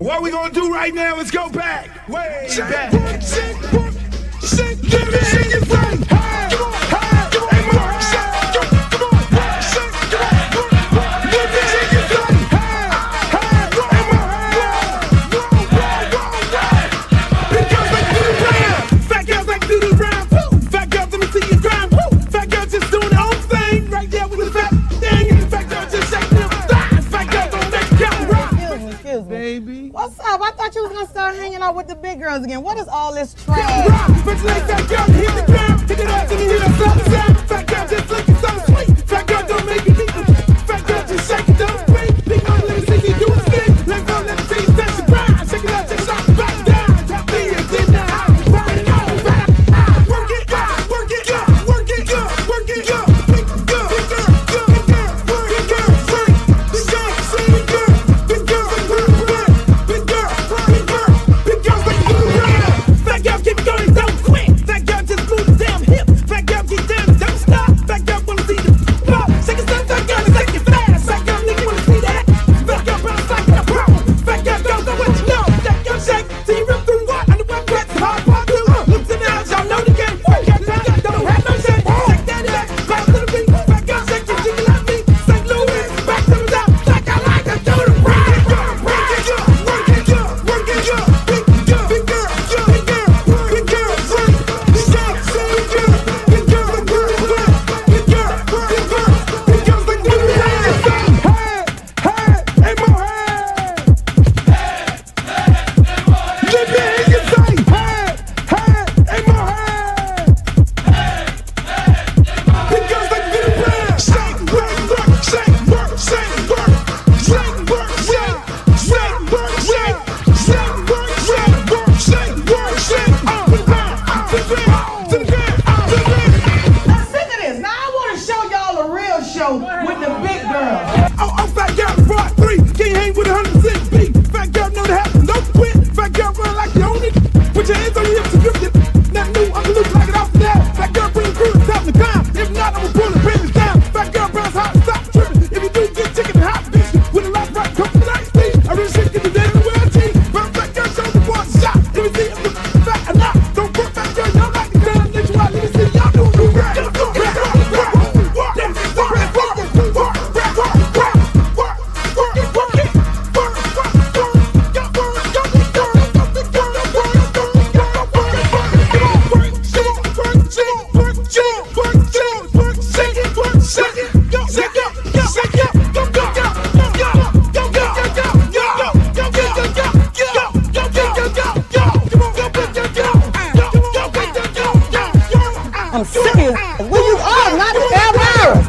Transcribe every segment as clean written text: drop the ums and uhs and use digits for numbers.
What we're gonna do right now is go back, way back. Baby. What's up? I thought you was gonna start hanging out with the big girls again. What is all this trash? Fat girl don't make you need them. Fat girl just shake it, don't break. Big girl, let me see you do a thing. Let go, let me see you touch the ground. Shake it out, just shot the back down. Top me is in the house. Burn it all back. Work it, work it, work it, work it, big girl, big girl, big girl, big girl, big girl, big girl, big girl, big girl, big girl, big girl, like you around. Fat girl keep going, don't quit. Fat girl just move the damn hip. Fat girl keep down, don't stop. Fat girl wanna see the pop. Shake it, stop, fat girl, shake it fast. Fat girl, nigga wanna see that. Fat girl bounce like a pro. Fat girl don't know what you know. Fat girl shake, see you rip through what? On the web wet, hard part two. Looks in the house, y'all know the game. Fat girl don't have no shame. Shake that back, bounce to the beat. Fat girl shake it, jiggle at me. St. Louis, back to the top. Like I like to do the rap. Work it, work it, work it, big girl, big girl, big girl, big girl, big girl, big girl, big girl, big girl, big girl, big girl, big girl, like you around. Hey, hey, more hey. Let me hear you say, hey, hey, more hey. Big girls like you around. Shake, work, shake, work, shake, work, shake, work, shake, shake, work, shake, shake, work, shake, work, shake, work, shake, up and down, to the ground, to the ground, to the ground. Now sick of this. Now I want to show y'all a real show with the big girls. Oh, fat girl, brought three. Can't hang with 106 beat. Fat girl know the happen, don't quit. Fat girl run like you own it. Put your hands on your hips and grip it. Not new, I'm gonna look like it off the that. Fat girl bring the crew to top the climb. If not, I'ma pull the business down. Fat girl bounce hot, stop tripping. If you do, get chicken and hot bitch. With a lot of right, come to the night speed. I really shit get the day in the world team. Bounce fat girl, show the boys a shot. If you see I'm fat or not, don't put fat girl, y'all like the damn let you out. Let me see y'all do the rap. I'm serious. Where you are, not ever.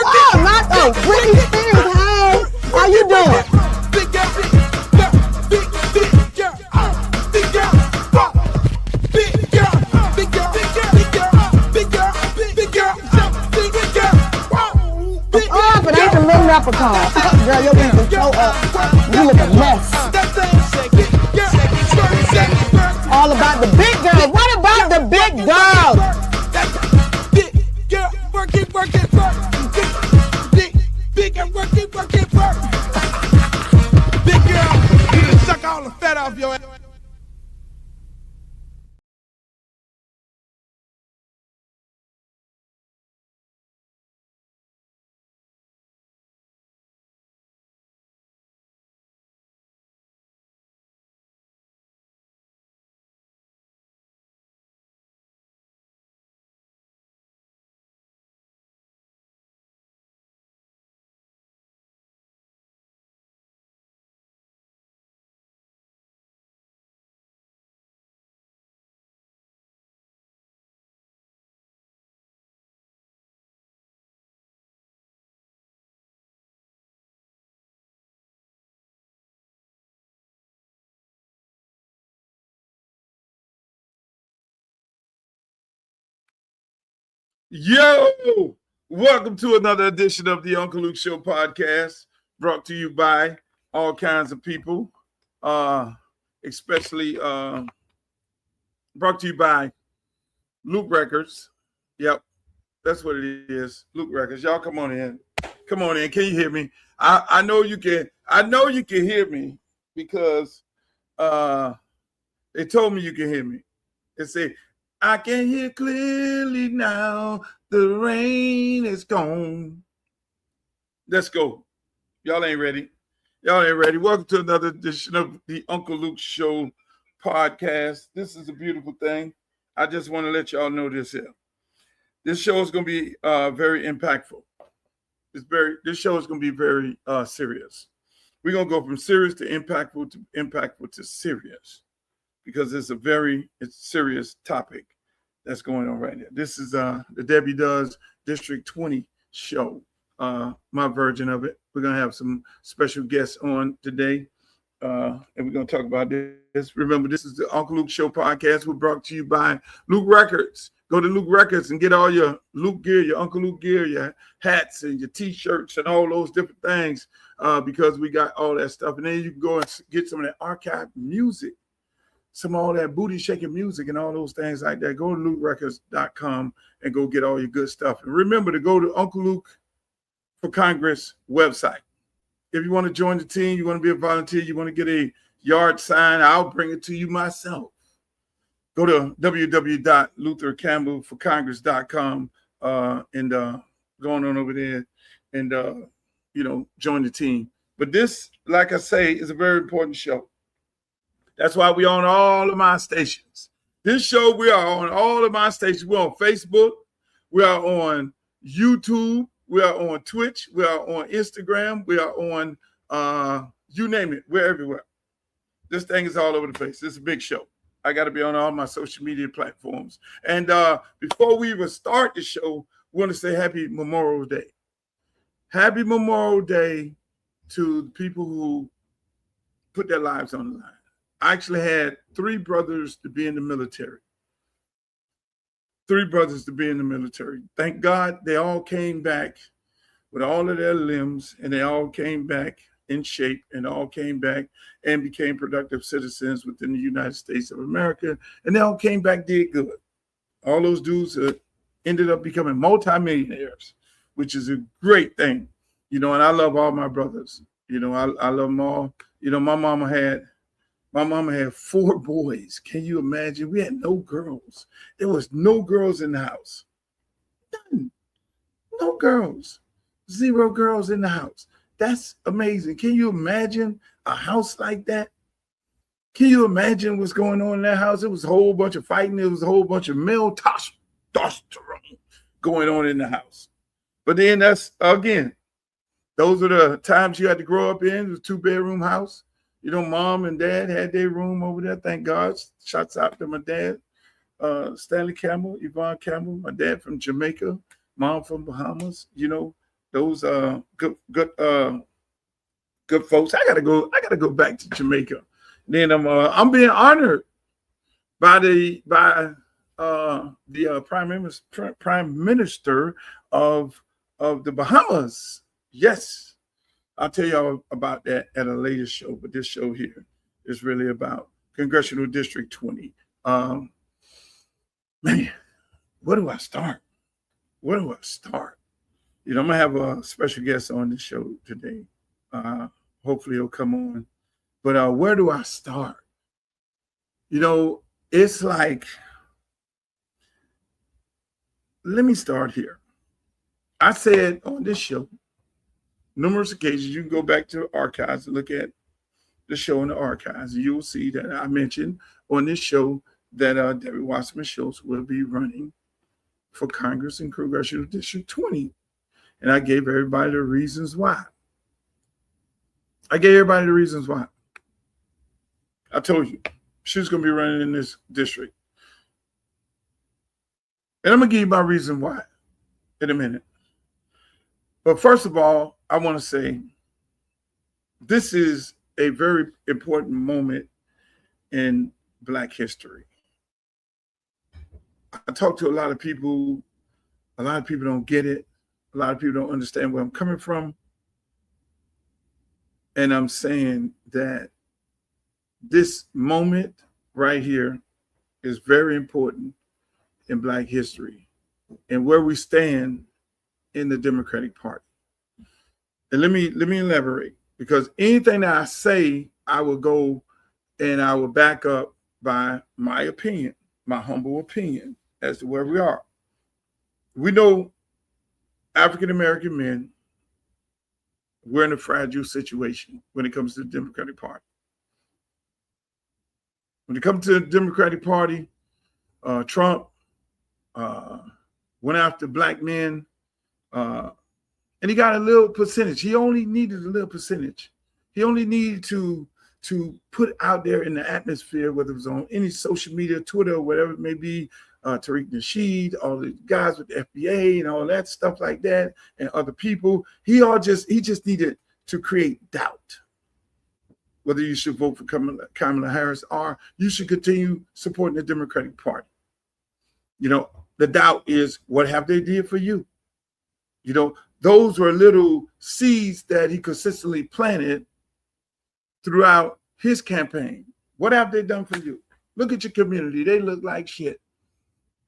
Oh, not the Britney Spears. Hey, how you doing? Big girl, big girl, big girl, big girl, big girl, big girl, big girl, big girl, big girl, big girl, big girl. Oh, but ain't the little leprechaun. Girl, your wings are so up. You look a mess. All about the big girls. What about the big girls? Big girl, work it, work it, work. Big girl, work it, work it, work. Big girl, you done suck all the fat off your ass. Yo, welcome to another edition of the Uncle Luke Show podcast, brought to you by all kinds of people, especially brought to you by Luke Records. Yep, that's what it is. Luke Records. Y'all come on in. Come on in. Can you hear me? I know you can. I know you can hear me because they told me you can hear me. They say, I can hear clearly now. The rain is gone. Let's go. Y'all ain't ready. Y'all ain't ready. Welcome to another edition of the Uncle Luke Show podcast. This is a beautiful thing. I just want to let y'all know this here. This show is going to be very impactful. This show is going to be very serious. We're going to go from serious to impactful to serious because it's a serious topic that's going on right now. This is the Debbie Does District 20 show, my version of it. We're going to have some special guests on today, and we're going to talk about this. Remember, this is the Uncle Luke Show podcast. We're brought to you by Luke Records. Go to Luke Records and get all your Luke gear, your Uncle Luke gear, your hats and your T-shirts and all those different things because we got all that stuff. And then you can go and get some of that archive music, some of all that booty-shaking music and all those things like that. Go to LukeRecords.com and go get all your good stuff. And remember to go to Uncle Luke for Congress website. If you want to join the team, you want to be a volunteer, you want to get a yard sign, I'll bring it to you myself. Go to www.luthercampbellforcongress.com and going on over there and, join the team. But this, like I say, is a very important show. That's why we're on all of my stations. This show, we are on all of my stations. We're on Facebook. We are on YouTube. We are on Twitch. We are on Instagram. We are on, you name it. We're everywhere. This thing is all over the place. This is a big show. I got to be on all my social media platforms. And before we even start the show, we want to say Happy Memorial Day. Happy Memorial Day to the people who put their lives on the line. I actually had 3 brothers to be in the military. 3 brothers to be in the military. Thank God they all came back with all of their limbs, and they all came back in shape and all came back and became productive citizens within the United States of America. And they all came back, did good. All those dudes ended up becoming multimillionaires, which is a great thing. And I love all my brothers. I love them all. My mama had 4 boys. Can you imagine? We had no girls. There was no girls in the house. None. No girls. 0 girls in the house. That's amazing. Can you imagine a house like that? Can you imagine what's going on in that house? It was a whole bunch of fighting. It was a whole bunch of male testosterone going on in the house. But then that's, again, those are the times you had to grow up in. It was a 2-bedroom house. Mom and dad had their room over there. Thank God. Shouts out to my dad, Stanley Campbell, Yvonne Campbell, my dad from Jamaica, mom from Bahamas. Those good folks. I gotta go back to Jamaica. Then I'm being honored by the prime minister of the Bahamas. Yes, I'll tell y'all about that at a later show. But this show here is really about Congressional District 20. Man, where do I start? I'm going to have a special guest on the show today. Hopefully he'll come on. But where do I start? It's like, let me start here. I said on this show, numerous occasions, you can go back to the archives and look at the show in the archives, and you'll see that I mentioned on this show that Debbie Wasserman Schultz will be running for Congress in Congressional District 20. And I gave everybody the reasons why. I told you she was going to be running in this district. And I'm going to give you my reason why in a minute. But first of all, I want to say this is a very important moment in Black history. I talk to a lot of people. A lot of people don't get it. A lot of people don't understand where I'm coming from. And I'm saying that this moment right here is very important in Black history. and where we stand in the Democratic Party. And let me elaborate, because anything that I say, I will go and I will back up by my opinion, my humble opinion as to where we are. We know African-American men, we're in a fragile situation when it comes to the Democratic Party. When it comes to the Democratic Party, Trump went after black men, and he got a little percentage. He only needed a little percentage. He only needed to put out there in the atmosphere, whether it was on any social media, Twitter, or whatever it may be, Tariq Nasheed, all the guys with the FBA and all that stuff like that, and other people. He just needed to create doubt, whether you should vote for Kamala Harris or you should continue supporting the Democratic Party. You know, the doubt is, what have they did for you? You know, those were little seeds that he consistently planted throughout his campaign. What have they done for you? Look at your community. They look like shit.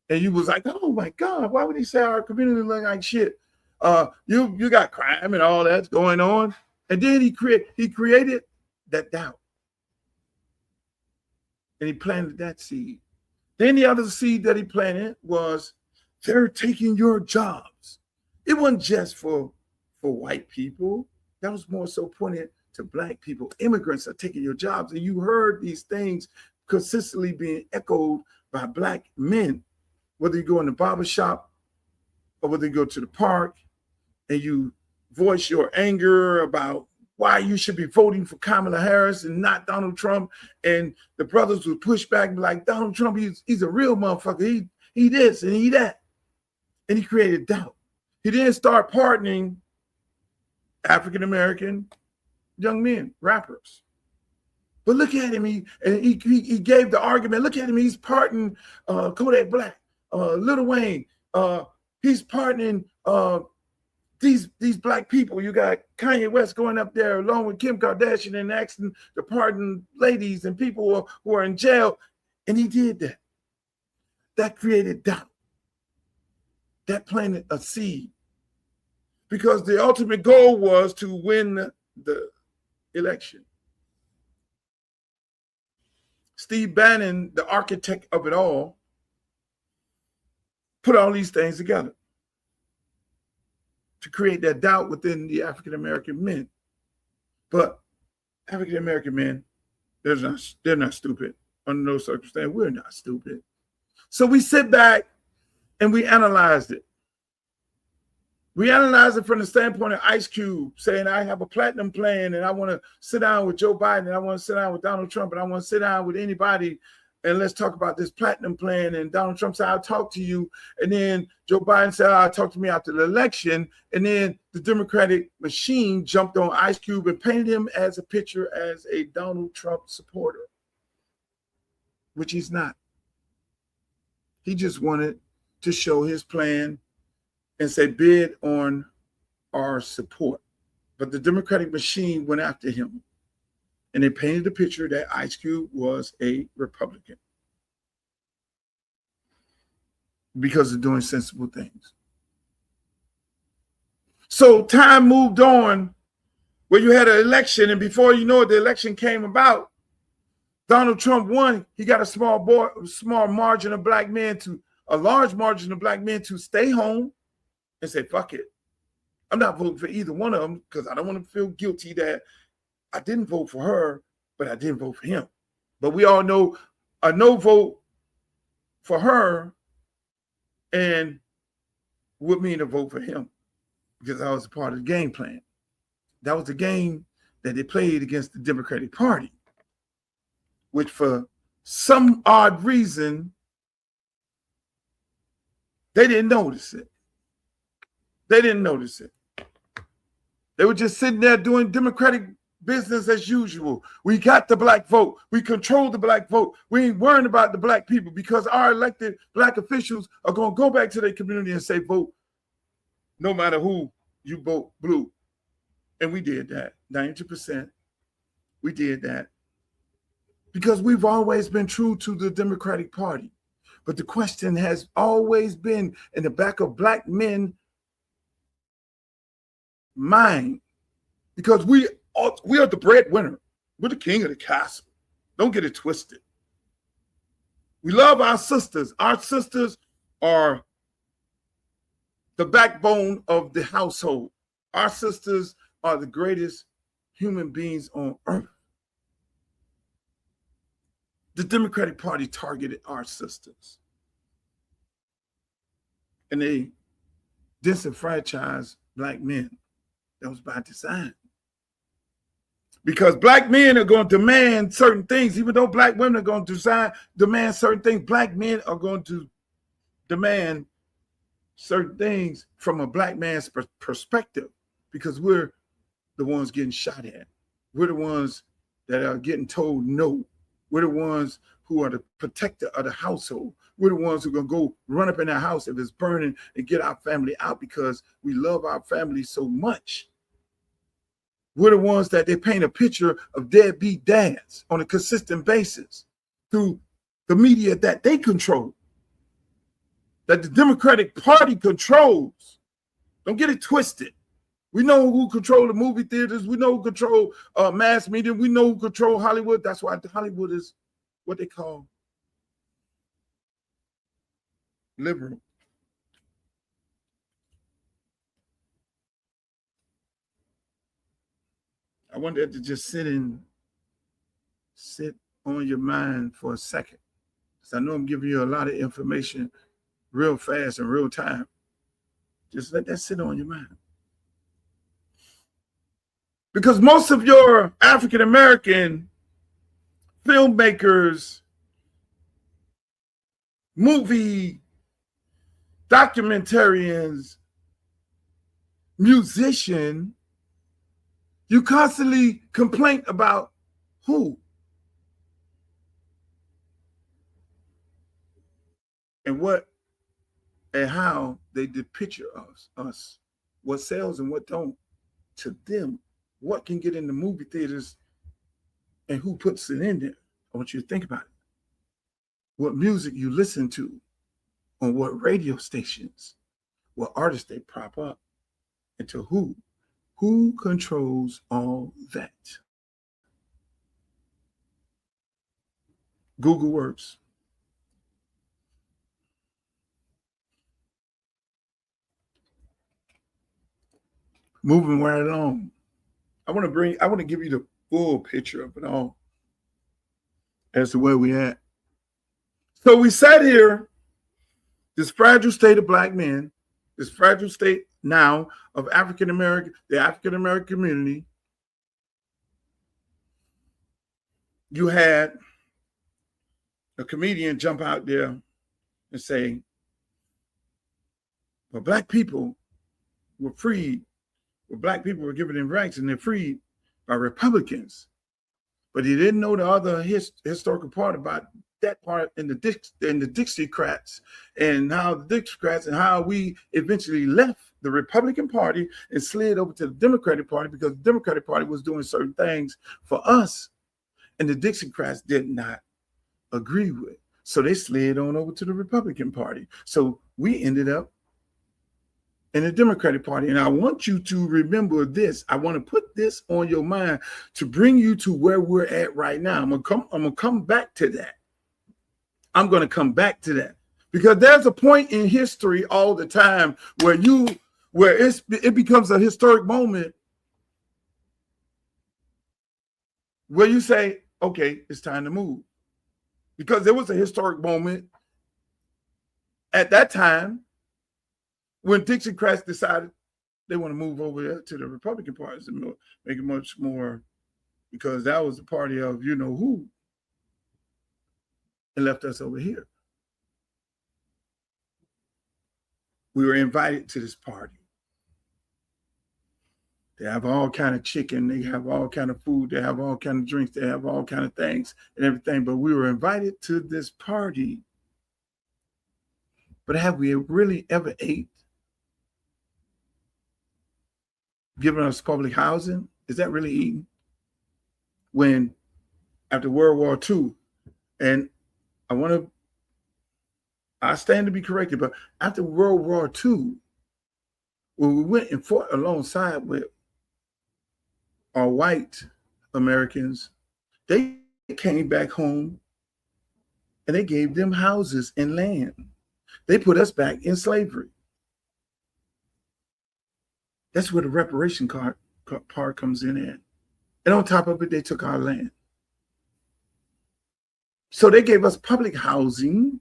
And you was like, oh my God, why would he say our community look like shit? You got crime and all that's going on. And then he created that doubt. And he planted that seed. Then the other seed that he planted was, they're taking your jobs. It wasn't just for white people. That was more so pointed to black people. Immigrants are taking your jobs. And you heard these things consistently being echoed by black men, whether you go in the barbershop or whether you go to the park and you voice your anger about why you should be voting for Kamala Harris and not Donald Trump. And the brothers would push back and be like, Donald Trump, he's a real motherfucker. He this and he that. And he created doubt. He didn't start pardoning African-American young men, rappers. But look at him. He gave the argument. Look at him. He's pardoning Kodak Black, Lil Wayne. He's pardoning these black people. You got Kanye West going up there along with Kim Kardashian and asking to pardon ladies and people who are in jail. And he did that. That created doubt. That planted a seed. Because the ultimate goal was to win the election. Steve Bannon, the architect of it all, put all these things together to create that doubt within the African-American men. But African-American men, they're not stupid. Under no circumstance, we're not stupid. So we sit back and we analyzed it. We analyzed it from the standpoint of Ice Cube saying, I have a platinum plan and I want to sit down with Joe Biden and I want to sit down with Donald Trump and I want to sit down with anybody and let's talk about this platinum plan. And Donald Trump said, I'll talk to you. And then Joe Biden said, I'll talk to me after the election. And then the Democratic machine jumped on Ice Cube and painted him as a picture as a Donald Trump supporter, which he's not. He just wanted to show his plan and say, bid on our support. But the Democratic machine went after him. And they painted the picture that Ice Cube was a Republican because of doing sensible things. So time moved on where you had an election, and before you know it, the election came about. Donald Trump won. He got a small margin of black men to a large margin of black men to stay home and say, fuck it. I'm not voting for either one of them because I don't want to feel guilty that I didn't vote for her, but I didn't vote for him. But we all know a no vote for her and would mean a vote for him because that was a part of the game plan. That was the game that they played against the Democratic Party, which for some odd reason, they didn't notice it. They didn't notice it. They were just sitting there doing Democratic business as usual. We got the black vote. We control the black vote. We ain't worrying about the black people because our elected black officials are going to go back to their community and say, vote no matter who, you vote blue. And we did that, 90%. We did that because we've always been true to the Democratic Party. But the question has always been in the back of black men's mind, because we are the breadwinner. We're the king of the castle. Don't get it twisted. We love our sisters. Our sisters are the backbone of the household. Our sisters are the greatest human beings on earth. The Democratic Party targeted our sisters. And they disenfranchised black men. That was by design. Because black men are going to demand certain things, even though black women are going to demand certain things, black men are going to demand certain things from a black man's perspective, because we're the ones getting shot at. We're the ones that are getting told no. We're the ones who are the protector of the household. We're the ones who are going to go run up in our house if it's burning and get our family out, because we love our family so much. We're the ones that they paint a picture of deadbeat dads on a consistent basis through the media that they control, that the Democratic Party controls. Don't get it twisted. We know who control the movie theaters. We know who control mass media. We know who control Hollywood. That's why Hollywood is what they call liberal. I want that to just sit on your mind for a second, because I know I'm giving you a lot of information real fast and real time. Just let that sit on your mind. Because most of your African-American filmmakers, movie documentarians, musicians, you constantly complain about who and what and how they depict us, what sells and what don't. To them, what can get in the movie theaters and who puts it in there. I want you to think about it. What music you listen to, on what radio stations, what artists they prop up, and to who. Who controls all that? Google works. Moving right along. I want to give you the full picture of it all as to where we at. So we sat here, this fragile state of black men, this fragile state now of the African American community. You had a comedian jump out there and say, well, black people were freed, black people were given their rights and they're freed by Republicans. But he didn't know the other historical part about that part in the Dixiecrats, and how the Dixiecrats and how we eventually left the Republican Party and slid over to the Democratic Party, because the Democratic Party was doing certain things for us and the Dixiecrats did not agree with. So they slid on over to the Republican Party. So we ended up in the Democratic Party. And I want you to remember this. I want to put this on your mind to bring you to where we're at right now. I'm gonna come back to that. I'm going to come back to that, because there's a point in history all the time where it becomes a historic moment where you say, okay, it's time to move. Because there was a historic moment at that time when Dixiecrats decided they want to move over to the Republican Party and make it much more, because that was the party of you know who, and left us over here. We were invited to this party. They have all kind of chicken, they have all kind of food, they have all kind of drinks, they have all kind of things and everything, but we were invited to this party. But have we really ever ate? Giving us public housing? Is that really eating? When after World War II, and I want to I stand to be corrected, but after World War II, when we went and fought alongside with our white Americans, they came back home and they gave them houses and land. They put us back in slavery. That's where the reparation part comes in at. And on top of it, they took our land. So they gave us public housing,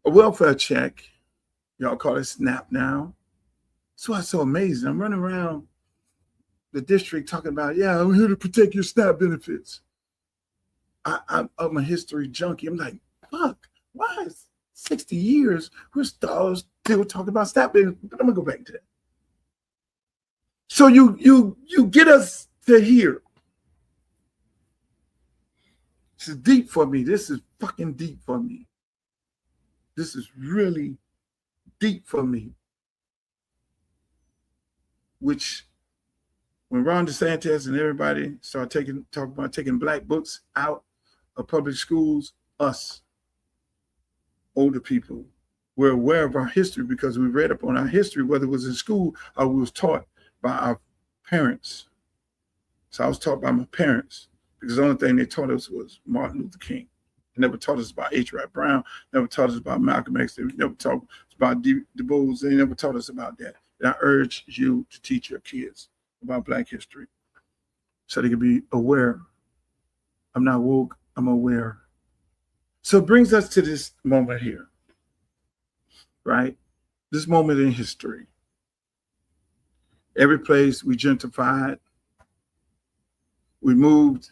a welfare check. Y'all call it SNAP now. So it's so amazing. I'm running around the district talking about, yeah, I'm here to protect your SNAP benefits. I'm a history junkie. I'm like, fuck, why is 60 years we're still talking about SNAP benefits? But I'm gonna go back to that. So you get us to here. This is deep for me. This is fucking deep for me. This is really deep for me. Which, when Ron DeSantis and everybody started talking about taking black books out of public schools, us, older people, were aware of our history because we read up on our history, whether it was in school or we was taught by our parents. So I was taught by my parents because the only thing they taught us was Martin Luther King. They never taught us about H. Rap Brown, never taught us about Malcolm X, they never taught us about Du Bois, they never taught us about that. And I urge you to teach your kids about Black history so they can be aware. I'm not woke, I'm aware. So it brings us to this moment here, right? This moment in history. Every place we gentrified, we moved,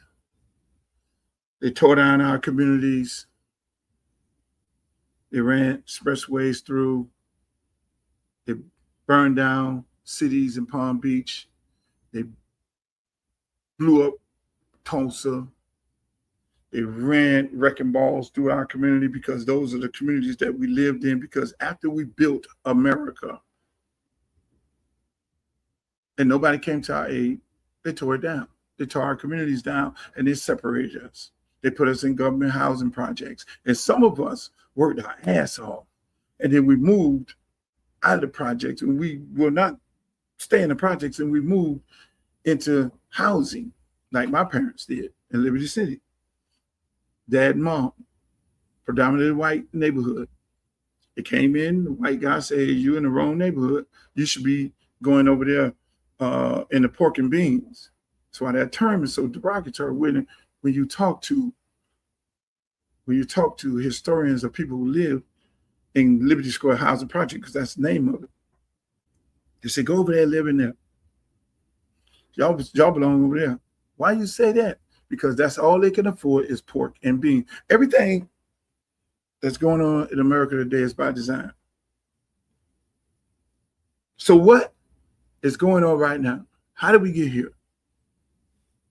they tore down our communities, they ran expressways through, they burned down cities in Palm Beach, they blew up Tulsa, they ran wrecking balls through our community because those are the communities that we lived in, because after we built America and nobody came to our aid, they tore it down. They tore our communities down and they separated us. They put us in government housing projects. And some of us worked our ass off. And then we moved out of the projects and we will not stay in the projects, and we moved into housing like my parents did in Liberty City. Dad and mom, predominantly white neighborhood. It came in, the white guy said, you in the wrong neighborhood. You should be going over there in the pork and beans. That's why that term is so derogatory when you talk to historians or people who live in Liberty Square Housing Project, because that's the name of it. They say, go over there, live in there. Y'all belong over there. Why you say that? Because that's all they can afford is pork and beans. Everything that's going on in America today is by design. So what is going on right now? How did we get here?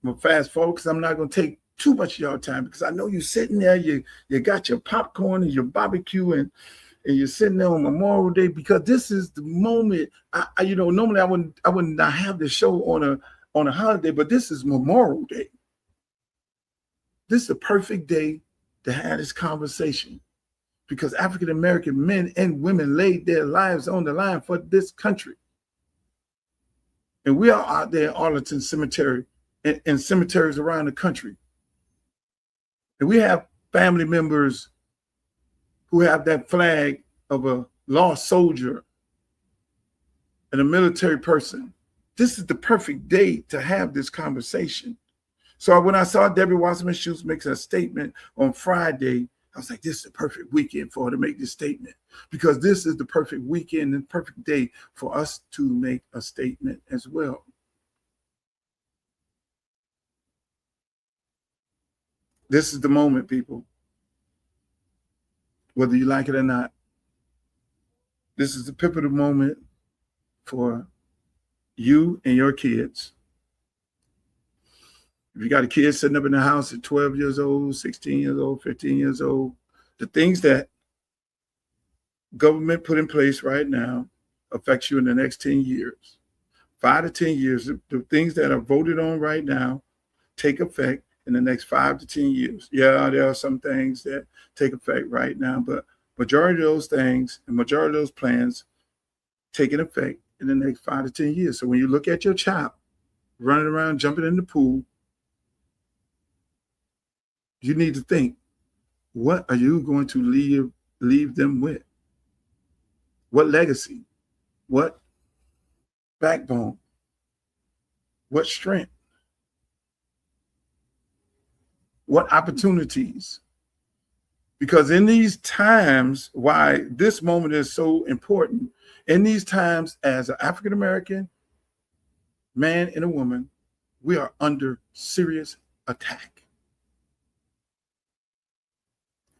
I'm gonna fast forward because I'm not gonna take too much of your time, because I know you're sitting there, you got your popcorn and your barbecue and you're sitting there on Memorial Day, because this is the moment. Normally I wouldn't not have this show on a holiday, but this is Memorial Day. This is a perfect day to have this conversation, because African American men and women laid their lives on the line for this country. And we are out there in Arlington Cemetery and cemeteries around the country. And we have family members who have that flag of a lost soldier and a military person. This is the perfect day to have this conversation. So when I saw Debbie Wasserman Schultz make a statement on Friday, I was like, this is the perfect weekend for her to make this statement, because this is the perfect weekend and perfect day for us to make a statement as well. This is the moment, people. Whether you like it or not, this is the pivotal moment for you and your kids. If you got a kid sitting up in the house at 12 years old, 16 years old, 15 years old, the things that government put in place right now affects you in the next 10 years. 5 to 10 years, the things that are voted on right now take effect in the next 5 to 10 years. Yeah, there are some things that take effect right now, but majority of those things and majority of those plans taking effect in the next 5 to 10 years. So when you look at your child running around, jumping in the pool, you need to think, what are you going to leave them with? What legacy? What backbone? What strength? What opportunities? Because in these times, why this moment is so important, in these times as an African-American man and a woman, we are under serious attack.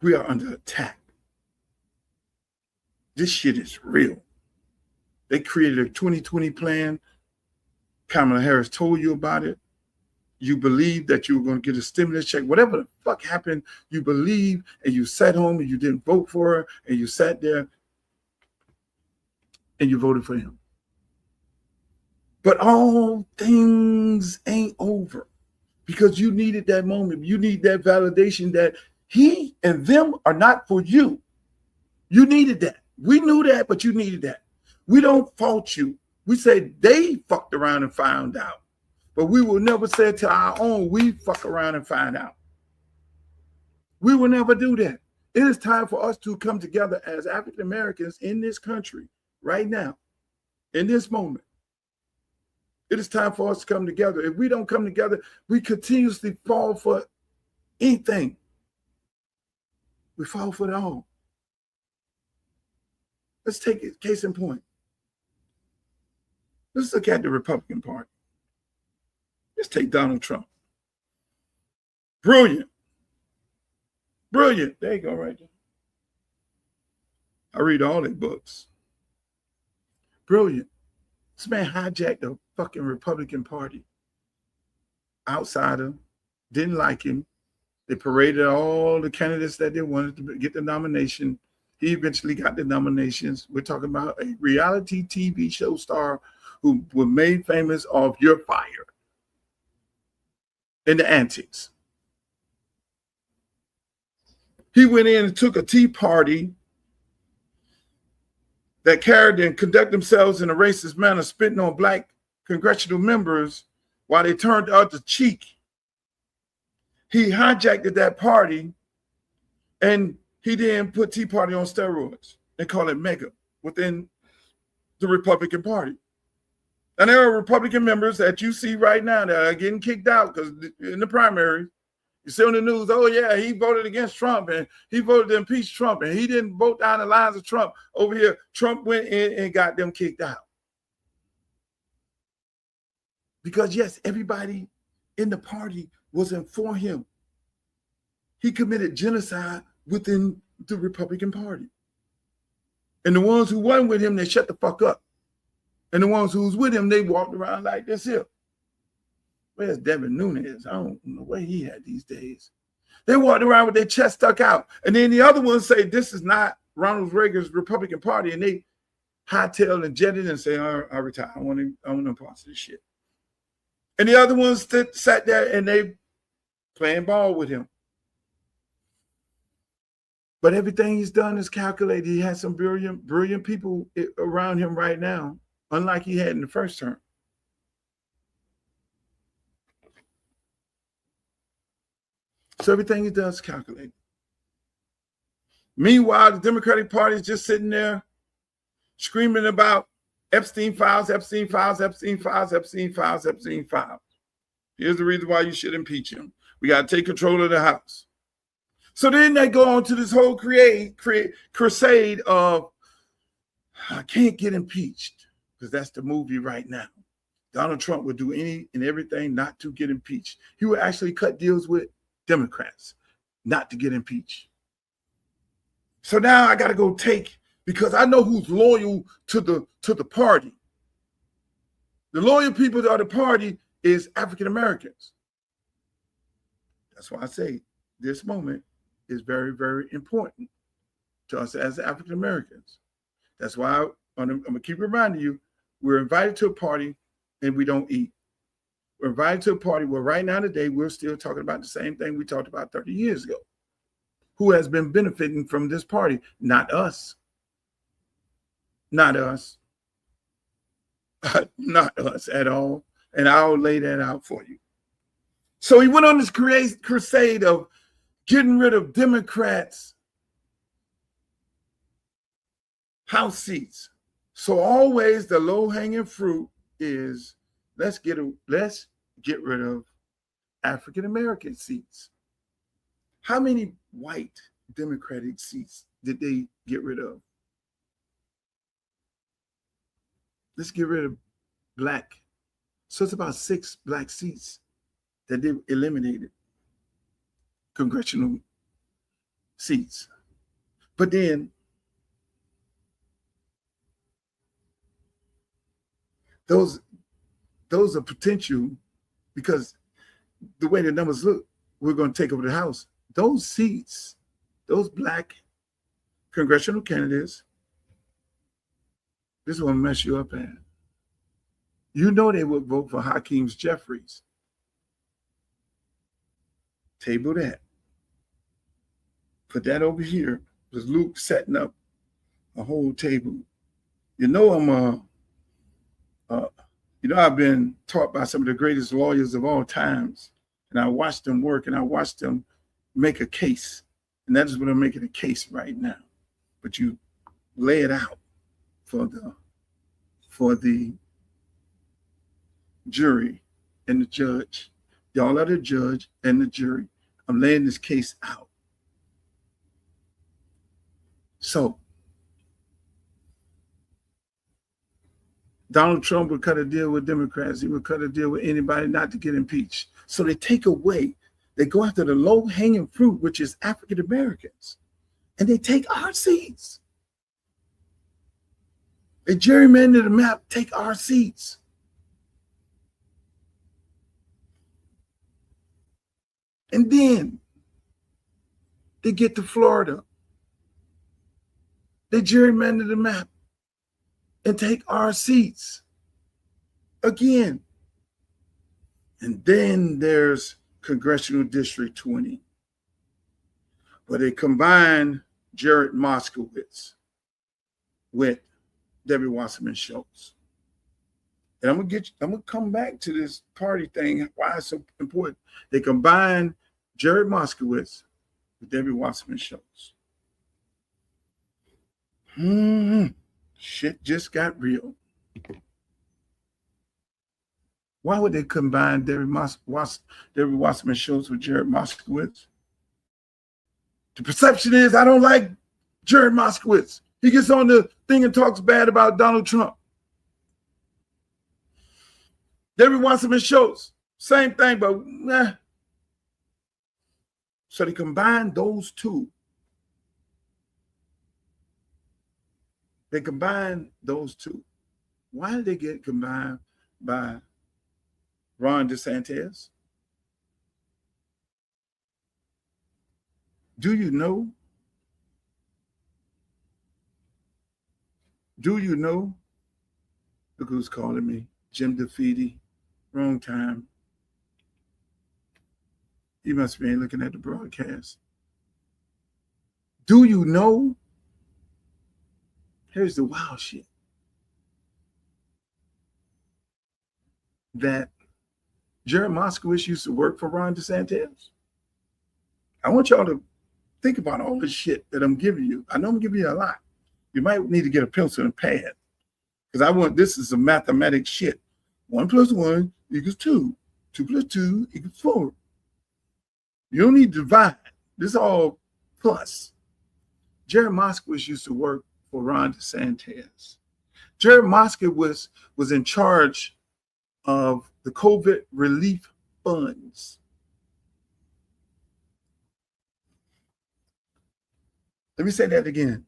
We are under attack. This shit is real. They created a 2020 plan. Kamala Harris told you about it. You believed that you were going to get a stimulus check. Whatever the fuck happened, you believed, and you sat home and you didn't vote for her, and you sat there and you voted for him. But all things ain't over, because you needed that moment. You need that validation that he and them are not for you. You needed that. We knew that, but you needed that. We don't fault you. We say they fucked around and found out. But we will never say to our own, we fuck around and find out. We will never do that. It is time for us to come together as African Americans in this country right now, in this moment. It is time for us to come together. If we don't come together, we continuously fall for anything. We fall for it all. Let's take it, case in point. Let's look at the Republican Party. Let's take Donald Trump. Brilliant. Brilliant. There you go, right there. I read all their books. Brilliant. This man hijacked the fucking Republican Party. Outsider. Didn't like him. They paraded all the candidates that they wanted to get the nomination. He eventually got the nominations. We're talking about a reality TV show star who was made famous off Your Fire and the antics. He went in and took a tea party that carried and conducted themselves in a racist manner, spitting on black congressional members while they turned the other cheek. He hijacked that party, and he then put Tea Party on steroids and call it mega within the Republican Party. And there are Republican members that you see right now that are getting kicked out because in the primary, you see on the news, oh yeah, he voted against Trump and he voted to impeach Trump and he didn't vote down the lines of Trump. Over here, Trump went in and got them kicked out. Because yes, everybody in the party wasn't for him. He committed genocide within the Republican Party. And the ones who weren't with him, they shut the fuck up. And the ones who was with him, they walked around like this here. Where's Devin Nunes? I don't know where he had these days. They walked around with their chest stuck out. And then the other ones say, this is not Ronald Reagan's Republican Party. And they hightailed and jetted and say, I retire. I want no parts of this shit. And the other ones sat there and they playing ball with him. But everything he's done is calculated. He has some brilliant people around him right now, unlike he had in the first term. So everything he does is calculated. Meanwhile, the Democratic Party is just sitting there screaming about Epstein files, Epstein files, Epstein files, Epstein files, Epstein files. Here's the reason why you should impeach him. We got to take control of the House. So then they go on to this whole crusade of, I can't get impeached, because that's the movie right now. Donald Trump would do any and everything not to get impeached. He would actually cut deals with Democrats not to get impeached. So now I got to go because I know who's loyal to the party. The loyal people of the party is African Americans. That's why I say this moment is very, very important to us as African Americans. That's why I'm going to keep reminding you, we're invited to a party and we don't eat. We're invited to a party where right now today we're still talking about the same thing we talked about 30 years ago. Who has been benefiting from this party? Not us. Not us. Not us at all. And I'll lay that out for you. So he went on this crusade of getting rid of Democrats' House seats. So always the low-hanging fruit is let's get rid of African American seats. How many white Democratic seats did they get rid of? Let's get rid of black. So it's about 6 black seats that they eliminated, congressional seats. But then those are potential, because the way the numbers look, we're going to take over the House. Those seats, those black congressional candidates, this will mess you up, man. You know they would vote for Hakeem Jeffries. Table that. Put that over here. There's Luke setting up a whole table. You know I've been taught by some of the greatest lawyers of all times, and I watched them work and I watched them make a case. And that is what I'm making a case right now. But you lay it out for the jury and the judge. Y'all are the judge and the jury. I'm laying this case out. So Donald Trump would cut a deal with Democrats. He would cut a deal with anybody not to get impeached. So they take away, they go after the low-hanging fruit, which is African Americans, and they take our seats. They gerrymander the map, take our seats. And then they get to Florida. They gerrymander the map and take our seats again. And then there's Congressional District 20, where they combine Jared Moskowitz with Debbie Wasserman Schultz. And I'm gonna come back to this party thing, why it's so important. They combine Jared Moskowitz with Debbie Wasserman Schultz. Shit just got real. Why would they combine Debbie Wasserman Schultz with Jared Moskowitz? The perception is I don't like Jared Moskowitz. He gets on the thing and talks bad about Donald Trump. Debbie Wasserman Schultz, same thing, but nah. So they combine those two. They combine those two. Why did they get combined by Ron DeSantis? Do you know? Do you know? Look who's calling me. Jim DeFeedy. Wrong time. You must be looking at the broadcast. Do you know? Here's the wild shit. That Jared Moskowitz used to work for Ron DeSantis. I want y'all to think about all this shit that I'm giving you. I know I'm giving you a lot. You might need to get a pencil and pad, because this is a mathematics shit. 1 + 1 = 2. 2 + 2 = 4. You don't need to divide. This is all plus. Jared Moskowitz used to work for Ron DeSantis. Jared Moskowitz was in charge of the COVID relief funds. Let me say that again.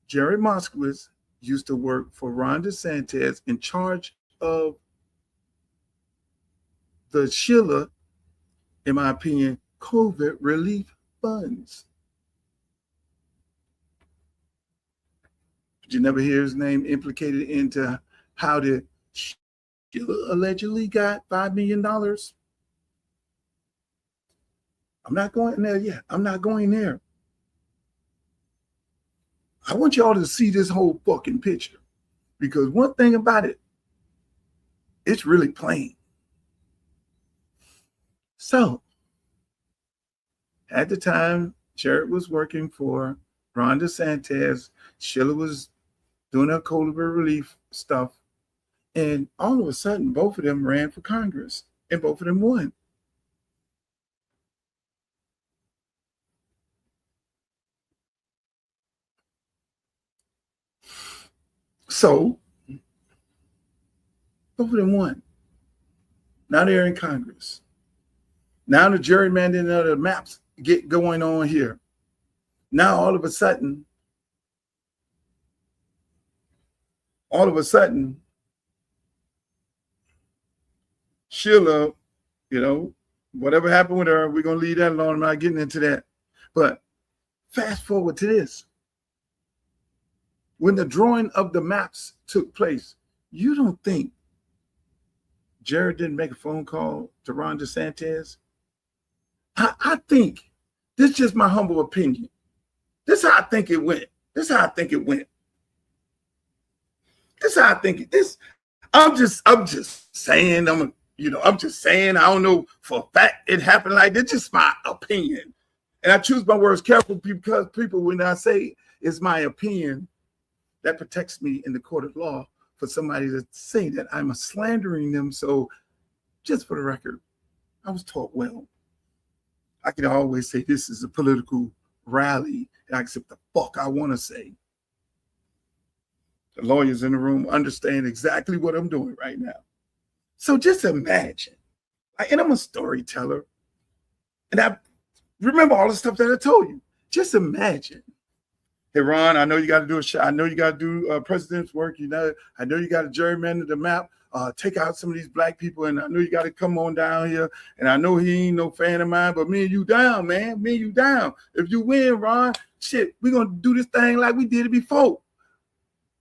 Jared Moskowitz used to work for Ron DeSantis, in charge of the Sheila, in my opinion, COVID relief funds. Did you never hear his name implicated into how the Sheila allegedly got $5 million. I'm not going there yet. I'm not going there. I want y'all to see this whole fucking picture, because one thing about it, it's really plain. So, at the time, Jared was working for Ron DeSantis. Sheila was doing her COVID relief stuff. And all of a sudden, both of them ran for Congress, and both of them won. So, both of them won. Now they're in Congress. Now the gerrymandering of the maps get going on here. Now all of a sudden, Sheila, whatever happened with her, we're going to leave that alone. I'm not getting into that. But fast forward to this. When the drawing of the maps took place, you don't think Jared didn't make a phone call to Ron DeSantis? I think, this is just my humble opinion. This is how I think it went. I'm just saying, I'm just saying, I don't know for a fact it happened like this. Just my opinion. And I choose my words carefully, because people, when I say it's my opinion, that protects me in the court of law for somebody to say that I'm slandering them. So just for the record, I was taught well. I can always say this is a political rally, and I can say the fuck I want to say. The lawyers in the room understand exactly what I'm doing right now. So just imagine, and I'm a storyteller, and I remember all the stuff that I told you. Just imagine. Hey, Ron, I know you got to do a shot. I know you got to do president's work. I know you got to gerrymander the map, take out some of these black people, and I know you got to come on down here. And I know he ain't no fan of mine, but me and you down, man. Me and you down. If you win, Ron, shit, we're going to do this thing like we did it before.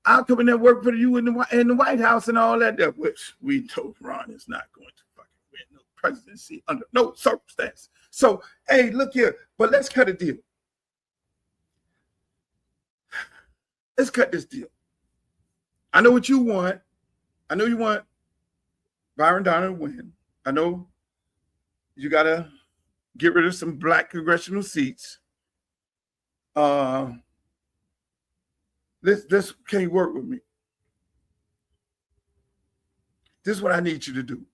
I'll come in there work for you in the White House and all that, which we told Ron is not going to fucking win no presidency under no circumstance. So, hey, look here, but let's cut a deal. Let's cut this deal. I know what you want. I know you want Byron Donner to win. I know you got to get rid of some black congressional seats. This can't work with me. This is what I need you to do.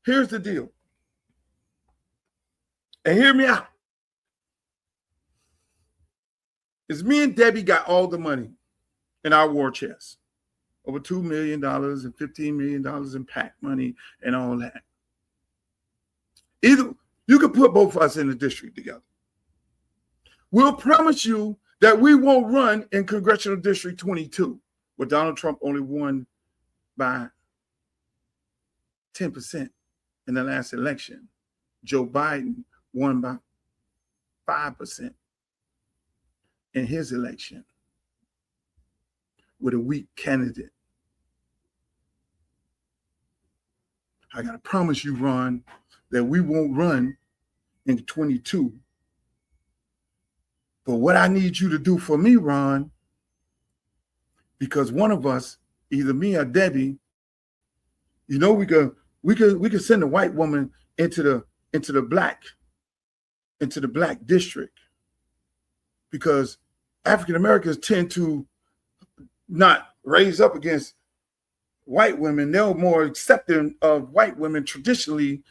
Here's the deal. And hear me out. Is me and Debbie got all the money in our war chest. Over $2 million and $15 million in PAC money and all that. Either you could put both of us in the district together. We'll promise you that we won't run in Congressional District 22, where Donald Trump only won by 10% in the last election. Joe Biden won by 5% in his election with a weak candidate. I got to promise you, Ron, that we won't run in 22. But what I need you to do for me, Ron, because one of us, either me or Debbie, we could send a white woman into the black district, because African Americans tend to not raise up against white women. They're more accepting of white women traditionally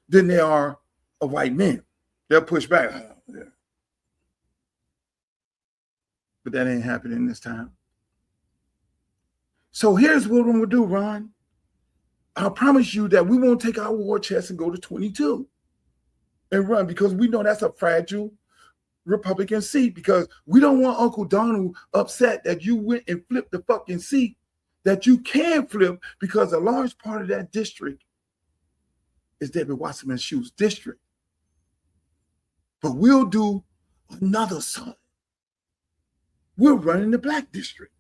than they are of white men. They'll push back. Yeah. But that ain't happening this time. So here's what I'm going to do, Ron. I'll promise you that we won't take our war chest and go to 22 and run, because we know that's a fragile Republican seat, because we don't want Uncle Donald upset that you went and flipped the fucking seat that you can flip, because a large part of that district is Debbie Wasserman Schultz district. But we'll do another side. We're running the black district.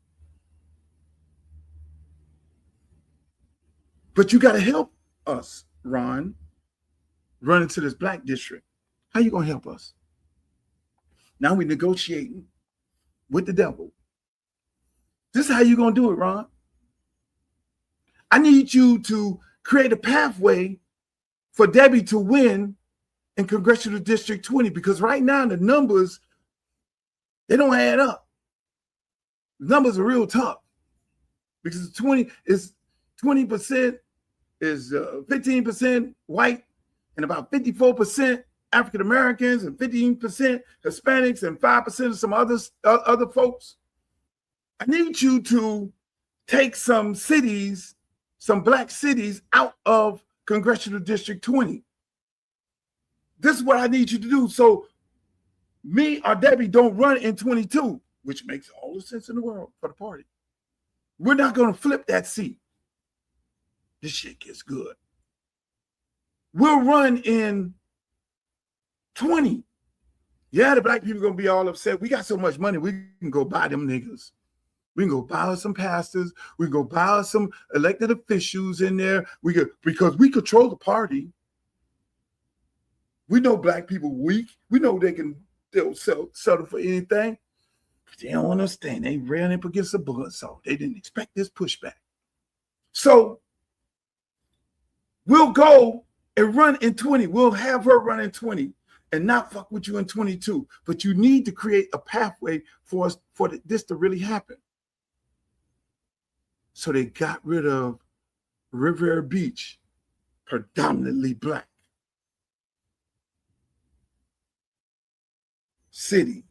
But you got to help us, Ron, run into this black district. How you going to help us? Now we're negotiating with the devil. This is how you going to do it, Ron. I need you to create a pathway for Debbie to win in Congressional District 20, because right now the numbers, they don't add up. The numbers are real tough because 20% is 15% white and about 54% African Americans and 15% Hispanics and 5% of some other folks. I need you to take some cities, some black cities out of Congressional District 20. This is what I need you to do. So me or Debbie don't run in 22, which makes all the sense in the world for the party. We're not going to flip that seat. This shit gets good. We'll run in 20. Yeah, the black people are going to be all upset. We got so much money, we can go buy them niggas. We can go buy us some pastors. We can go buy us some elected officials in there. Because we control the party. We know black people weak. We know they'll settle for anything. But they don't understand. They ran up against a buzzsaw. They didn't expect this pushback. So we'll go and run in 20. We'll have her run in 20 and not fuck with you in 22. But you need to create a pathway for us for this to really happen. So they got rid of Riviera Beach, predominantly black city.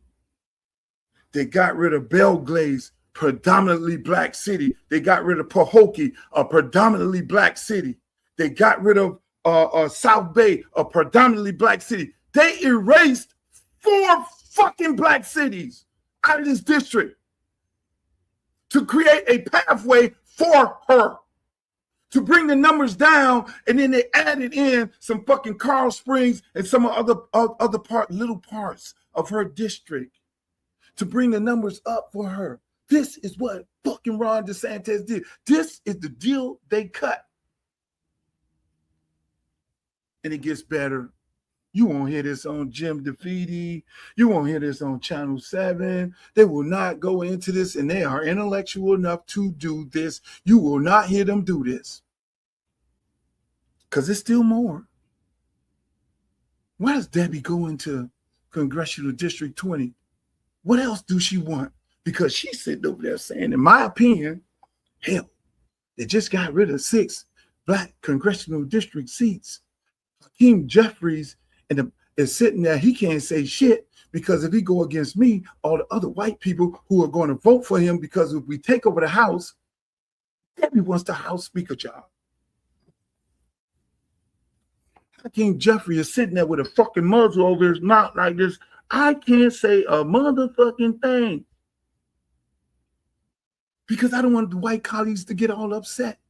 They got rid of Belglaze, predominantly black city. They got rid of Pahokee, a predominantly black city. They got rid of South Bay, a predominantly black city. They erased 4 fucking black cities out of this district to create a pathway for her, to bring the numbers down, and then they added in some fucking Carl Springs and some other little parts of her district to bring the numbers up for her. This is what fucking Ron DeSantis did. This is the deal they cut. And it gets better. You won't hear this on Jim DeFeedy. You won't hear this on Channel 7. They will not go into this, and they are intellectual enough to do this. You will not hear them do this. Because there's still more. Why does Debbie go into Congressional District 20? What else do she want? Because she's sitting over there saying, in my opinion, hell, they just got rid of 6 black Congressional District seats. Hakeem Jeffries is sitting there. He can't say shit because if he go against me, all the other white people who are going to vote for him, because if we take over the House, Debbie wants the House Speaker job. Hakeem Jeffries is sitting there with a fucking muzzle over his mouth like this. I can't say a motherfucking thing because I don't want the white colleagues to get all upset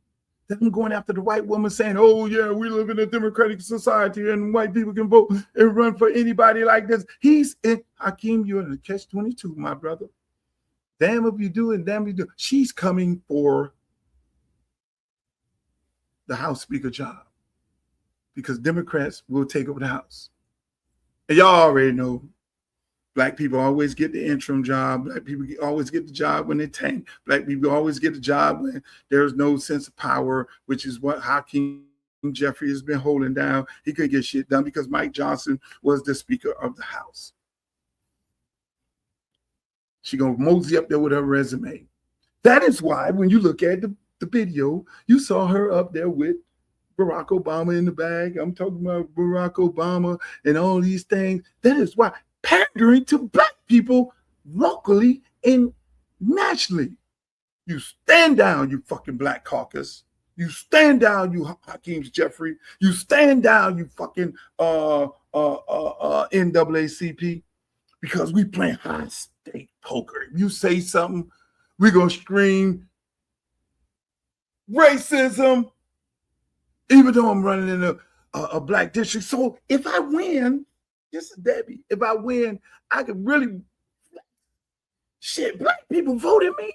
that I'm going after the white woman saying, oh yeah, we live in a democratic society and white people can vote and run for anybody like this. He's in, Hakeem, you're in the catch-22, my brother. Damn if you do and damn if you do. She's coming for the House Speaker job because Democrats will take over the House. And y'all already know black people always get the interim job. Black people always get the job when they tank. Black people always get the job when there's no sense of power, which is what Hakeem Jeffries has been holding down. He couldn't get shit done because Mike Johnson was the Speaker of the House. She gonna mosey up there with her resume. That is why when you look at the video, you saw her up there with Barack Obama in the bag. I'm talking about Barack Obama and all these things. That is why. Pandering to black people locally and nationally. You stand down, you fucking Black Caucus. You stand down, you Hakeem Jeffrey. You stand down, you fucking NAACP, because we playing high stake poker. If you say something, we're gonna scream racism, even though I'm running in a black district. So if I win, this is Debbie. If I win, I could really shit. Black people voted me.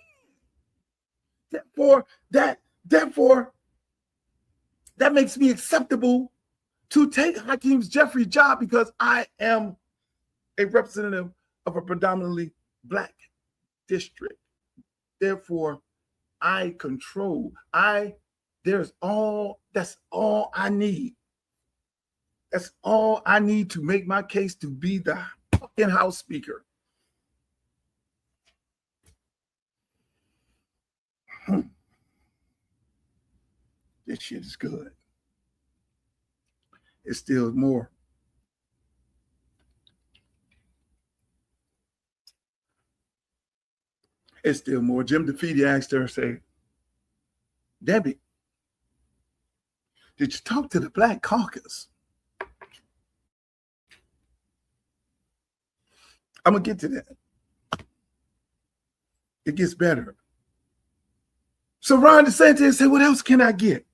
Therefore, that makes me acceptable to take Hakeem Jeffrey's job because I am a representative of a predominantly Black district. Therefore, I control. That's all I need. That's all I need to make my case to be the fucking House Speaker. This shit is good. It's still more. It's still more. Jim DeFeedy asked her, say, Debbie, did you talk to the Black caucus? I'm going to get to that. It gets better. So Ron DeSantis said, what else can I get?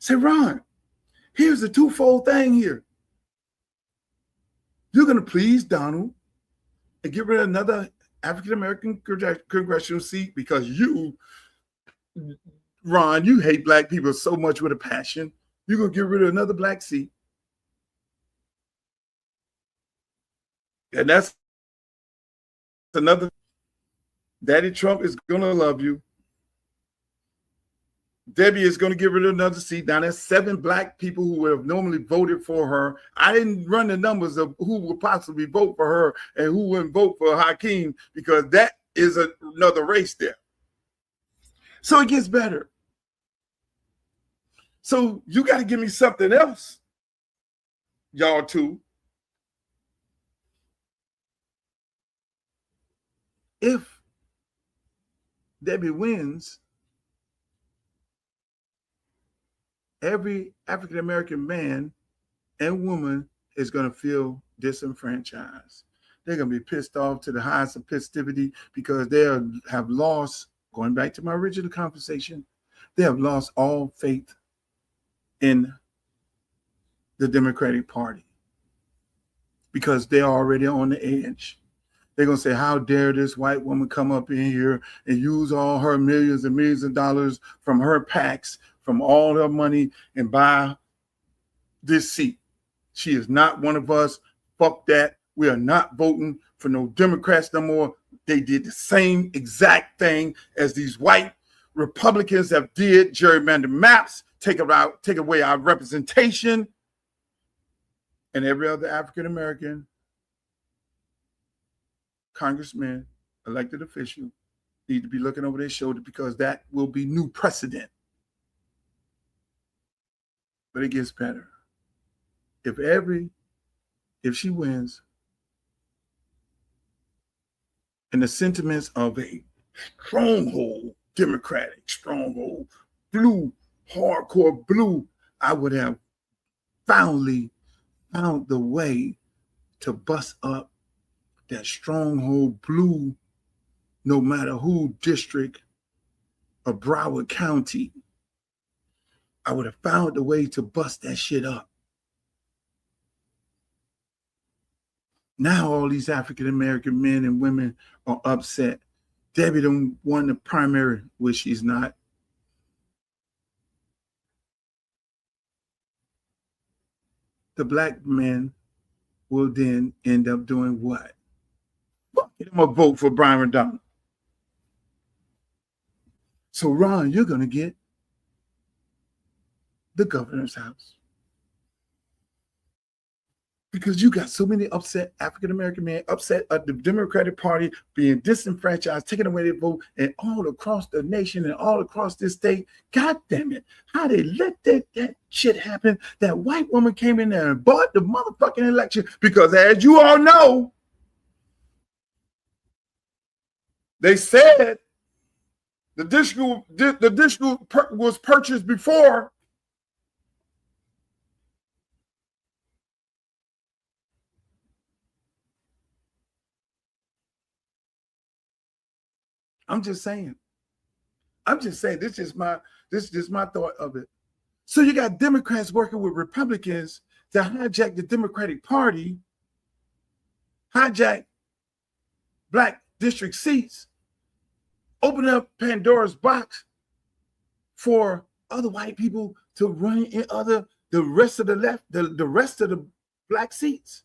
Say, Ron, here's a twofold thing here. You're going to please Donald and get rid of another African-American congressional seat because you, Ron, you hate Black people so much with a passion. You're going to get rid of another Black seat. And that's another. Daddy Trump is going to love you. Debbie is going to get rid of another seat. Now, there's 7 Black people who would have normally voted for her. I didn't run the numbers of who would possibly vote for her and who wouldn't vote for Hakeem because that is another race there. So it gets better. So you got to give me something else, y'all too. If Debbie wins, every African-American man and woman is going to feel disenfranchised. They're going to be pissed off to the highest of festivity because they have lost, going back to my original conversation, they have lost all faith in the Democratic Party because they're already on the edge. They're going to say, how dare this white woman come up in here and use all her millions and millions of dollars from her PACs, from all her money, and buy this seat. She is not one of us. Fuck that. We are not voting for no Democrats no more. They did the same exact thing as these white Republicans have did, gerrymander maps, take away our representation, and every other African-American congressman, elected official, need to be looking over their shoulder because that will be new precedent. But it gets better. If she wins, and the sentiments of a stronghold, Democratic stronghold, blue, hardcore blue, I would have found the way to bust up that stronghold blue, no matter who district of Broward County. I would have found a way to bust that shit up. Now all these African-American men and women are upset. Debbie done won the primary, which she's not. The Black men will then end up doing what? I'm going to vote for Brian McDonald. So, Ron, you're going to get the governor's house. Because you got so many upset African-American men, upset at the Democratic Party being disenfranchised, taking away their vote, and all across the nation and all across this state. God damn it. How they let that shit happen? That white woman came in there and bought the motherfucking election because, as you all know, they said the district was purchased before. I'm just saying. This is just my thought of it. So you got Democrats working with Republicans to hijack the Democratic Party, hijack Black district seats, open up Pandora's box for other white people to run in the rest of the left, the rest of the black seats.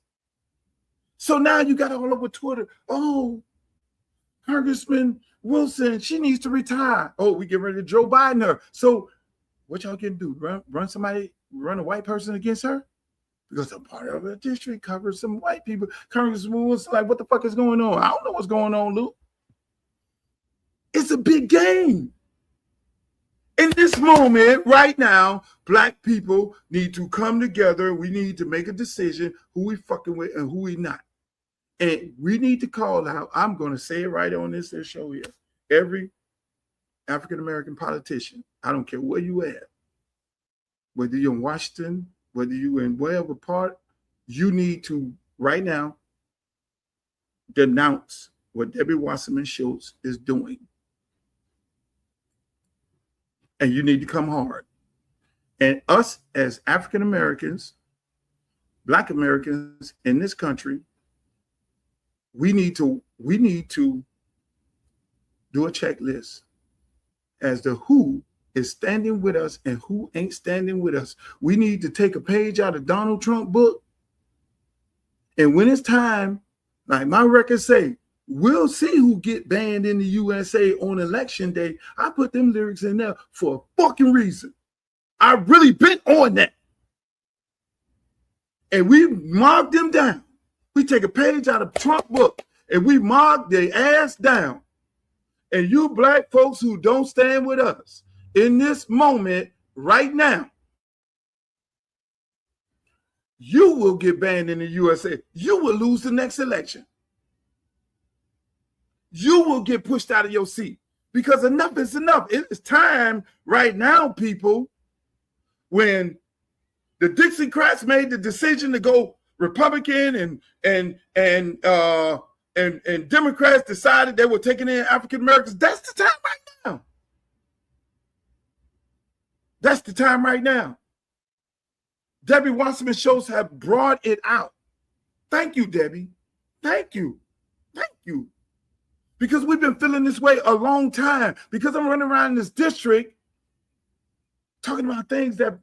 So now you got all over Twitter, oh, Congressman Wilson, she needs to retire. Oh, we get ready to Joe Biden her. So what y'all can do? Run a white person against her? Because a part of the district covers some white people. Congressman Wilson, like, what the fuck is going on? I don't know what's going on, Luke. It's a big game. In this moment, right now, black people need to come together. We need to make a decision who we fucking with and who we not. And we need to call out, I'm going to say it right on this show here, every African-American politician, I don't care where you at, whether you're in Washington, whether you're in whatever part, you need to, right now, denounce what Debbie Wasserman Schultz is doing. And you need to come hard. And us as African Americans, Black Americans in this country, we need to do a checklist as to who is standing with us and who ain't standing with us. We need to take a page out of Donald Trump book. And when it's time, like my records say, we'll see who get banned in the USA on election day. I put them lyrics in there for a fucking reason. I really been on that. And we mark them down. We take a page out of Trump book and we mark their ass down. And you black folks who don't stand with us in this moment right now, you will get banned in the USA. You will lose the next election. You will get pushed out of your seat because enough is enough. It is time right now, people, when the Dixiecrats made the decision to go Republican and Democrats decided they were taking in African Americans. That's the time right now. That's the time right now. Debbie Wasserman Schultz have brought it out. Thank you, Debbie. Thank you. Thank you. Because we've been feeling this way a long time. Because I'm running around in this district talking about things that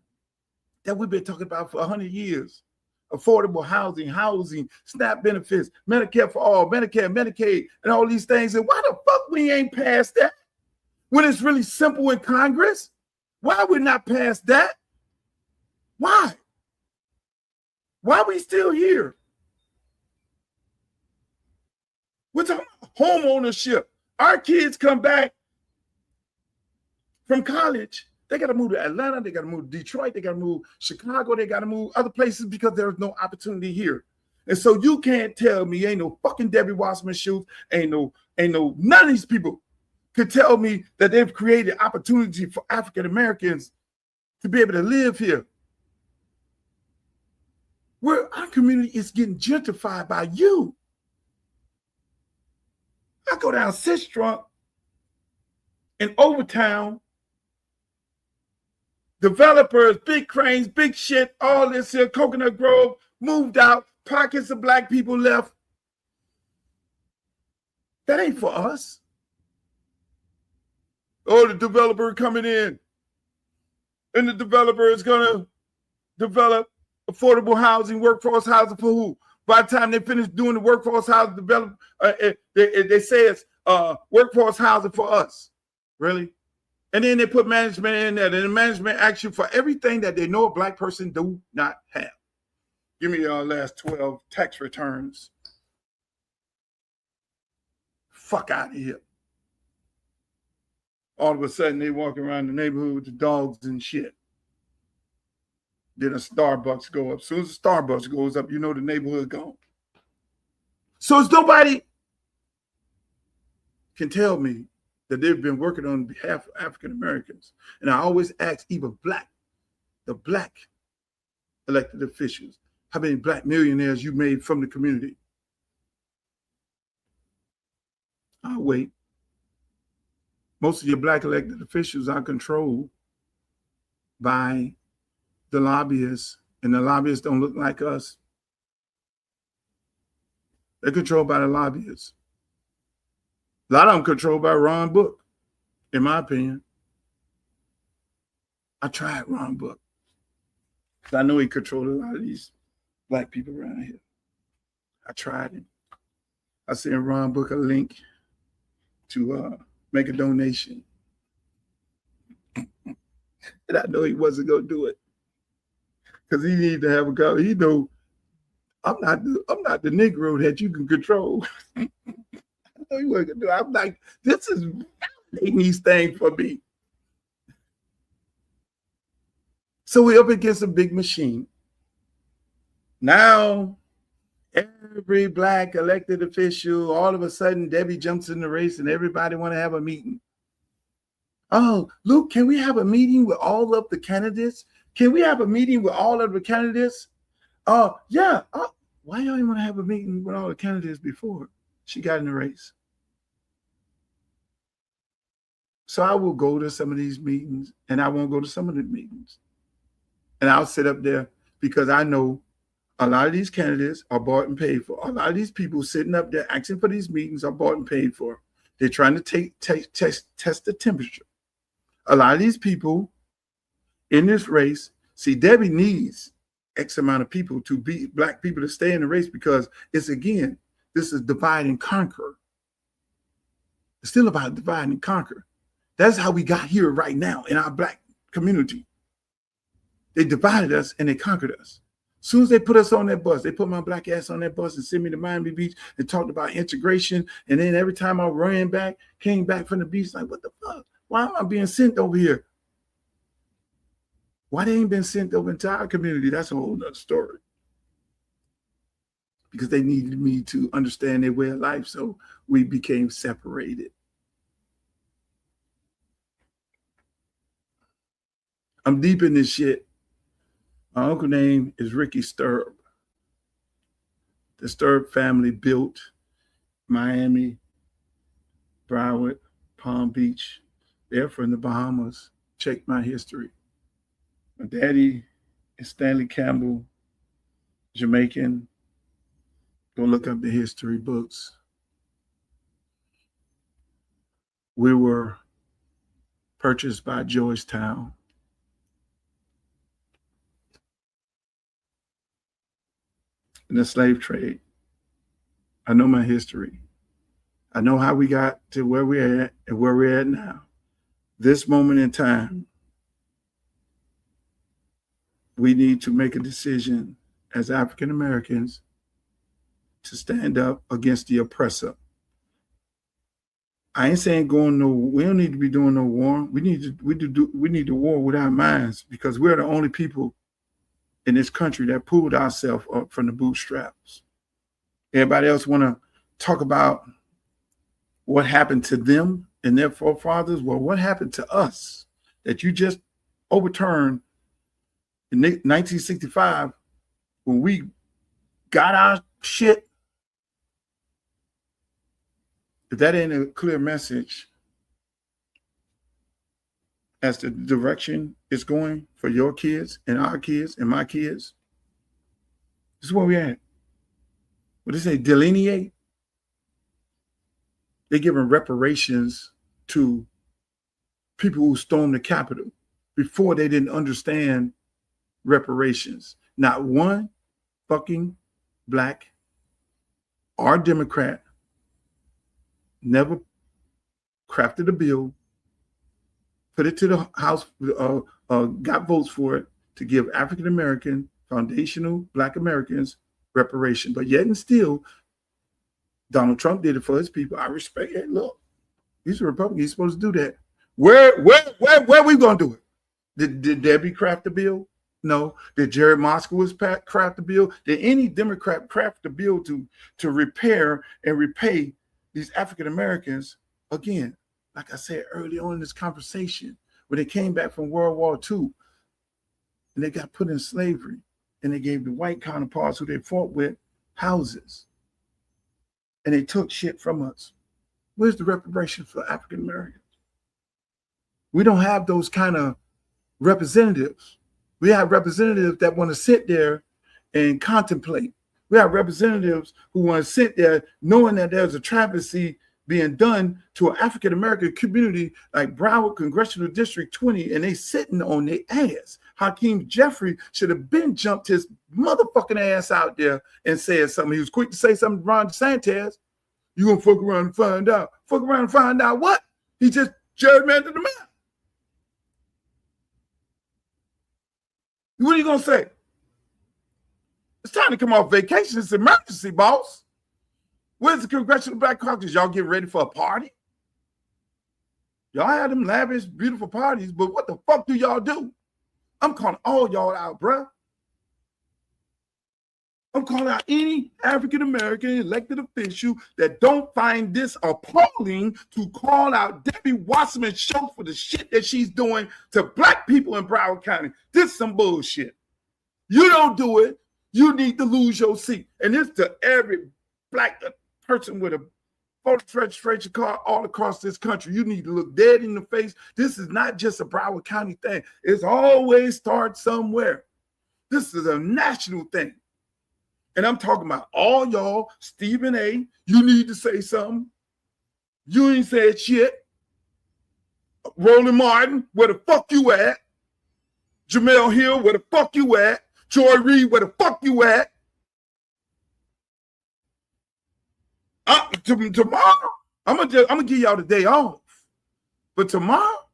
we've been talking about for 100 years. Affordable housing, SNAP benefits, Medicare for all, Medicare, Medicaid, and all these things. And why the fuck we ain't passed that? When it's really simple in Congress? Why we not passed that? Why? Why are we still here? We're talking about home ownership. Our kids come back from college. They got to move to Atlanta. They got to move to Detroit. They got to move Chicago. They got to move other places because there's no opportunity here. And so you can't tell me, ain't no fucking Debbie Wasserman Schultz, ain't no, none of these people could tell me that they've created opportunity for African Americans to be able to live here. Where our community is getting gentrified by you. I go down Sistrunk in Overtown. Developers, big cranes, big shit, all this here, Coconut Grove, moved out, pockets of black people left. That ain't for us. Oh, the developer coming in. And the developer is going to develop affordable housing, workforce housing for who? By the time they finish doing the workforce housing develop, they say it's workforce housing for us. Really? And then they put management in there, and the management asks you for everything that they know a black person do not have. Give me your last 12 tax returns. Fuck out of here. All of a sudden, they walk around the neighborhood with the dogs and shit. Then a Starbucks go up. As soon as the Starbucks goes up, you know the neighborhood gone. So it's nobody can tell me that they've been working on behalf of African Americans. And I always ask even the black elected officials, how many black millionaires you made from the community? I'll wait. Most of your black elected officials are controlled by the lobbyists, and the lobbyists don't look like us. They're controlled by the lobbyists. A lot of them controlled by Ron Book, in my opinion. I tried Ron Book. I know he controlled a lot of these black people around here. I tried him. I sent Ron Book a link to make a donation. And I know he wasn't going to do it. Because he needed to have a go. He know I'm not the Negro that you can control. I know he wasn't going to do it. I'm like, this is validating these things for me. So we're up against a big machine. Now, every black elected official, all of a sudden, Debbie jumps in the race and everybody want to have a meeting. Oh, Luke, can we have a meeting with all of the candidates? Can we have a meeting with all of the candidates? Yeah. Why y'all didn't want to have a meeting with all the candidates before she got in the race? So I will go to some of these meetings and I won't go to some of the meetings. And I'll sit up there because I know a lot of these candidates are bought and paid for. A lot of these people sitting up there asking for these meetings are bought and paid for. They're trying to test the temperature. A lot of these people in this race, see, Debbie needs X amount of people to be black people to stay in the race because it's, again, this is divide and conquer. It's still about divide and conquer. That's how we got here right now in our black community. They divided us and they conquered us. As soon as they put us on that bus, they put my black ass on that bus and sent me to Miami Beach and talked about integration. And then every time I ran back, came back from the beach, like, what the fuck? Why am I being sent over here? Why they ain't been sent over into our community? That's a whole nother story. Because they needed me to understand their way of life, so we became separated. I'm deep in this shit. My uncle's name is Ricky Sturb. The Sturb family built Miami, Broward, Palm Beach. They're from the Bahamas. Check my history. My daddy is Stanley Campbell, Jamaican. Go look up the history books. We were purchased by Georgetown. In the slave trade. I know my history. I know how we got to where we're at and where we're at now. This moment in time, we need to make a decision as African Americans to stand up against the oppressor. I ain't saying we don't need to be doing no war. We need to war with our minds because we're the only people in this country that pulled ourselves up from the bootstraps. Everybody else want to talk about what happened to them and their forefathers. Well, what happened to us that you just overturned in 1965 when we got our shit? If that ain't a clear message as to the direction it's going for your kids and our kids and my kids, this is where we're at. What they say, delineate. They're giving reparations to people who stormed the Capitol before they didn't understand reparations. Not one fucking black or Democrat never crafted a bill, put it to the House, got votes for it to give African-American, foundational black Americans reparation. But yet and still, Donald Trump did it for his people. I respect it. Look, he's a Republican. He's supposed to do that. Where are we going to do it? Did Debbie craft the bill? No. Did Jared Moskowitz craft the bill? Did any Democrat craft the bill to repair and repay these African Americans? Again, like I said early on in this conversation, when they came back from World War II and they got put in slavery and they gave the white counterparts who they fought with houses and they took shit from us. Where's the reparation for African Americans? We don't have those kind of representatives. We have representatives that want to sit there and contemplate. We have representatives who want to sit there knowing that there's a travesty being done to an African-American community like Broward Congressional District 20, and they sitting on their ass. Hakeem Jeffrey should have been jumped his motherfucking ass out there and said something. He was quick to say something to Ron DeSantis. You gonna fuck around and find out. Fuck around and find out what? He just gerrymandered the map. What are you gonna say? It's time to come off vacation. It's an emergency, boss. Where's the Congressional Black Caucus? Y'all getting ready for a party? Y'all had them lavish, beautiful parties, but what the fuck do y'all do? I'm calling all y'all out, bruh. I'm calling out any African-American elected official that don't find this appalling to call out Debbie Wasserman Schultz for the shit that she's doing to black people in Broward County. This is some bullshit. You don't do it, you need to lose your seat. And this to every black person with a voter registration card all across this country. You need to look dead in the face. This is not just a Broward County thing. It's always starts somewhere. This is a national thing. And I'm talking about all y'all, Stephen A., you need to say something. You ain't said shit. Roland Martin, where the fuck you at? Jamel Hill, where the fuck you at? Joy Reid, where the fuck you at? Tomorrow, I'm gonna give y'all the day off. But tomorrow,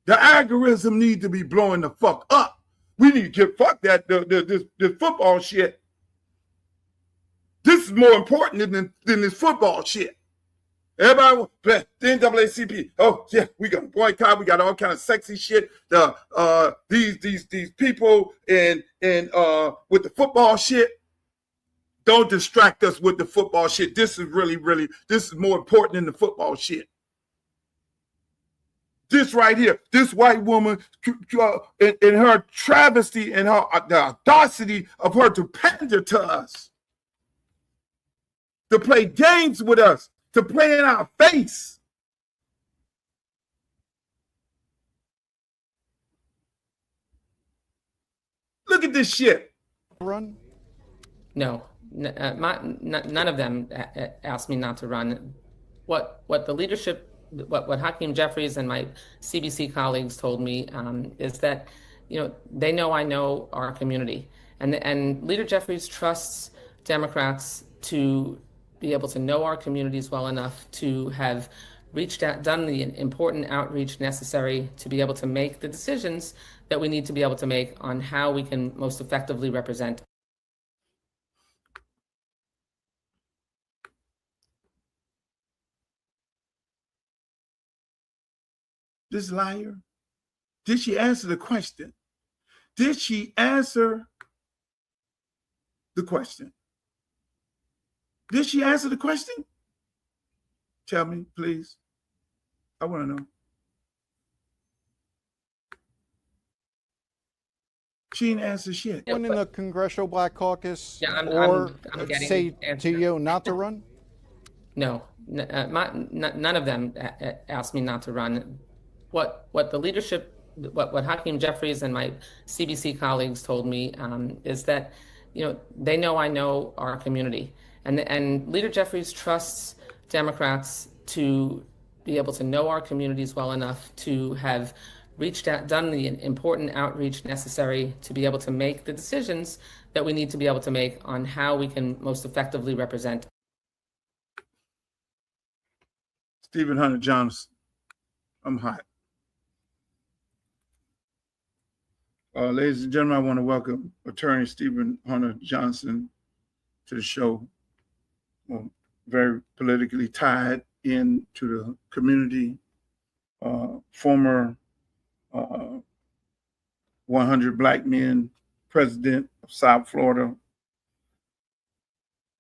the algorithm need to be blowing the fuck up. We need to get fuck that this football shit. This is more important than this football shit. Everybody, the NAACP. Oh yeah, we got boycott. We got all kind of sexy shit. These people and with the football shit. Don't distract us with the football shit. This is this is more important than the football shit. This right here, this white woman, in her travesty and the audacity of her to pander to us, to play games with us, to play in our face. Look at this shit. Run? No. None of them asked me not to run. What the leadership, what Hakeem Jeffries and my CBC colleagues told me is that, they know I know our community, and Leader Jeffries trusts Democrats to be able to know our communities well enough to have reached out, done the important outreach necessary to be able to make the decisions that we need to be able to make on how we can most effectively represent. This liar, did she answer the question? Did she answer the question? Did she answer the question? Tell me, please. I want to know. She didn't answer shit. Anyone in the Congressional Black Caucus I'm say to you not to run? No, none of them asked me not to run. What the leadership, what Hakeem Jeffries and my CBC colleagues told me is that, they know I know our community, and Leader Jeffries trusts Democrats to be able to know our communities well enough to have reached out, done the important outreach necessary to be able to make the decisions that we need to be able to make on how we can most effectively represent. Stephen Hunter Johnson, I'm hot. Ladies and gentlemen, I want to welcome Attorney Stephen Hunter Johnson to the show. Well, very politically tied into the community, former 100 Black Men president of South Florida.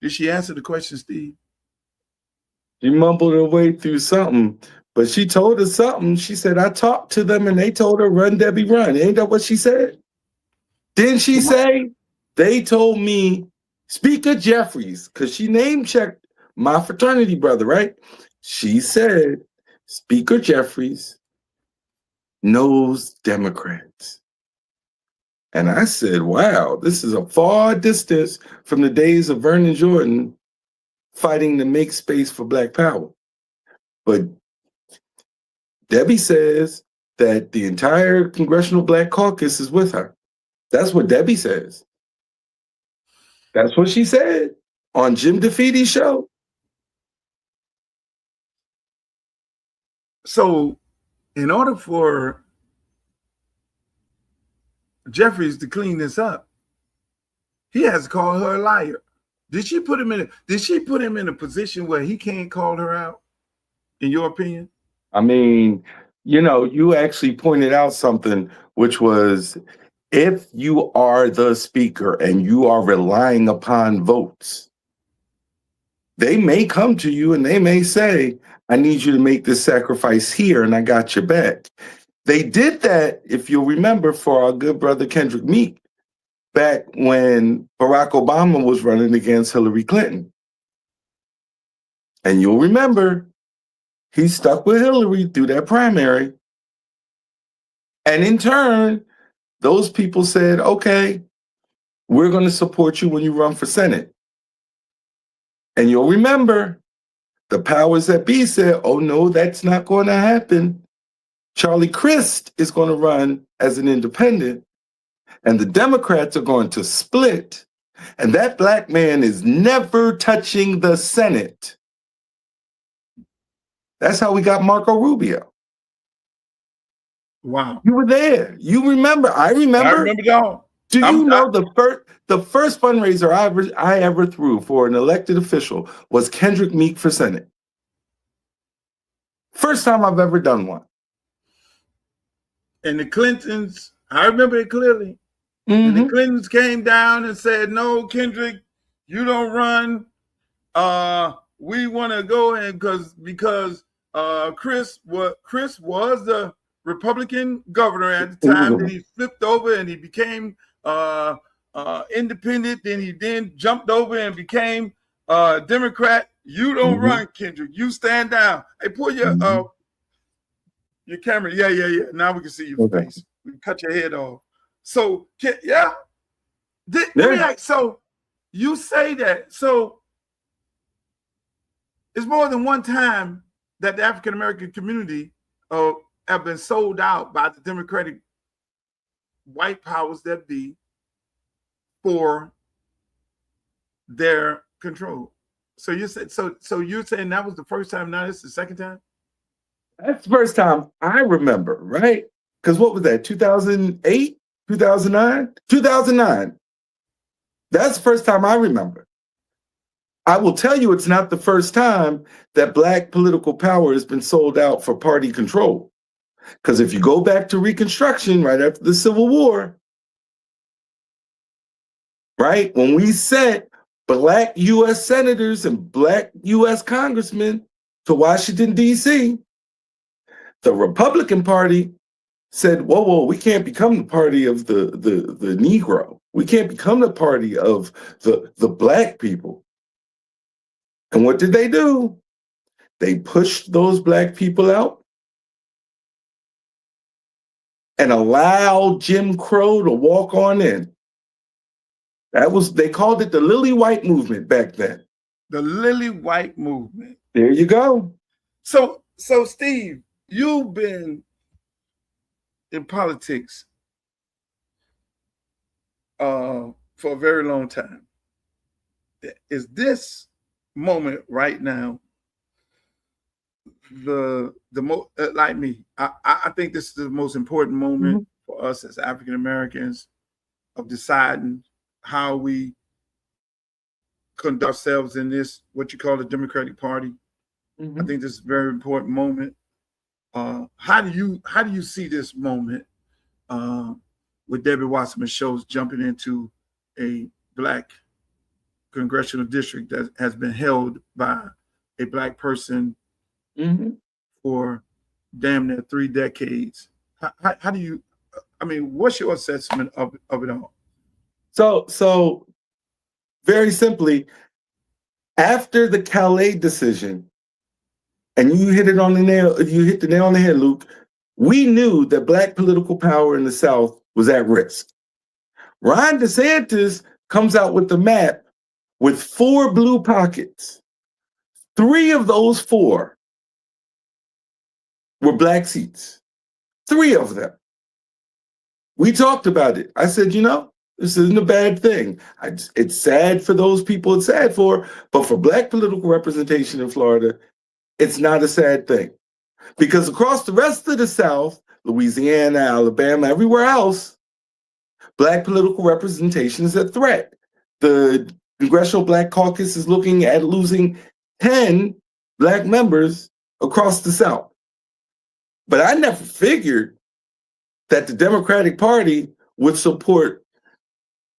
Did she answer the question, Steve? She mumbled her way through something. But she told us something. She said, I talked to them and they told her, run, Debbie, run. Ain't that what she said? Didn't she say, they told me, Speaker Jeffries, because she name-checked my fraternity brother, right? She said, Speaker Jeffries knows Democrats. And I said, wow, this is a far distance from the days of Vernon Jordan fighting to make space for Black power. But Debbie says that the entire Congressional Black Caucus is with her. That's what Debbie says. That's what she said on Jim DeFeedy's show. So, in order for Jeffries to clean this up, he has to call her a liar. Did she put him in a position where he can't call her out, in your opinion? I mean, you actually pointed out something, which was, if you are the speaker and you are relying upon votes, they may come to you and they may say, I need you to make this sacrifice here and I got your back. They did that, if you'll remember, for our good brother Kendrick Meek back when Barack Obama was running against Hillary Clinton. And you'll remember, he stuck with Hillary through that primary. And in turn, those people said, okay, we're going to support you when you run for Senate. And you'll remember, the powers that be said, oh no, that's not going to happen. Charlie Crist is going to run as an independent, and the Democrats are going to split, and that Black man is never touching the Senate. That's how we got Marco Rubio. Wow. You were there. You remember. I remember. I remember y'all. Do you know the first fundraiser I ever threw for an elected official was Kendrick Meek for Senate? First time I've ever done one. And the Clintons, I remember it clearly. And the Clintons came down and said, no, Kendrick, you don't run. We want to go in because Chris was the Republican governor at the time. Then he flipped over and he became independent. Then he jumped over and became Democrat. You don't run, Kendrick. You stand down. Hey, pull your camera. Yeah. Now we can see your face. We can cut your head off. So yeah. Let me ask, so you say that. So it's more than one time that the African American community have been sold out by the Democratic white powers that be for their control. So you said so you're saying that was the first time, now it's the second time? That's the first time I remember, right? Because what was that, 2008, 2009? 2009. That's the first time I remember. I will tell you, it's not the first time that Black political power has been sold out for party control. Because if you go back to Reconstruction right after the Civil War, right, when we sent Black U.S. senators and Black U.S. congressmen to Washington, D.C., the Republican Party said, whoa, we can't become the party of the Negro. We can't become the party of the Black people. And what did they do? They pushed those Black people out and allowed Jim Crow to walk on in. They called it the Lily White movement back then. The Lily White movement. There you go. So Steve, you've been in politics for a very long time. Is this moment right now the most, like me, I think this is the most important moment for us as African Americans of deciding how we conduct ourselves in this, what you call the Democratic Party. I think this is a very important moment. How do you see this moment with Debbie Wasserman Schultz jumping into a Black Congressional District that has been held by a Black person for damn near 3 decades? How do you, what's your assessment of it all? So very simply, after the Calais decision, and you hit the nail on the head, Luke, we knew that Black political power in the South was at risk. Ron DeSantis comes out with the map with 4 blue pockets. 3 of those 4 were black seats. 3 of them. We talked about it. I said, this isn't a bad thing. It's sad for those people it's sad for, but for black political representation in Florida, it's not a sad thing. Because across the rest of the South, Louisiana, Alabama, everywhere else, black political representation is a threat. The Congressional Black Caucus is looking at losing 10 black members across the South. But I never figured that the Democratic Party would support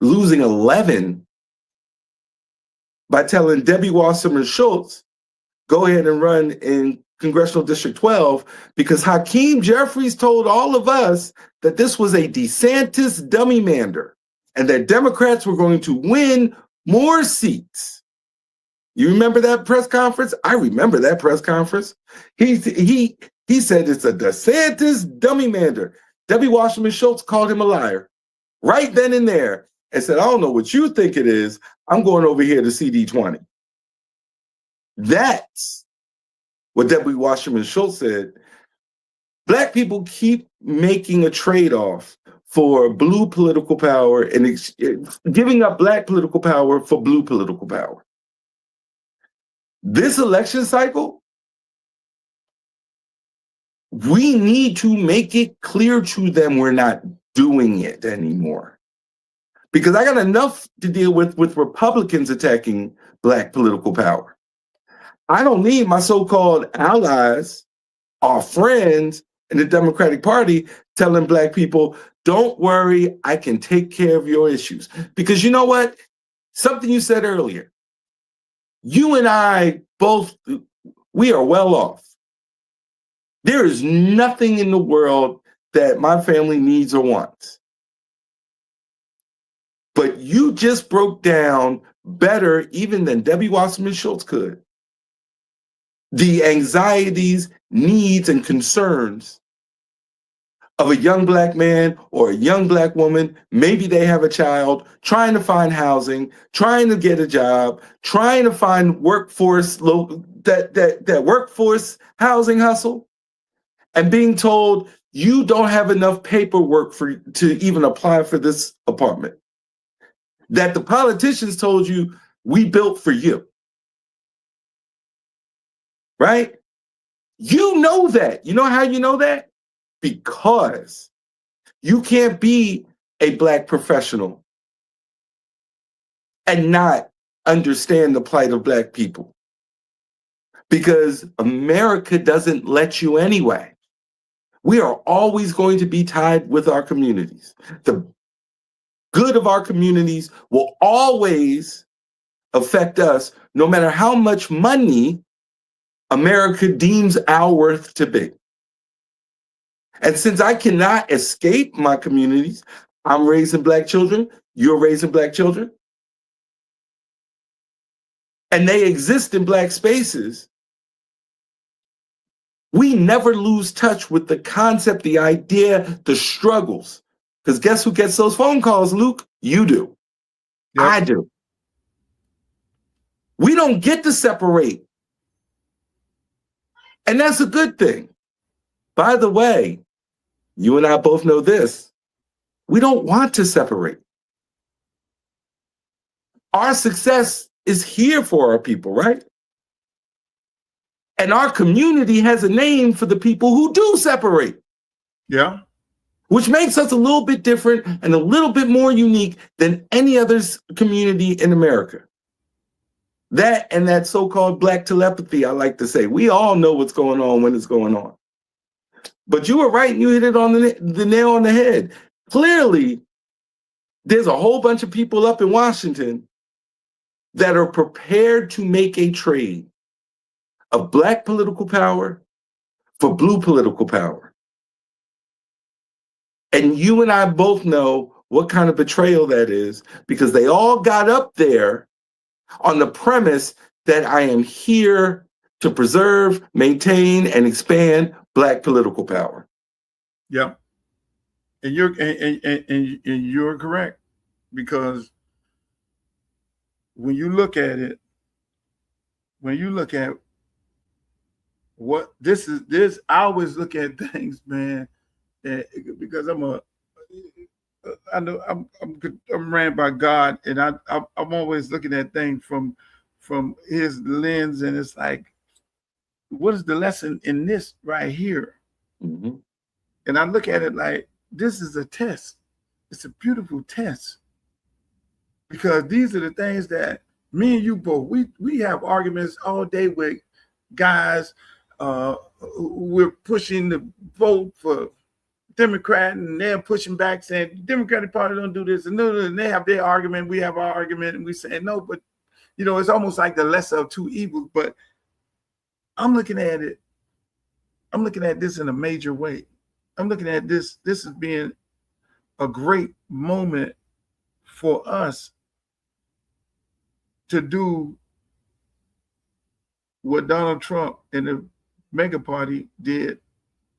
losing 11 by telling Debbie Wasserman Schultz, go ahead and run in Congressional District 12, because Hakeem Jeffries told all of us that this was a DeSantis dummy mander and that Democrats were going to win more seats. You remember that press conference? I remember that press conference. He said it's a DeSantis dummy mander. Debbie Wasserman Schultz called him a liar right then and there and said, I don't know what you think it is. I'm going over here to CD20. That's what Debbie Wasserman Schultz said. Black people keep making a trade-off for blue political power and giving up black political power for blue political power. This election cycle, we need to make it clear to them we're not doing it anymore. Because I got enough to deal with Republicans attacking black political power. I don't need my so-called allies, our friends in the Democratic Party, telling black people, don't worry, I can take care of your issues. Because you know what? Something you said earlier. You and I both, we are well off. There is nothing in the world that my family needs or wants. But you just broke down better even than Debbie Wasserman Schultz could the anxieties, needs, and concerns of a young black man or a young black woman. Maybe they have a child, trying to find housing, trying to get a job, trying to find workforce, that workforce housing hustle, and being told you don't have enough paperwork to even apply for this apartment. That the politicians told you we built for you. Right? You know that. You know how you know that? Because you can't be a black professional and not understand the plight of black people. Because America doesn't let you anyway. We are always going to be tied with our communities. The good of our communities will always affect us, no matter how much money America deems our worth to be. And since I cannot escape my communities, I'm raising black children, you're raising black children, and they exist in black spaces, we never lose touch with the concept, the idea, the struggles. Because guess who gets those phone calls, Luke? You do. Yep. I do. We don't get to separate. And that's a good thing. By the way, you and I both know this. We don't want to separate. Our success is here for our people, right? And our community has a name for the people who do separate. Yeah. Which makes us a little bit different and a little bit more unique than any other community in America. That and that so-called black telepathy, I like to say. We all know what's going on when it's going on. But you were right, and you hit it on the nail on the head. Clearly, there's a whole bunch of people up in Washington that are prepared to make a trade of black political power for blue political power. And you and I both know what kind of betrayal that is, because they all got up there on the premise that I am here to preserve, maintain, and expand black political power. Yeah. And you're correct, because when you look at it, when you look at what this is. This I always look at things, man, because I know I'm ran by God, and I'm always looking at things from His lens, and it's like, what is the lesson in this right here? Mm-hmm. And I look at it like this is a test. It's a beautiful test, because these are the things that me and you both we have arguments all day with guys. We're pushing the vote for Democrat, and they're pushing back saying the Democratic Party don't do this, and they have their argument, we have our argument, and we say no, but it's almost like the lesser of two evils. But I'm looking at this in a major way. I'm looking at this as being a great moment for us to do what Donald Trump and the MAGA party did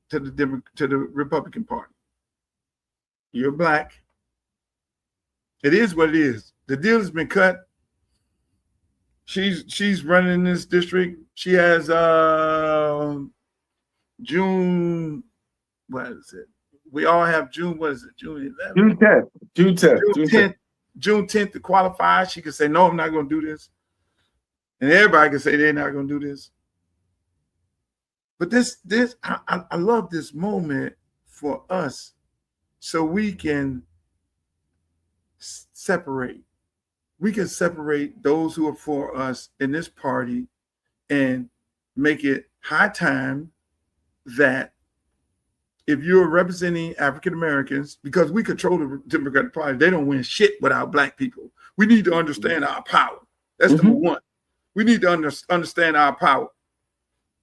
to the Republican Party. You're black. It is what it is. The deal has been cut. She's running this district. She has June. What is it? We all have June. What is it? June 11th. June 10th to qualify. She can say, no, I'm not going to do this. And everybody can say they're not going to do this. But I love this moment for us, so we can separate. We can separate those who are for us in this party and make it high time that if you're representing African Americans, because we control the Democratic Party, they don't win shit without black people. We need to understand our power. That's number one. We need to understand our power.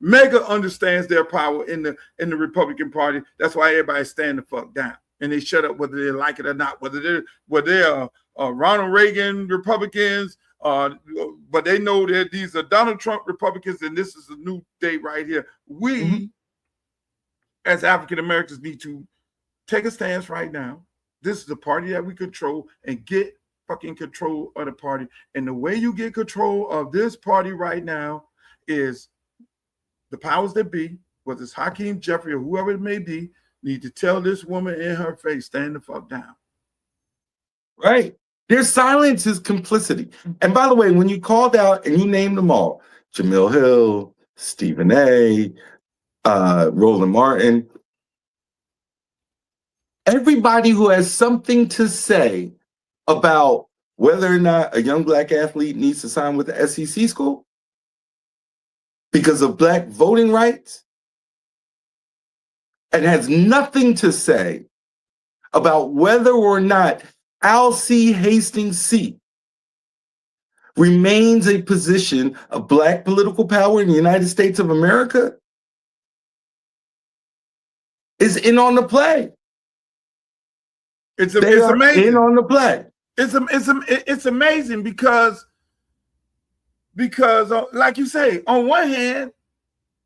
MAGA understands their power in the Republican Party. That's why everybody stand the fuck down and they shut up whether they like it or not. Whether they're Ronald Reagan Republicans, but they know that these are Donald Trump Republicans, and this is a new day right here. We, as African Americans, need to take a stance right now. This is the party that we control, and get fucking control of the party. And the way you get control of this party right now is the powers that be, whether it's Hakeem Jeffrey or whoever it may be, need to tell this woman in her face, stand the fuck down. Right. Their silence is complicity. And by the way, when you called out and you named them all, Jamil Hill, Stephen A., Roland Martin, everybody who has something to say about whether or not a young black athlete needs to sign with the SEC school because of black voting rights, and has nothing to say about whether or not Alcee Hastings' seat remains a position of black political power in the United States of America, is in on the play. It's amazing. In on the play. It's amazing because like you say, on one hand,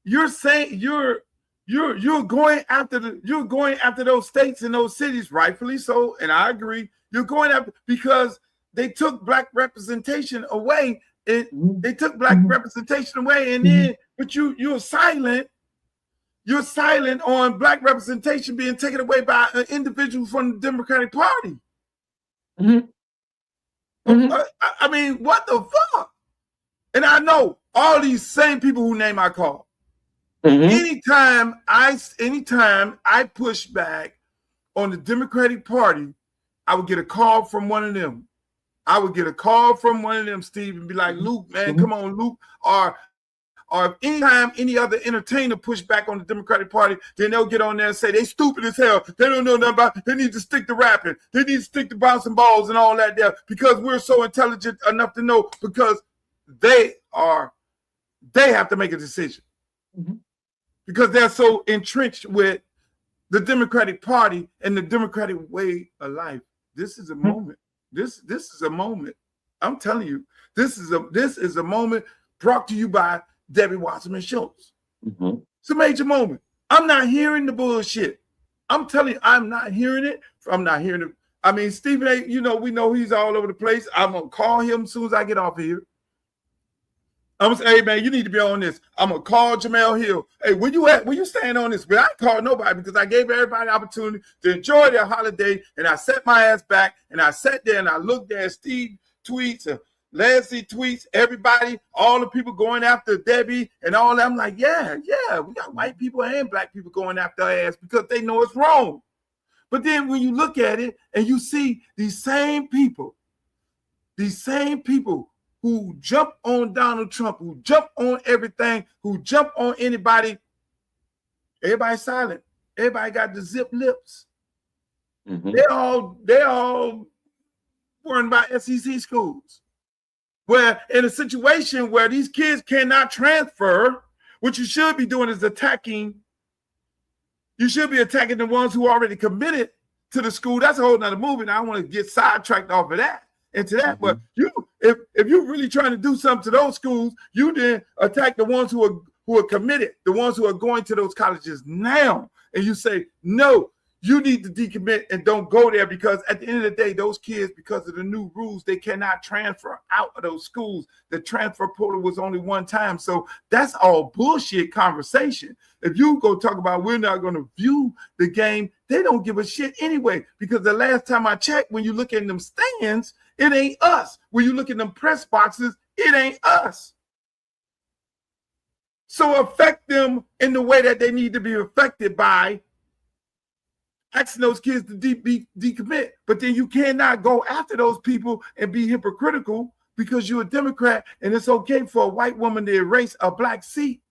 you're saying you're going after those states and those cities, rightfully so, and I agree. You're going after because they took black representation away, and then but you're silent. You're silent on black representation being taken away by an individual from the Democratic Party. I mean, what the fuck? And I know all these same people who name I call. Anytime I push back on the Democratic Party, I would get a call from one of them. Steve, and be like, Luke, man, come on, Luke. Or anytime any other entertainer push back on the Democratic Party, then they'll get on there and say they stupid as hell. They don't know nothing about. They need to stick to rapping. They need to stick to bouncing balls and all that there because we're so intelligent enough to know, because they have to make a decision because they're so entrenched with the Democratic Party and the Democratic way of life. This is a moment. This is a moment. I'm telling you, this is a moment brought to you by Debbie Wasserman Schultz. It's a major moment. I'm not hearing the bullshit. I'm telling you, I'm not hearing it. I'm not hearing it. I mean, Stephen A., we know he's all over the place. I'm going to call him as soon as I get off of here. I'm gonna say, hey man, you need to be on this. I'm gonna call Jamel Hill. Hey, where you at? Where you staying on this? But I ain't called nobody because I gave everybody the opportunity to enjoy their holiday. And I set my ass back and I sat there and I looked at Steve tweets and Leslie tweets, everybody, all the people going after Debbie and all that. I'm like, yeah, we got white people and black people going after our ass because they know it's wrong. But then when you look at it and you see these same people who jump on Donald Trump, who jump on everything, who jump on anybody, everybody's silent. Everybody got the zip lips. Mm-hmm. They all worrying about SEC schools. Where in a situation where these kids cannot transfer, what you should be doing is you should be attacking the ones who already committed to the school. That's a whole nother movie. And I don't want to get sidetracked off of that into that. Mm-hmm. But if you're really trying to do something to those schools, you then attack the ones who are committed, the ones who are going to those colleges now. And you say, no, you need to decommit and don't go there because at the end of the day, those kids, because of the new rules, they cannot transfer out of those schools. The transfer portal was only one time. So that's all bullshit conversation. If you go talk about we're not going to view the game, they don't give a shit anyway. Because the last time I checked, when you look in them stands, it ain't us. When you look in them press boxes, it ain't us. So affect them in the way that they need to be affected by asking those kids to decommit. But then you cannot go after those people and be hypocritical because you're a Democrat and it's okay for a white woman to erase a black seat.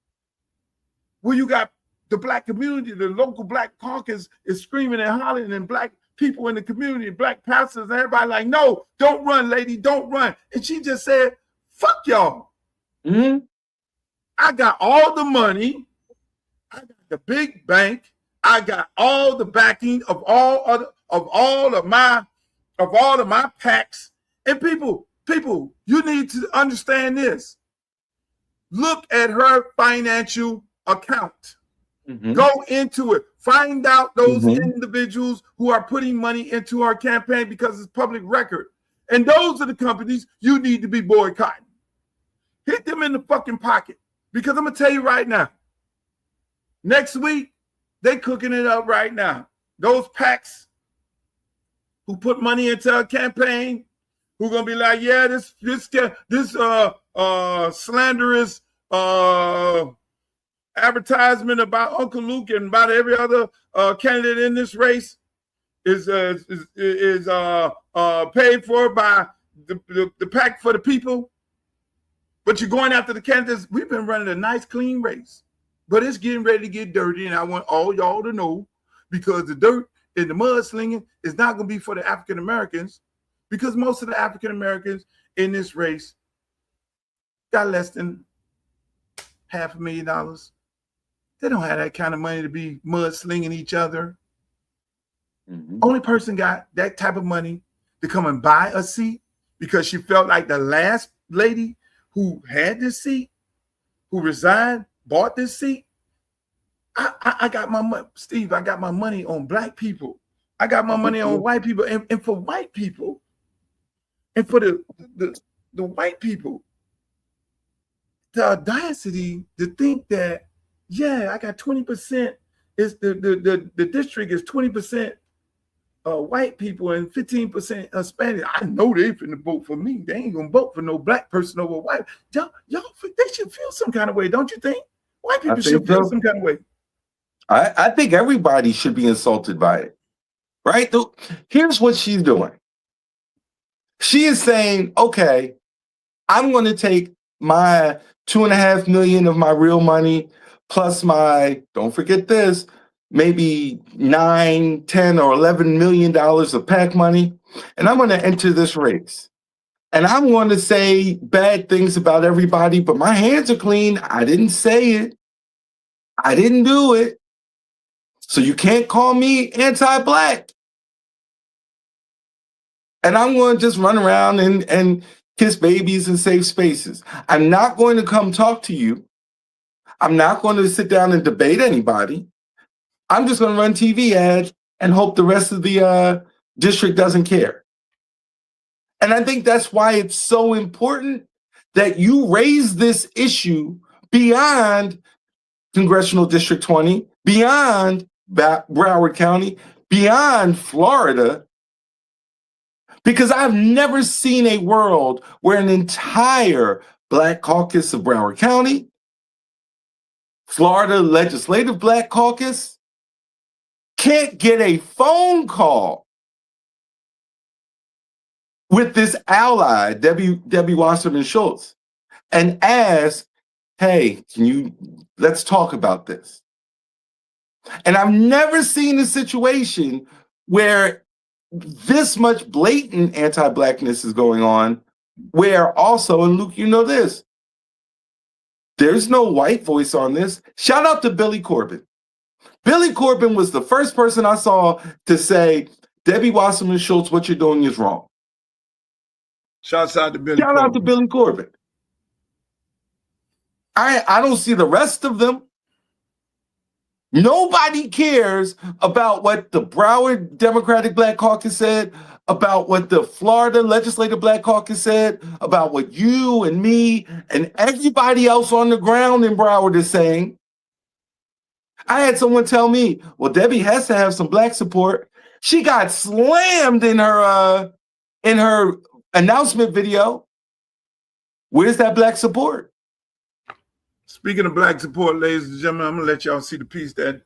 Where you got the black community, the local black caucus is screaming and hollering, and black people in the community, black pastors, and everybody like, no, don't run, lady, don't run. And she just said, fuck y'all. Mm-hmm. I got all the money. I got the big bank. I got all the backing of all of my PACs. And people, you need to understand this. Look at her financial account. Mm-hmm. Go into it. Find out those individuals who are putting money into our campaign because it's public record. And those are the companies you need to be boycotting. Hit them in the fucking pocket. Because I'm going to tell you right now, next week, they cooking it up right now. Those PACs who put money into a campaign, who gonna be like, yeah, this slanderous advertisement about Uncle Luke and about every other candidate in this race is paid for by the PAC for the people. But you're going after the candidates. We've been running a nice, clean race. But it's getting ready to get dirty, and I want all y'all to know, because the dirt and the mudslinging is not going to be for the African Americans, because most of the African Americans in this race got less than $500,000. They don't have that kind of money to be mudslinging each other. Mm-hmm. Only person got that type of money to come and buy a seat because she felt like the last lady who had this seat, who resigned, bought this seat. I got my money, Steve. I got my money on black people. I got my money on white people, and for white people, and for the white people, the audacity to think that, yeah, I got 20%. Is the district is 20% white people and 15% Hispanic. I know they finna vote for me. They ain't gonna vote for no black person over white. Y'all, they should feel some kind of way, don't you think? White people should feel some kind of way. I think everybody should be insulted by it, right? Here's what she's doing. She is saying, okay, I'm going to take my $2.5 million of my real money plus my, don't forget this, maybe $9, $10, or $11 million of PAC money, and I'm going to enter this race. And I'm going to say bad things about everybody, but my hands are clean. I didn't say it. I didn't do it. So you can't call me anti-black. And I'm going to just run around and kiss babies in safe spaces. I'm not going to come talk to you. I'm not going to sit down and debate anybody. I'm just going to run TV ads and hope the rest of the district doesn't care. And I think that's why it's so important that you raise this issue beyond Congressional District 20, beyond Broward County, beyond Florida, because I've never seen a world where an entire Black caucus of Broward County, Florida Legislative Black Caucus, can't get a phone call with this ally, Debbie Wasserman Schultz, and ask, hey, let's talk about this. And I've never seen a situation where this much blatant anti-Blackness is going on, where also, and Luke, you know this, there's no white voice on this. Shout out to Billy Corbin. Billy Corbin was the first person I saw to say, Debbie Wasserman Schultz, what you're doing is wrong. Shouts out to Billy Shout Corbin. out to Billy Corbin. I don't see the rest of them. Nobody cares about what the Broward Democratic Black Caucus said, about what the Florida Legislative Black Caucus said, about what you and me and everybody else on the ground in Broward is saying. I had someone tell me, well, Debbie has to have some Black support. She got slammed in her announcement video. Where's that Black support? Speaking of Black support, ladies and gentlemen, I'm going to let y'all see the piece that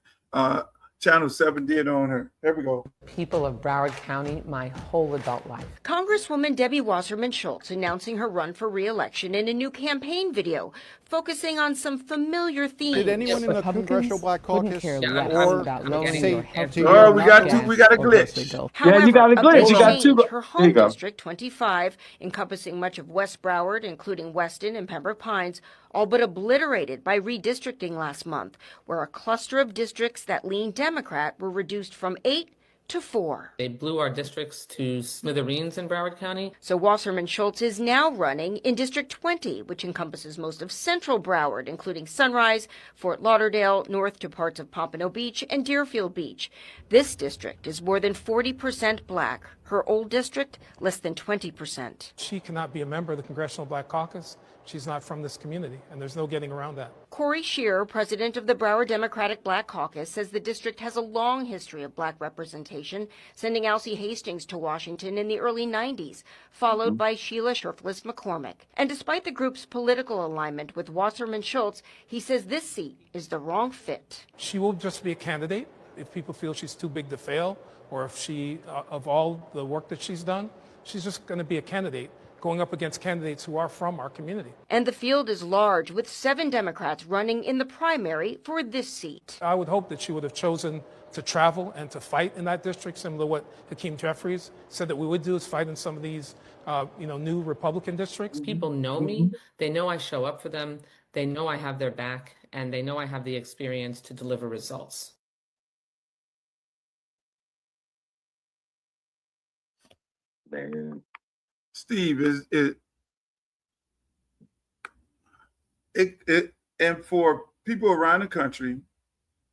Channel 7 did on her. Here we go. People of Broward County my whole adult life. Congresswoman Debbie Wasserman Schultz announcing her run for re-election in a new campaign video focusing on some familiar themes. Did anyone in the Congressional Black Caucus care Yeah, less or about I'm lowering getting your it. health Oh, care we got a or glitch. grocery bill. Yeah, you got a glitch. You got two. Her There home you go. district 25, encompassing much of West Broward, including Weston and Pembroke Pines, all but obliterated by redistricting last month, where a cluster of districts that lean Democrat were reduced from 8 to 4. They blew our districts to smithereens in Broward County. So Wasserman Schultz is now running in District 20, which encompasses most of central Broward, including Sunrise, Fort Lauderdale, north to parts of Pompano Beach and Deerfield Beach. This district is more than 40% Black. Her old district, less than 20%. She cannot be a member of the Congressional Black Caucus. She's not from this community, and there's no getting around that. Corey Shearer, president of the Broward Democratic Black Caucus, says the district has a long history of Black representation, sending Alcee Hastings to Washington in the early 90s, followed by Sheila Shurfless McCormick. And despite the group's political alignment with Wasserman Schultz, he says this seat is the wrong fit. She will just be a candidate if people feel she's too big to fail, or if she, of all the work that she's done, she's just going to be a candidate going up against candidates who are from our community. And the field is large, with 7 Democrats running in the primary for this seat. I would hope that she would have chosen to travel and to fight in that district, similar to what Hakeem Jeffries said that we would do, is fight in some of these new Republican districts. People know me. They know I show up for them. They know I have their back, and they know I have the experience to deliver results. Man. Steve, and for people around the country,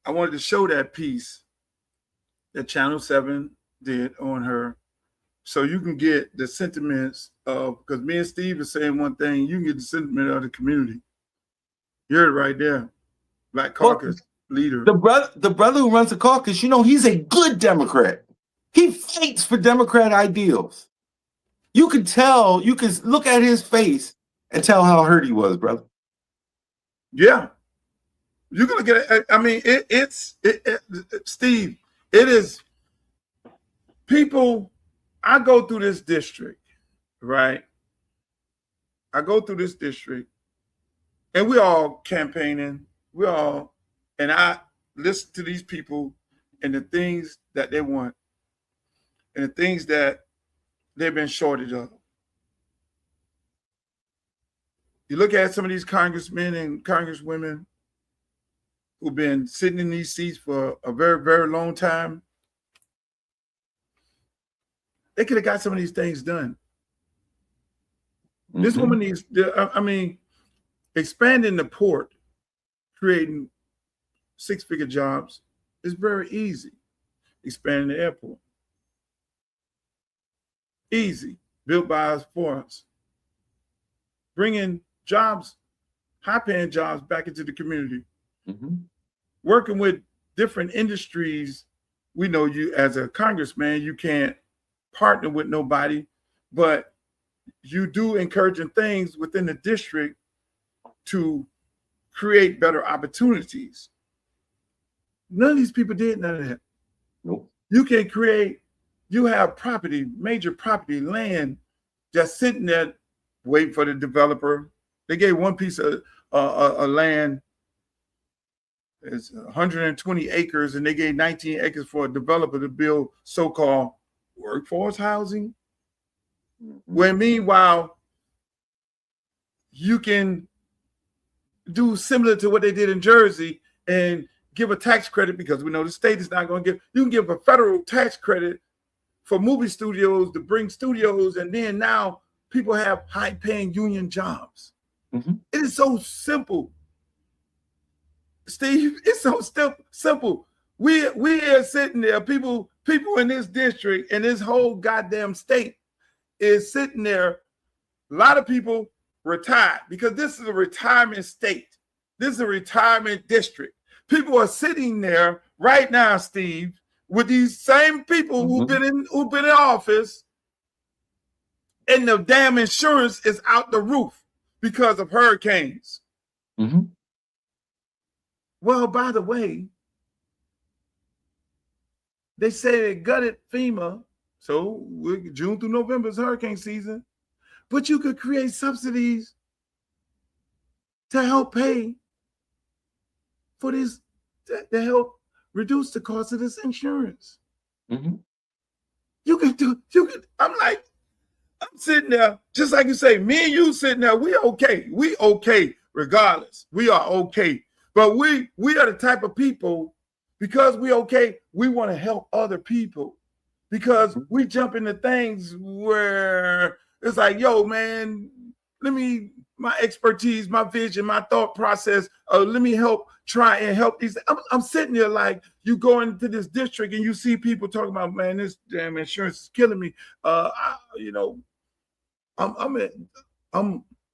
I wanted to show that piece that Channel 7 did on her, so you can get the sentiments of, because me and Steve are saying one thing, you can get the sentiment of the community. You heard it right there. Black Caucus leader. The brother who runs the caucus, he's a good Democrat. He fights for Democrat ideals. You could tell, you could look at his face and tell how hurt he was, brother. Yeah. You can look at it. I mean, Steve, it is people. I go through this district, right? I go through this district and we're all campaigning. And I listen to these people and the things that they want and the things that they've been shorted of. You look at some of these congressmen and congresswomen who've been sitting in these seats for a very, very long time. They could have got some of these things done. This woman needs, expanding the port, creating 6-figure jobs is very easy. Expanding the airport. Easy, built by us for us. Bringing jobs, high-paying jobs back into the community. Mm-hmm. Working with different industries. We know you as a congressman, you can't partner with nobody, but you do encouraging things within the district to create better opportunities. None of these people did none of that. Nope. You can create, you have property, major property, land just sitting there waiting for the developer. They gave one piece of land, it's 120 acres, and they gave 19 acres for a developer to build so-called workforce housing. Where meanwhile, you can do similar to what they did in Jersey and give a tax credit, because we know the state is not going to give. You can give a federal tax credit for movie studios to bring studios, and then now people have high-paying union jobs. Mm-hmm. It is so simple, Steve. It's so simple. We are sitting there, people in this district and this whole goddamn state is sitting there. A lot of people retired because this is a retirement state. This is a retirement district. People are sitting there right now, Steve, with these same people who've been in office, and the damn insurance is out the roof because of hurricanes. Mm-hmm. Well, by the way, they say they gutted FEMA, so June through November is hurricane season, but you could create subsidies to help pay for this, to help reduce the cost of this insurance. Mm-hmm. I'm sitting there, just like you say, me and you sitting there, we okay regardless. We are okay. But we are the type of people, because we okay, we want to help other people, because we jump into things where it's like, yo, man, my expertise, my vision, my thought process, let me try and help these. I'm sitting there like, you go into this district and you see people talking about, man, this damn insurance is killing me. I'm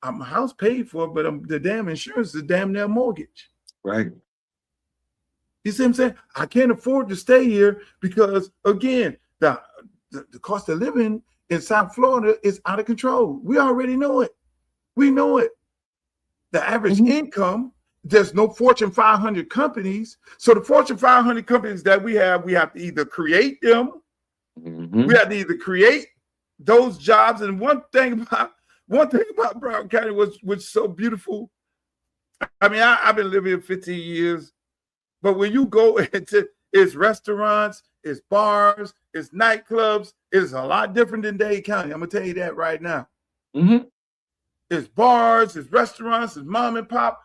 a house paid for, but the damn insurance is damn near mortgage. Right. You see what I'm saying? I can't afford to stay here because, again, the cost of living in South Florida is out of control. We already know it. We know it. The average income, there's no Fortune 500 companies. So the Fortune 500 companies that we have to either create them. Mm-hmm. We have to either create those jobs. And one thing about Broward County was so beautiful. I mean, I've been living here 15 years, but when you go into, it's restaurants, it's bars, it's nightclubs, it's a lot different than Dade County. I'm gonna tell you that right now. Mm-hmm. It's bars, it's restaurants, it's mom and pop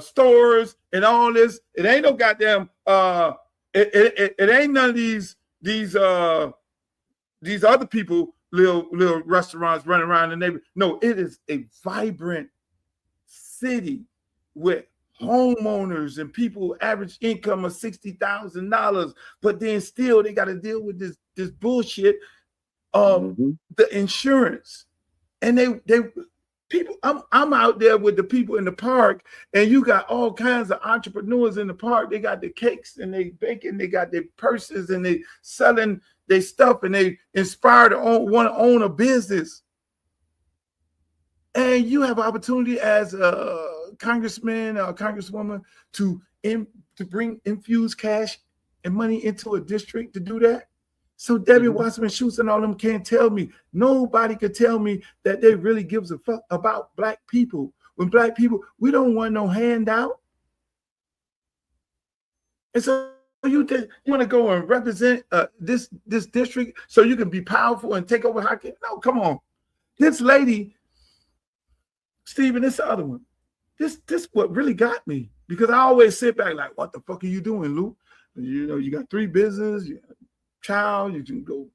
stores, and all this. It ain't no goddamn. It ain't none of these other people little restaurants running around the neighborhood. No, it is a vibrant city with homeowners and people average income of $60,000, but then still they got to deal with this bullshit of the insurance. And they people, I'm out there with the people in the park, and you got all kinds of entrepreneurs in the park. They got the cakes and they baking, they got their purses, and they selling their stuff, and they inspire to want to own a business. And you have an opportunity as a congressman or congresswoman to infuse cash and money into a district to do that. So Debbie Wasserman Schultz and all them can't tell me. Nobody could tell me that they really gives a fuck about black people. When black people, we don't want no handout. And so you want to go and represent this district so you can be powerful and take over hockey? No, come on. This lady, Stephen, this other one, this what really got me, because I always sit back like, what the fuck are you doing, Luke? You know, you got 3 businesses, you got a child, you can go,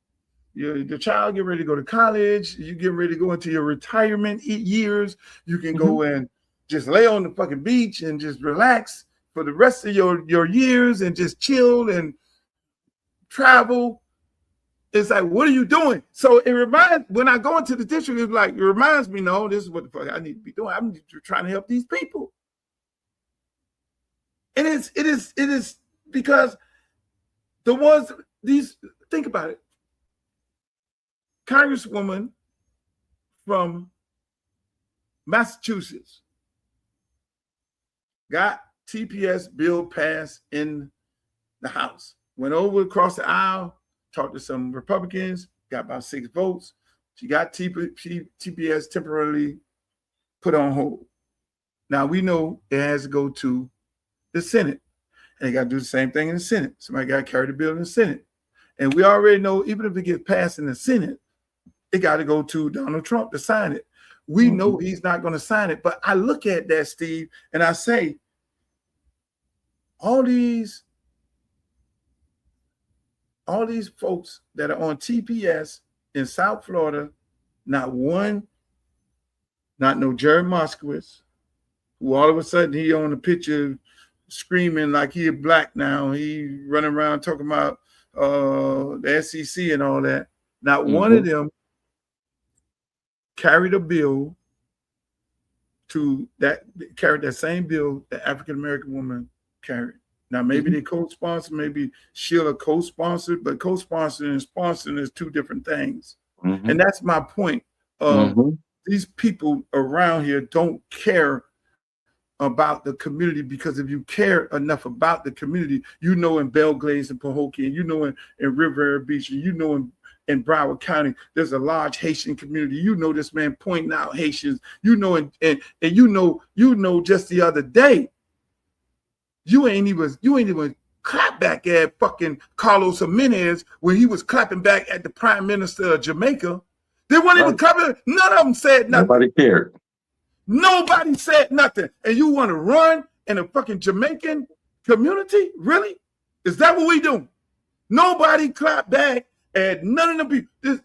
the child get ready to go to college, you get ready to go into your retirement years, you can go and just lay on the fucking beach and just relax for the rest of your years and just chill and travel. It's like, what are you doing? So it reminds, when I go into the district, it's like, it reminds me, no, this is what the fuck I need to be doing. I'm trying to help these people. And it is because the ones, think about it. Congresswoman from Massachusetts got TPS bill passed in the House, went over across the aisle, talked to some Republicans, got about 6 votes. She got TPS temporarily put on hold. Now we know it has to go to the Senate, and they got to do the same thing in the Senate. Somebody got to carry the bill in the Senate. And we already know, even if it gets passed in the Senate, it got to go to Donald Trump to sign it. We know he's not going to sign it. But I look at that, Steve, and I say, all these folks that are on TPS in South Florida, not no Jerry Moskowitz, who all of a sudden he on the picture screaming like he black now. He running around talking about the SEC and all that. Not one of them carried a bill carried that same bill that African-American woman carried. Now, maybe they co-sponsor, maybe Sheila co-sponsored, but co-sponsoring and sponsoring is 2 different things. And that's my point. These people around here don't care about the community, because if you care enough about the community, you know, in Belgrade and Pahokee, and you know, in Riviera Beach, and you know, in Broward County, there's a large Haitian community. You know, this man pointing out Haitians, you know, and you know, just the other day, you ain't even clap back at fucking Carlos Jimenez when he was clapping back at the Prime Minister of Jamaica. They weren't even clapping. None of them said nothing. Nobody cared. Nobody said nothing. And you want to run in a fucking Jamaican community? Really? Is that what we do? Nobody clapped back at none of the people.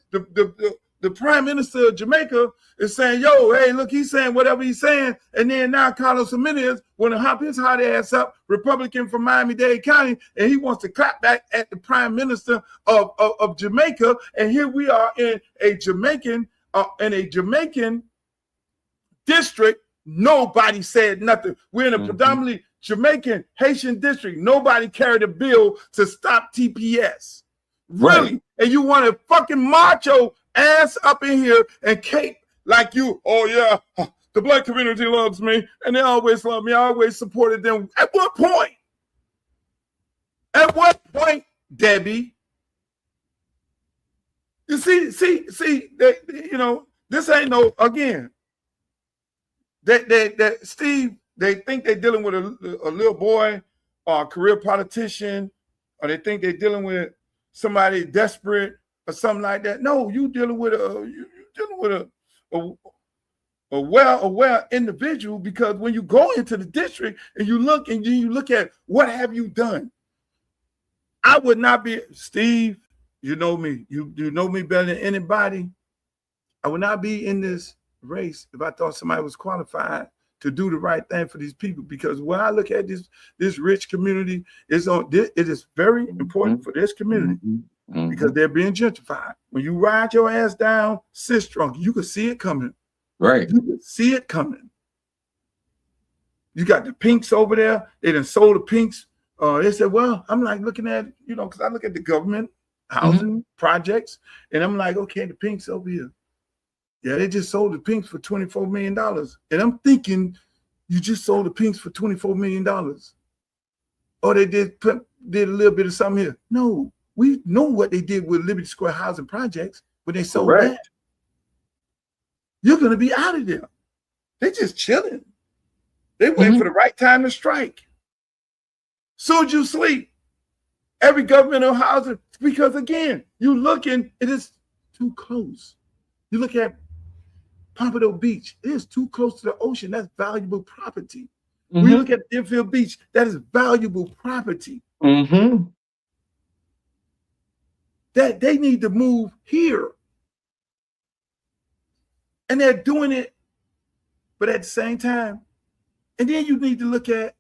The Prime Minister of Jamaica is saying, yo, hey, look, he's saying whatever he's saying. And then now Carlos Jimenez want to hop his hot ass up, Republican from Miami-Dade County, and he wants to clap back at the Prime Minister of Jamaica. And here we are in a Jamaican district. Nobody said nothing. We're in a predominantly Jamaican Haitian district. Nobody carried a bill to stop TPS. Really? Right. And you want to fucking macho ass up in here and cape like you, oh yeah, the black community loves me and they always love me. I always supported them. At what point? At what point, Debbie? You see, they, you know, this ain't no, again, that Steve, they think they're dealing with a little boy or a career politician, or they think they're dealing with somebody desperate or something like that. No, you dealing with a well individual, because when you go into the district and you look at what have you done, I would not be, Steve, you know me, you know me better than anybody. I would not be in this race if I thought somebody was qualified to do the right thing for these people, because when I look at this rich community, it is very important for this community. Because they're being gentrified. When you ride your ass down Sistrunk, you can see it coming. Right. You can see it coming. You got the pinks over there. They done sold the pinks. They said, well, I'm like looking at, you know, because I look at the government housing projects, and I'm like, okay, the pinks over here. Yeah, they just sold the pinks for $24 million. And I'm thinking, you just sold the pinks for $24 million. Or they did a little bit of something here. No. We know what they did with Liberty Square housing projects when they sold that. You're going to be out of there. They're just chilling. They wait for the right time to strike. Soon as you sleep, every governmental housing, because again, you looking, it is too close. You look at Pompano Beach, it is too close to the ocean. That's valuable property. We look at Deerfield Beach, that is valuable property. That they need to move here. And they're doing it, but at the same time, and then you need to look at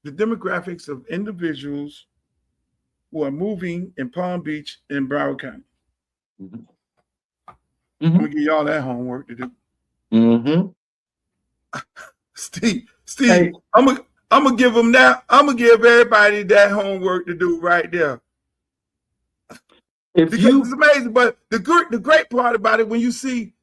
the demographics of individuals who are moving in Palm Beach and Broward County. Mhm. I'm gonna give y'all that homework to do. Mm-hmm. Steve, Hey. I'm gonna give them that. I'm gonna give everybody that homework to do right there. If Because you it's amazing, but the great part about it, when you see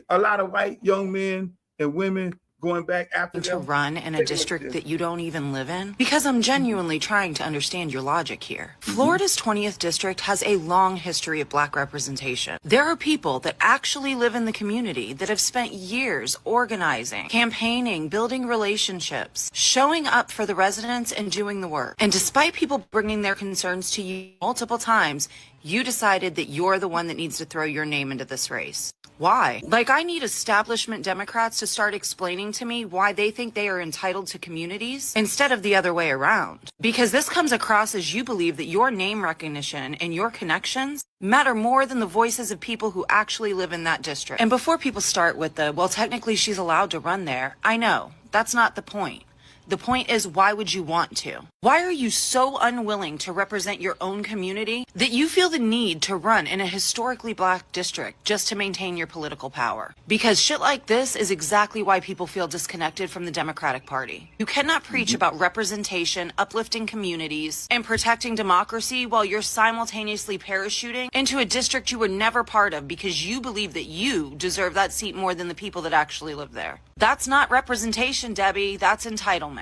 a lot of white young men and women going back after to them. run in a district that you don't even live in? Because I'm genuinely trying to understand your logic here. Florida's 20th district has a long history of black representation. There are people that actually live in the community that have spent years organizing, campaigning, building relationships, showing up for the residents and doing the work. And despite people bringing their concerns to you multiple times, you decided that you're the one that needs to throw your name into this race. Why? Like, I need establishment Democrats to start explaining to me why they think they are entitled to communities instead of the other way around. Because this comes across as you believe that your name recognition and your connections matter more than the voices of people who actually live in that district. And before people start with the, well, technically she's allowed to run there, I know, that's not the point. The point is, why would you want to? Why are you so unwilling to represent your own community that you feel the need to run in a historically black district just to maintain your political power? Because shit like this is exactly why people feel disconnected from the Democratic Party. You cannot preach about representation, uplifting communities, and protecting democracy while you're simultaneously parachuting into a district you were never part of because you believe that you deserve that seat more than the people that actually live there. That's not representation, Debbie. That's entitlement.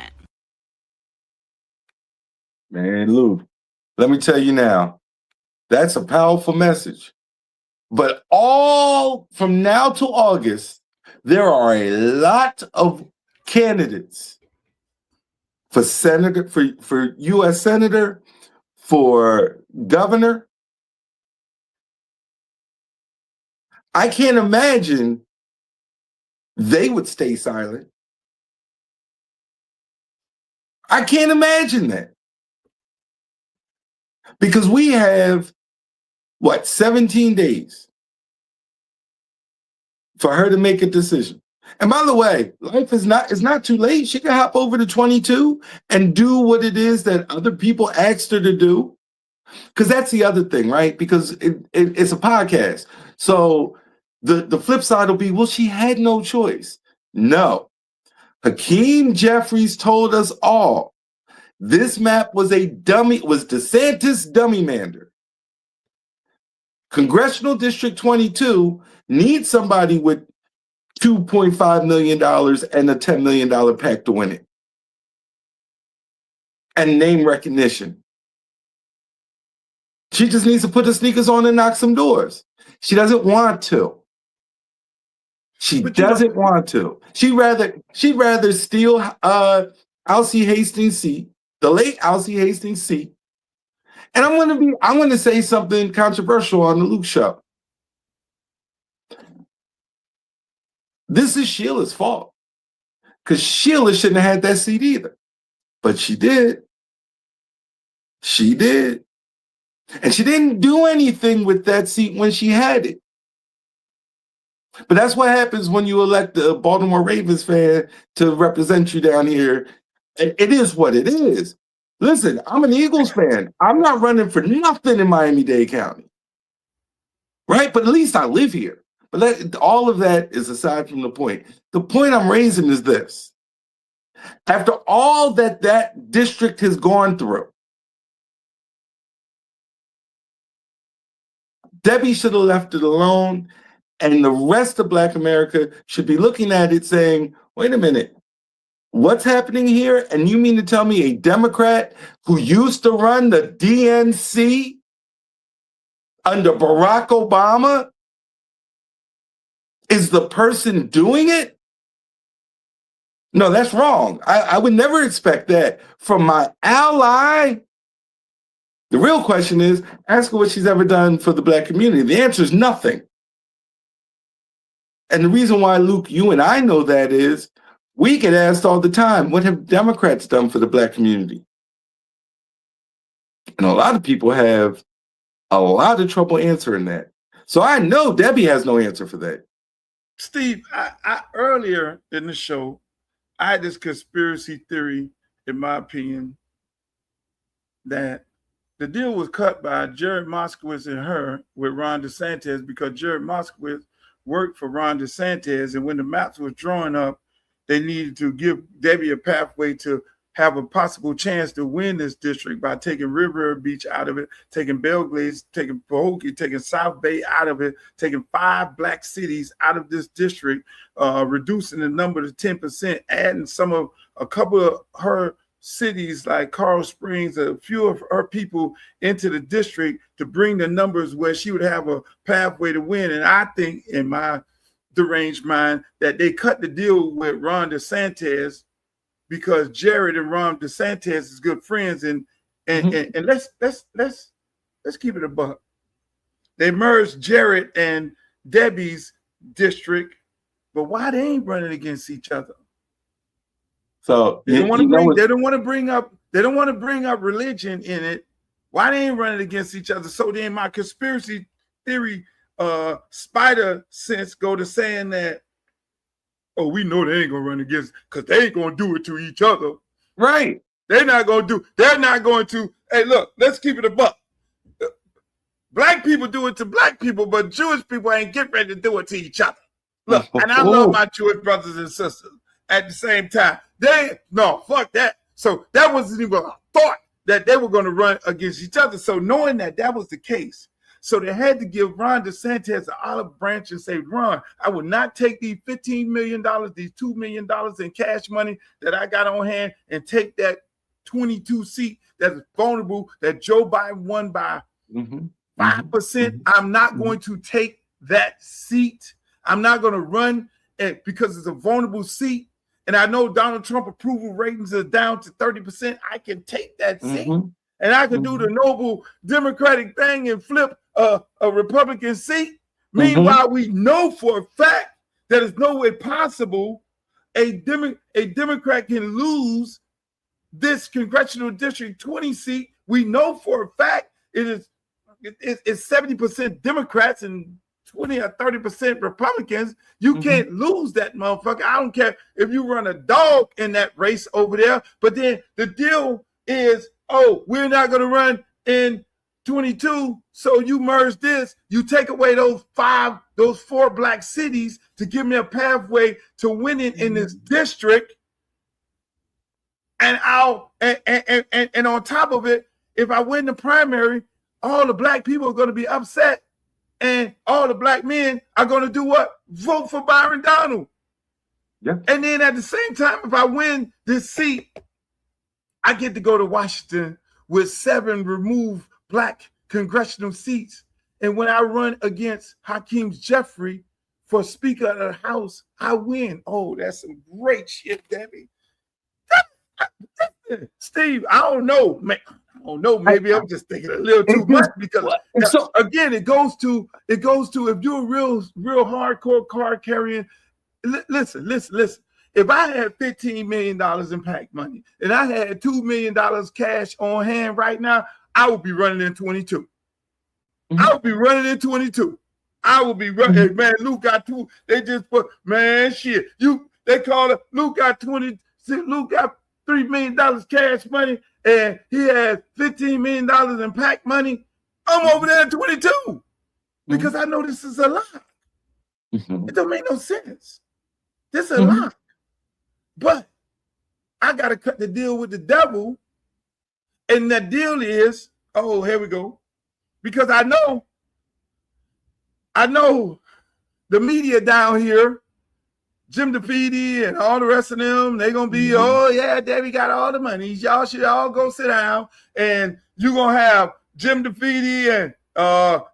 Man, Lou, let me tell you now, that's a powerful message. But all from now to August, there are a lot of candidates for senator, for U.S. senator, for governor. I can't imagine they would stay silent. I can't imagine that. Because we have, 17 days for her to make a decision. And by the way, life is not too late. She can hop over to 22 and do what it is that other people asked her to do. Because that's the other thing, right? Because it's a podcast. So the flip side will be, well, she had no choice. No. Hakeem Jeffries told us all this map was a dummy, was DeSantis dummy-mander. Congressional District 22 needs somebody with $2.5 million and a $10 million pack to win it. And name recognition. She just needs to put her sneakers on and knock some doors. She doesn't want to. She doesn't want to. She'd rather steal Alcee Hastings' seat, the late Alcee Hastings' seat. And I'm gonna say something controversial on the Luke Show. This is Sheila's fault. Because Sheila shouldn't have had that seat either. But she did. She did. And she didn't do anything with that seat when she had it. But that's what happens when you elect a Baltimore Ravens fan to represent you down here. It is what it is. Listen, I'm an Eagles fan. I'm not running for nothing in Miami-Dade County. Right? But at least I live here. But all of that is aside from the point. The point I'm raising is this. After all that district has gone through, Debbie should have left it alone, and the rest of Black America should be looking at it saying, wait a minute, what's happening here? And you mean to tell me a Democrat who used to run the DNC under Barack Obama is the person doing it? No, that's wrong. I would never expect that from my ally. The real question is, ask her what she's ever done for the Black community. The answer is nothing. And the reason why, Luke, you and I know that is, we get asked all the time, what have Democrats done for the Black community? And a lot of people have a lot of trouble answering that. So I know Debbie has no answer for that. Steve, I earlier in the show, I had this conspiracy theory, in my opinion, that the deal was cut by Jared Moskowitz and her with Ron DeSantis because Jared Moskowitz worked for Ron DeSantis, and when the maps was drawing up, they needed to give Debbie a pathway to have a possible chance to win this district by taking Riviera Beach out of it, taking Belgrade, taking Pahokee, taking South Bay out of it, taking 5 black cities out of this district, reducing the number to 10%, adding a couple of her cities like Coral Springs, a few of her people into the district to bring the numbers where she would have a pathway to win. And I think in my deranged mind that they cut the deal with Ron DeSantis because Jared and Ron DeSantis is good friends, and let's keep it a buck. They merged Jared and Debbie's district, but why they ain't running against each other? So they don't want to bring up religion in it. Why they ain't running against each other? So then my conspiracy theory spider sense go to saying that, oh, we know they ain't gonna run against because they ain't gonna do it to each other. Right. They're not going to. Hey, look, let's keep it a buck. Black people do it to black people, but Jewish people ain't get ready to do it to each other. Look, and I love my Jewish brothers and sisters at the same time. Fuck that. So that wasn't even a thought that they were going to run against each other. So knowing that was the case, so they had to give Ron DeSantis an olive branch and say, Ron, I will not take these $15 million, these $2 million in cash money that I got on hand and take that 22 seat that's vulnerable that Joe Biden won by 5%. I'm not going to take that seat. I'm not going to run because it's a vulnerable seat. And I know Donald Trump approval ratings are down to 30%. I can take that seat. And I can do the noble Democratic thing and flip a Republican seat. Meanwhile, we know for a fact that it's no way possible a Democrat can lose this Congressional District 20 seat. We know for a fact it's 70% Democrats and 20 or 30% Republicans. You can't lose that motherfucker. I don't care if you run a dog in that race over there. But then the deal is, oh, we're not going to run in 22. So you merge this, you take away those 4 black cities to give me a pathway to winning in this district. And and on top of it, if I win the primary, all the black people are going to be upset. And all the black men are going to do what? Vote for Byron Donald. Yeah. And then at the same time, if I win this seat, I get to go to Washington with 7 removed black congressional seats. And when I run against Hakeem Jeffrey for Speaker of the House, I win. Oh, that's some great shit, Debbie. Steve, I don't know, man. I don't know. Maybe I'm just thinking a little too much because again, it goes to if you're a real hardcore card carrying. Listen. If I had $15 million in PAC money and I had $2 million cash on hand right now, I would be running in 22. I would be running in 22. I would be running. Man, Luke got 2. They just put, man, shit. They call it Luke got 20. Luke got $3 million cash money and he has $15 million in PAC money. I'm over there at 22 because I know this is a lie. It don't make no sense. This is a lie. But I got to cut the deal with the devil. And that deal is, oh, here we go. Because I know the media down here, Jim DeFeedy and all the rest of them, they're going to be, oh, yeah, Debbie got all the money. Y'all should all go sit down. And you're going to have Jim DeFeedy and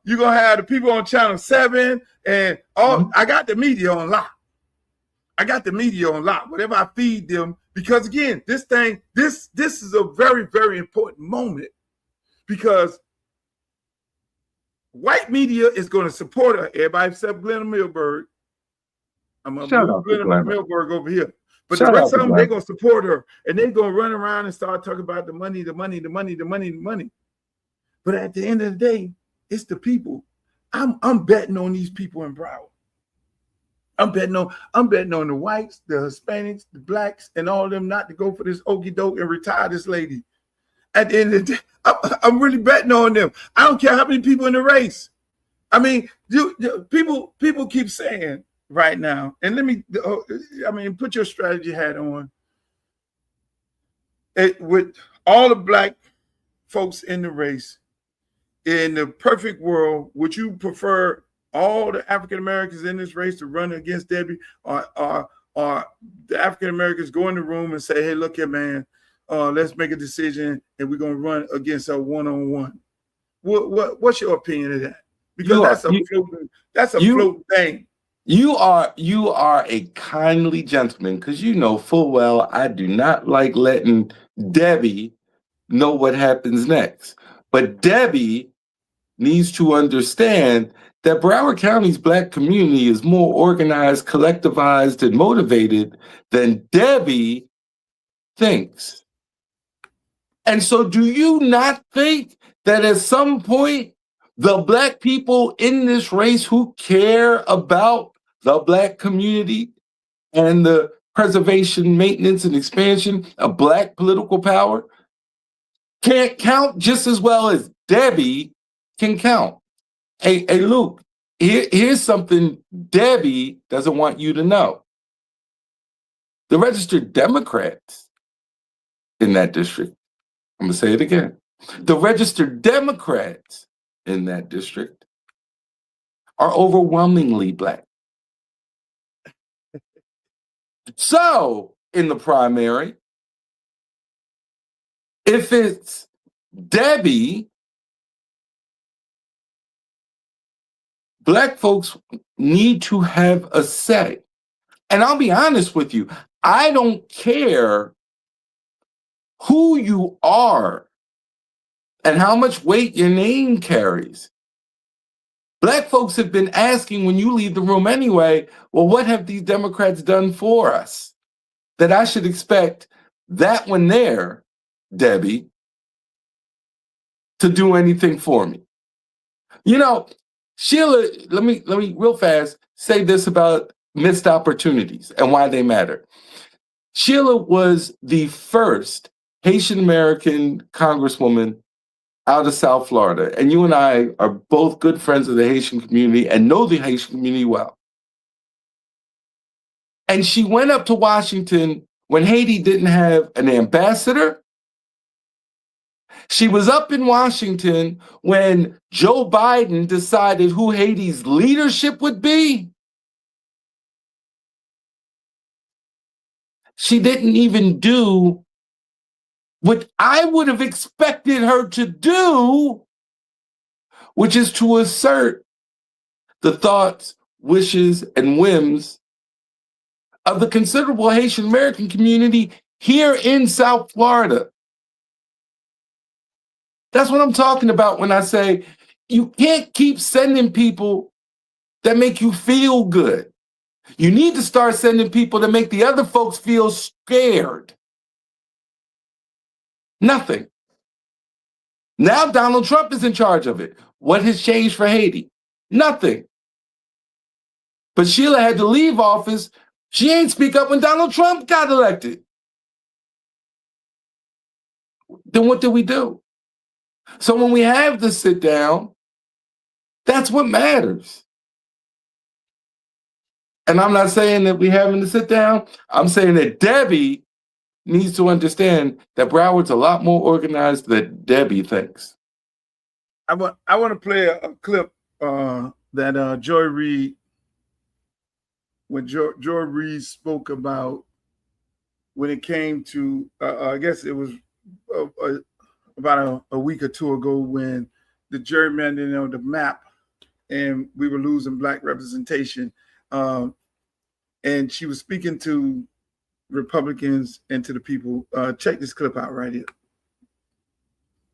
you're going to have the people on Channel 7 and all. I got the media on lock. Whatever I feed them, because again, this is a very, very important moment because white media is going to support her. Everybody except Glenn Milberg. I'm going to move Glenn Milberg over here. But the rest of them, they're going to support her. And they're going to run around and start talking about the money. But at the end of the day, it's the people. I'm betting on these people in Broward. I'm betting on the whites, the Hispanics, the blacks, and all of them not to go for this okie doke and retire this lady. at the end of the day, I'm really betting on them. I don't care how many people in the race. I mean, people keep saying right now, and put your strategy hat on. With all the black folks in the race, in the perfect world, would you prefer all the African Americans in this race to run against Debbie, or the African Americans go in the room and say, "Hey, look here, man, let's make a decision, and we're gonna run against a one-on-one"? What's your opinion of that? Because that's a floating thing. You are a kindly gentleman, because you know full well I do not like letting Debbie know what happens next. But Debbie needs to understand that Broward County's Black community is more organized, collectivized, and motivated than Debbie thinks. And so do you not think that at some point the Black people in this race who care about the Black community and the preservation, maintenance, and expansion of Black political power can't count just as well as Debbie can count? Hey, Luke, here's something Debbie doesn't want you to know. The registered Democrats in that district, I'm going to say it again, the registered Democrats in that district are overwhelmingly Black. So, in the primary, if it's Debbie, Black folks need to have a say. And I'll be honest with you, I don't care who you are and how much weight your name carries. Black folks have been asking when you leave the room anyway, well, what have these Democrats done for us? That I should expect that one there, Debbie, to do anything for me. You know, Sheila, let me real fast say this about missed opportunities and why they matter. Sheila was the first Haitian American congresswoman out of South Florida. And you and I are both good friends of the Haitian community and know the Haitian community well. And she went up to Washington when Haiti didn't have an ambassador. She was up in Washington when Joe Biden decided who Haiti's leadership would be. She didn't even do what I would have expected her to do, which is to assert the thoughts, wishes, and whims of the considerable Haitian American community here in South Florida. That's what I'm talking about when I say you can't keep sending people that make you feel good. You need to start sending people that make the other folks feel scared. Nothing. Now Donald Trump is in charge of it. What has changed for Haiti? Nothing. But Sheila had to leave office. She ain't speak up when Donald Trump got elected. Then what do we do? So when we have to sit down, that's what matters. And I'm not saying that we having to sit down. I'm saying that Debbie needs to understand that Broward's a lot more organized than Debbie thinks. I want to play a clip that Joy Reid, when Joy Reid spoke about when it came to, I guess it was about a week or two ago when the gerrymandering of the map and we were losing Black representation. And she was speaking to Republicans and to the people. Check this clip out right here.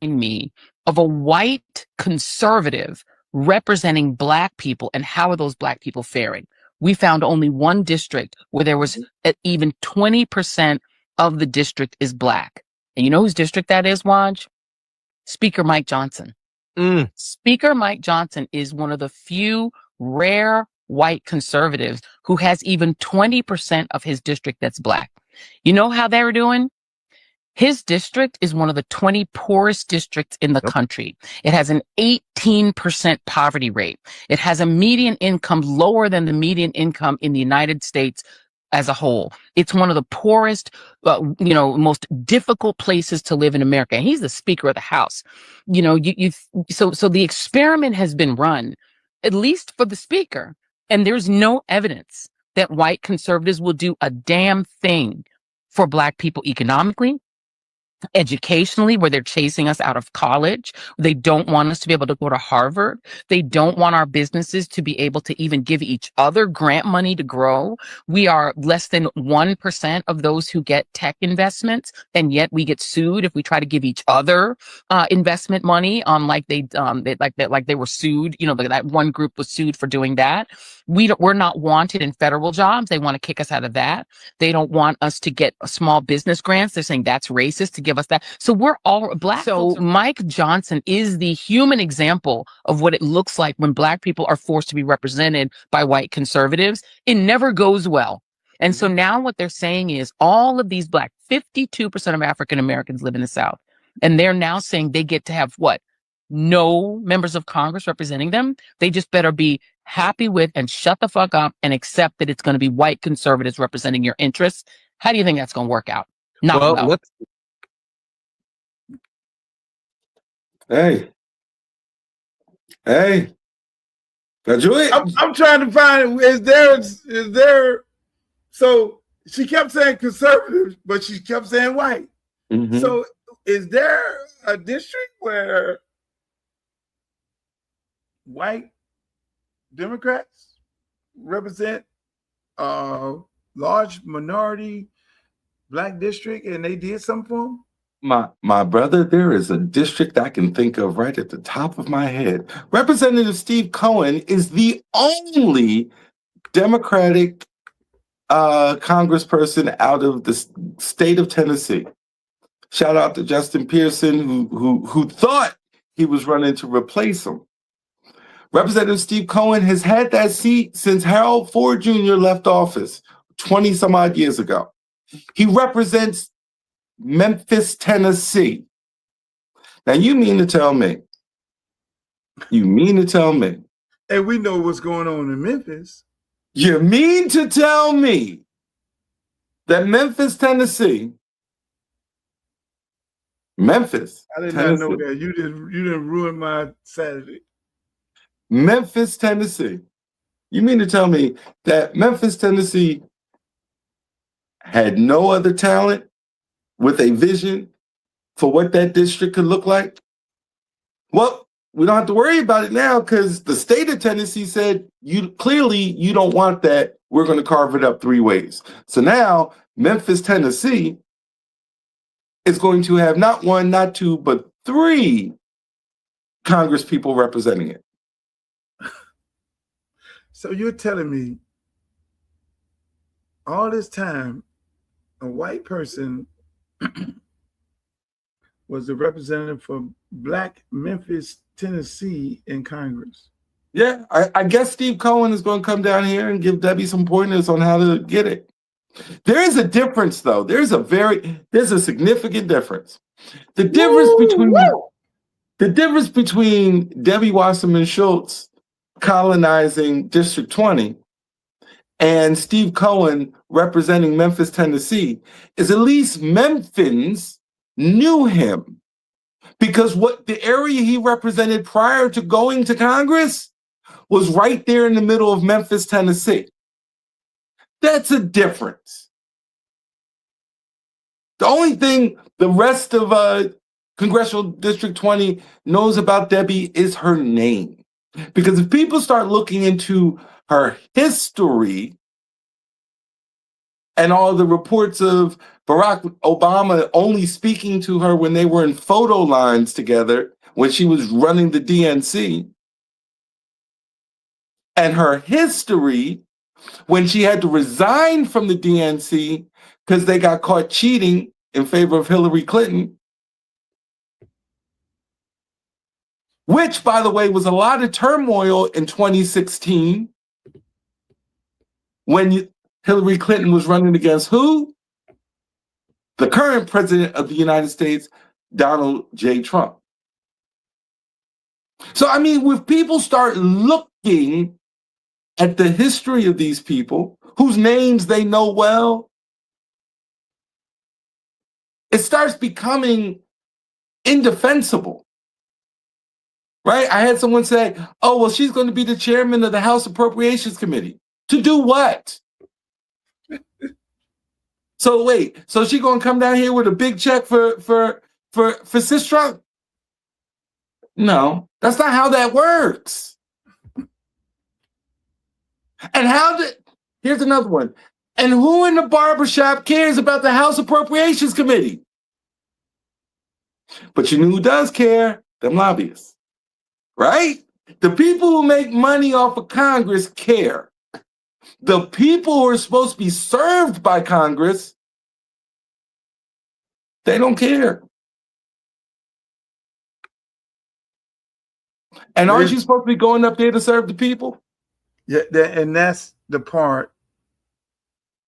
Me of a white conservative representing Black people, and how are those Black people faring? We found only one district where there was even 20% of the district is Black. And you know whose district that is, Waj? Speaker Mike Johnson. Speaker Mike Johnson is one of the few rare white conservatives who has even 20% of his district that's Black. You know how they were doing? His district is one of the 20 poorest districts in the country. It has an 18% poverty rate. It has a median income lower than the median income in the United States as a whole. It's one of the poorest, most difficult places to live in America. And he's the Speaker of the House. So the experiment has been run, at least for the Speaker, and there's no evidence that white conservatives will do a damn thing for Black people economically, educationally, where they're chasing us out of college. They don't want us to be able to go to Harvard. They don't want our businesses to be able to even give each other grant money to grow. We are less than 1% of those who get tech investments, and yet we get sued if we try to give each other investment money on like they were sued. That one group was sued for doing that. We're not wanted in federal jobs. They want to kick us out of that. They don't want us to get small business grants. They're saying that's racist to give us that. So we're all Black. So Mike Johnson is the human example of what it looks like when Black people are forced to be represented by white conservatives. It never goes well. And so now what they're saying is all of these 52% of African Americans live in the South. And they're now saying they get to have what? No members of Congress representing them. They just better be happy with and shut the fuck up and accept that it's going to be white conservatives representing your interests. How do you think that's going to work out? Not well. Hey, I'm trying to find, is there, so she kept saying conservative, but she kept saying white. Mm-hmm. So is there a district where white Democrats represent a large minority Black district and they did something for them? My brother, there is a district I can think of right at the top of my head. Representative Steve Cohen is the only Democratic congressperson out of the state of Tennessee. Shout out to Justin Pearson, who thought he was running to replace him. Representative Steve Cohen has had that seat since Harold Ford Jr. left office 20 some odd years ago. He represents Memphis, Tennessee. Now, you mean to tell me, and we know what's going on in Memphis. You mean to tell me that Memphis, Tennessee, I did not know that. You didn't ruin my Saturday. Memphis, Tennessee. You mean to tell me that Memphis, Tennessee had no other talent with a vision for what that district could look like? Well, we don't have to worry about it now because the state of Tennessee said, you don't want that. We're going to carve it up 3 ways. So now Memphis, Tennessee is going to have not 1, not 2, but 3 Congress people representing it. So you're telling me all this time, a white person was the representative for Black Memphis, Tennessee in Congress? Yeah, I guess Steve Cohen is going to come down here and give Debbie some pointers on how to get it. There is a difference, though. There's a significant difference. The difference between Debbie Wasserman Schultz colonizing District 20 and Steve Cohen representing Memphis, Tennessee is at least Memphans knew him because what the area he represented prior to going to Congress was right there in the middle of Memphis, Tennessee. That's a difference. The only thing the rest of Congressional District 20 knows about Debbie is her name. Because if people start looking into her history and all the reports of Barack Obama only speaking to her when they were in photo lines together when she was running the DNC, and her history when she had to resign from the DNC because they got caught cheating in favor of Hillary Clinton, which, by the way, was a lot of turmoil in 2016 when Hillary Clinton was running against who? the current president of the United States, Donald J. Trump. So, I mean, when people start looking at the history of these people, whose names they know well, it starts becoming indefensible, right? I had someone say, oh, well, she's going to be the chairman of the House Appropriations Committee. To do what? So wait, so she going to come down here with a big check for sis Trump? No, that's not how that works. And here's another one. And who in the barbershop cares about the House Appropriations Committee? But you know who does care? Them lobbyists, right? The people who make money off of Congress care. The people who are supposed to be served by Congress, they don't care. And aren't you supposed to be going up there to serve the people? Yeah, and that's the part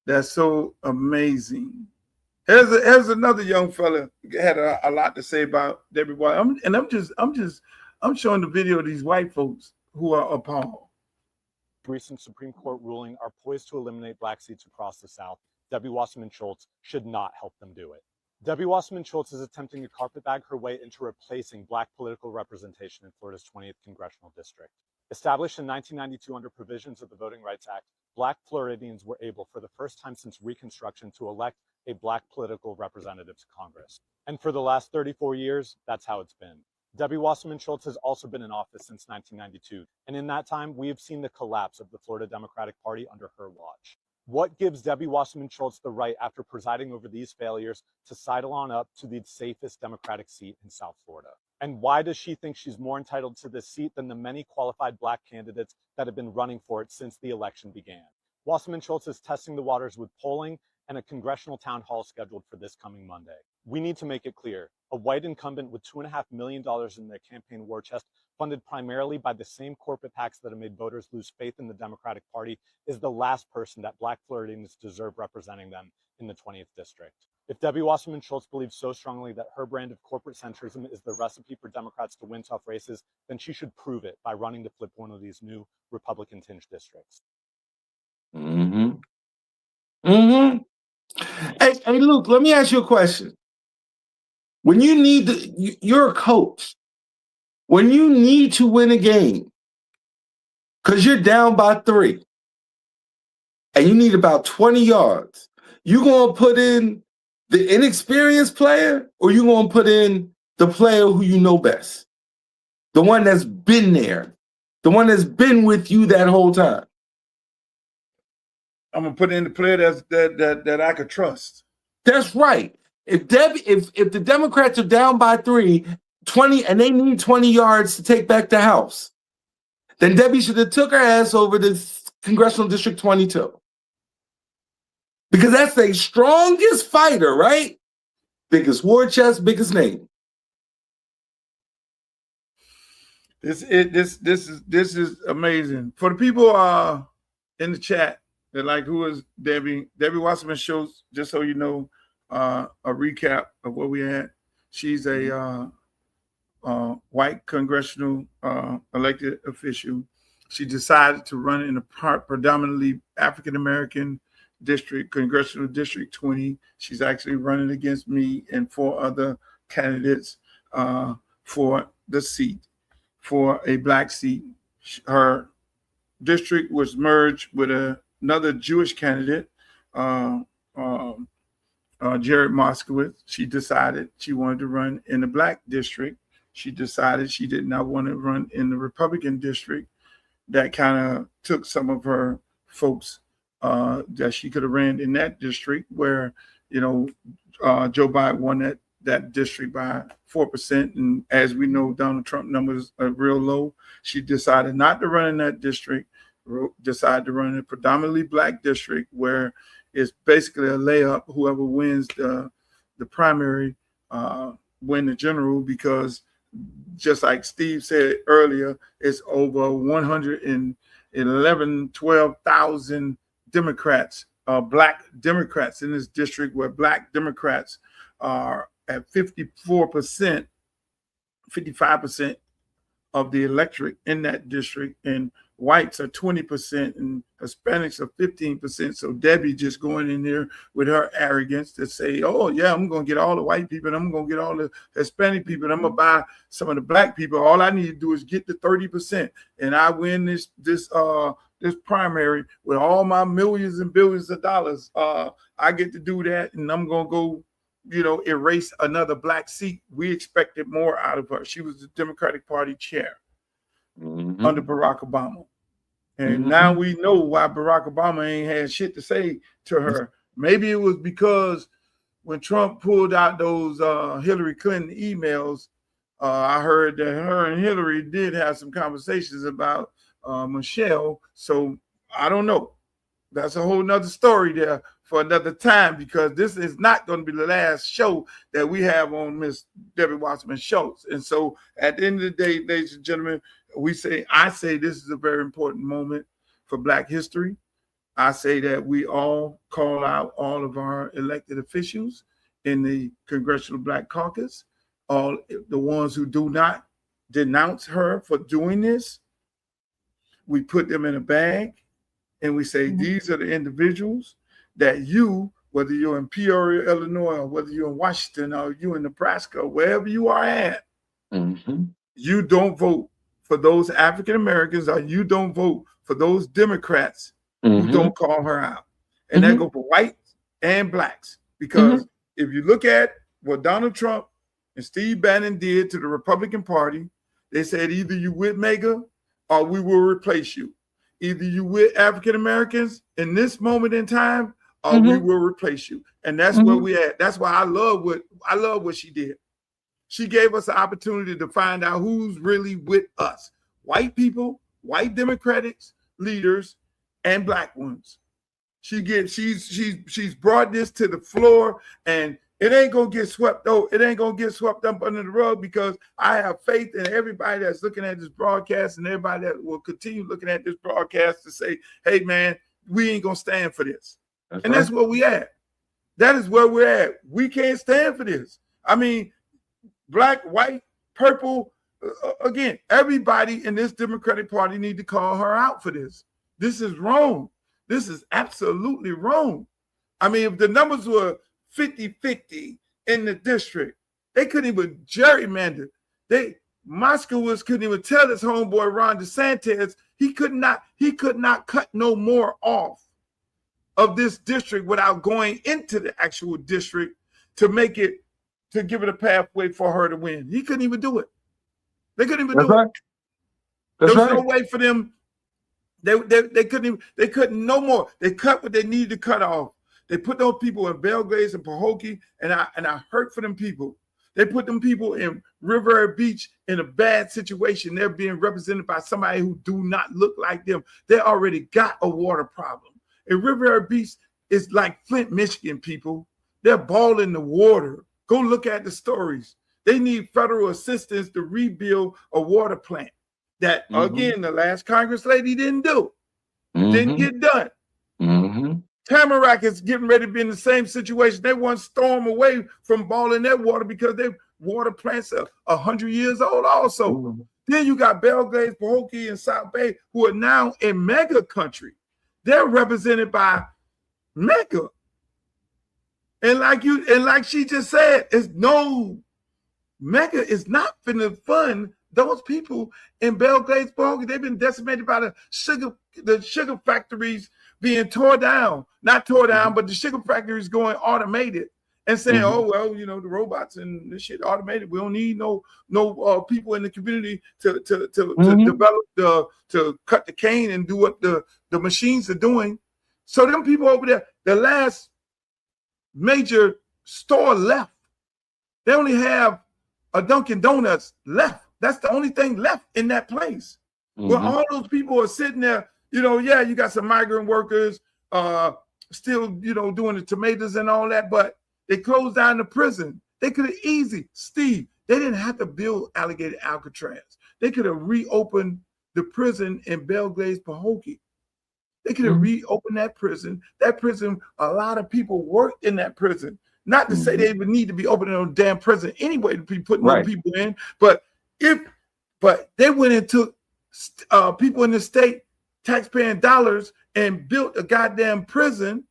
that's so amazing. Here's another young fella had a lot to say about Debbie Wasserman, I'm showing the video of these white folks who are appalled. Recent Supreme Court ruling are poised to eliminate black seats across the South. Debbie Wasserman Schultz should not help them do it. Debbie Wasserman Schultz is attempting to carpetbag her way into replacing black political representation in Florida's 20th Congressional District. Established in 1992 under provisions of the Voting Rights Act, black Floridians were able for the first time since Reconstruction to elect a black political representative to Congress. And for the last 34 years, that's how it's been. Debbie Wasserman Schultz has also been in office since 1992, and in that time, we have seen the collapse of the Florida Democratic Party under her watch. What gives Debbie Wasserman Schultz the right, after presiding over these failures, to sidle on up to the safest Democratic seat in South Florida? And why does she think she's more entitled to this seat than the many qualified black candidates that have been running for it since the election began? Wasserman Schultz is testing the waters with polling and a congressional town hall scheduled for this coming Monday. We need to make it clear, a white incumbent with $2.5 million in their campaign war chest, funded primarily by the same corporate PACs that have made voters lose faith in the Democratic Party, is the last person that black Floridians deserve representing them in the 20th District. If Debbie Wasserman Schultz believes so strongly that her brand of corporate centrism is the recipe for Democrats to win tough races, then she should prove it by running to flip one of these new Republican-tinged districts. Hey, Luke, let me ask you a question. When you need you're a coach. When you need to win a game, because you're down by 3, and you need about 20 yards, you gonna put in the inexperienced player, or you gonna put in the player who you know best? The one that's been there, the one that's been with you that whole time. I'm gonna put in the player that I could trust. That's right. If the Democrats are down by 20, and they need 20 yards to take back the House, then Debbie should have took her ass over to Congressional District 22. Because that's the strongest fighter, right? Biggest war chest, biggest name. This is amazing. For the people in the chat, they're like, who is Debbie? Debbie Wasserman Schultz, just so you know, a recap of what we had. She's a white congressional elected official. She decided to run in a predominantly African-American district, Congressional District 20. She's actually running against me and 4 other candidates for the seat, for a black seat. Her district was merged with another Jewish candidate, Jared Moskowitz. She decided she wanted to run in the black district. She decided she did not want to run in the Republican district. That kind of took some of her folks that she could have ran in that district, where, you know, Joe Biden won that district by 4%. And as we know, Donald Trump numbers are real low. She decided not to run in that district, decided to run in a predominantly black district, where it's basically a layup. Whoever wins the primary win the general, because just like Steve said earlier, it's over 12,000 Democrats black Democrats in this district, where black Democrats are at 54%, 55% of the electorate in that district, and whites are 20% and Hispanics are 15%. So Debbie just going in there with her arrogance to say, oh yeah, I'm going to get all the white people and I'm going to get all the Hispanic people and I'm going to buy some of the black people. All I need to do is get the 30% and I win this primary with all my millions and billions of dollars. I get to do that and I'm going to go, erase another black seat. We expected more out of her. She was the Democratic Party chair under Barack Obama. And now we know why Barack Obama ain't had shit to say to her. Maybe it was because when Trump pulled out those Hillary Clinton emails, I heard that her and Hillary did have some conversations about Michelle. So I don't know. That's a whole nother story there for another time, because this is not going to be the last show that we have on Miss Debbie Wasserman Schultz. And so at the end of the day, ladies and gentlemen, I say this is a very important moment for Black history. I say that we all call out all of our elected officials in the Congressional Black Caucus, all the ones who do not denounce her for doing this. We put them in a bag and we say, these are the individuals that you, whether you're in Peoria, Illinois, or whether you're in Washington, or you're in Nebraska, wherever you are at, you don't vote for those African Americans, or you don't vote for those Democrats who don't call her out. And that goes for whites and blacks. Because if you look at what Donald Trump and Steve Bannon did to the Republican Party, they said either you with MAGA or we will replace you. Either you with African Americans in this moment in time, or we will replace you. And that's where we at. That's why I love what she did. She gave us the opportunity to find out who's really with us. White people, white Democratic leaders, and black ones. She's brought this to the floor, and it ain't gonna get swept though. It ain't gonna get swept up under the rug, because I have faith in everybody that's looking at this broadcast and everybody that will continue looking at this broadcast to say, hey man, we ain't gonna stand for this. That's where we at. That is where we're at. We can't stand for this. I mean, black, white, purple, again, everybody in this Democratic Party need to call her out for this. This is wrong. This is absolutely wrong. I mean, if the numbers were 50-50 in the district, they couldn't even gerrymander. Moskowitz couldn't even tell his homeboy Ron DeSantis he could not cut no more off of this district without going into the actual district to give it a pathway for her to win. He couldn't even do it. They couldn't even do it. There was no way for them. They couldn't no more. They cut what they needed to cut off. They put those people in Belgrade and Pahokee, and I hurt for them people. They put them people in Riviera Beach in a bad situation. They're being represented by somebody who do not look like them. They already got a water problem. And Riviera Beach is like Flint, Michigan, people. They're balling the water. Go look at the stories. They need federal assistance to rebuild a water plant that, again, the last Congress lady didn't do. Didn't get done. Tamarack is getting ready to be in the same situation. They want to storm away from balling their water because their water plants are 100 years old also. Then you got Belgrade, Pahokee, and South Bay, who are now in mega country. They're represented by mega. And like she just said, mega is not finna fund those people in Belgrade, Pahokee. They've been decimated by the sugar factories being tore down. Not tore down, but the sugar factories going automated and saying, oh, well, the robots and this shit automated. We don't need no people in the community to develop to cut the cane and do what the machines are doing. So them people over there, the last major store left, they only have a Dunkin' Donuts left. That's the only thing left in that place. Where all those people are sitting there, you got some migrant workers still, doing the tomatoes and all that, but they closed down the prison. They could have Steve, they didn't have to build Alligator Alcatraz. They could have reopened the prison in Belgrade, Pahokee. They could have reopened that prison. That prison, a lot of people worked in that prison. Not to say they would need to be opening a damn prison anyway to be putting more people in, but they went and took people in the state taxpaying dollars and built a goddamn prison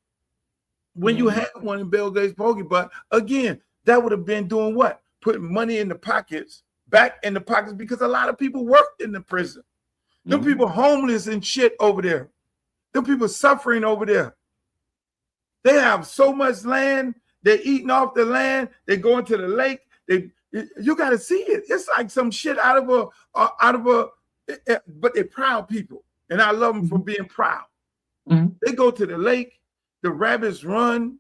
when you had one in Belgrade's Pokey. But again, that would have been doing what? Putting money in the pockets, back in the pockets, because a lot of people worked in the prison. Them people homeless and shit over there. Them people suffering over there. They have so much land. They're eating off the land. They go into the lake. You got to see it. It's like some shit out of a, but they're proud people. And I love them for being proud. They go to the lake. The rabbits run.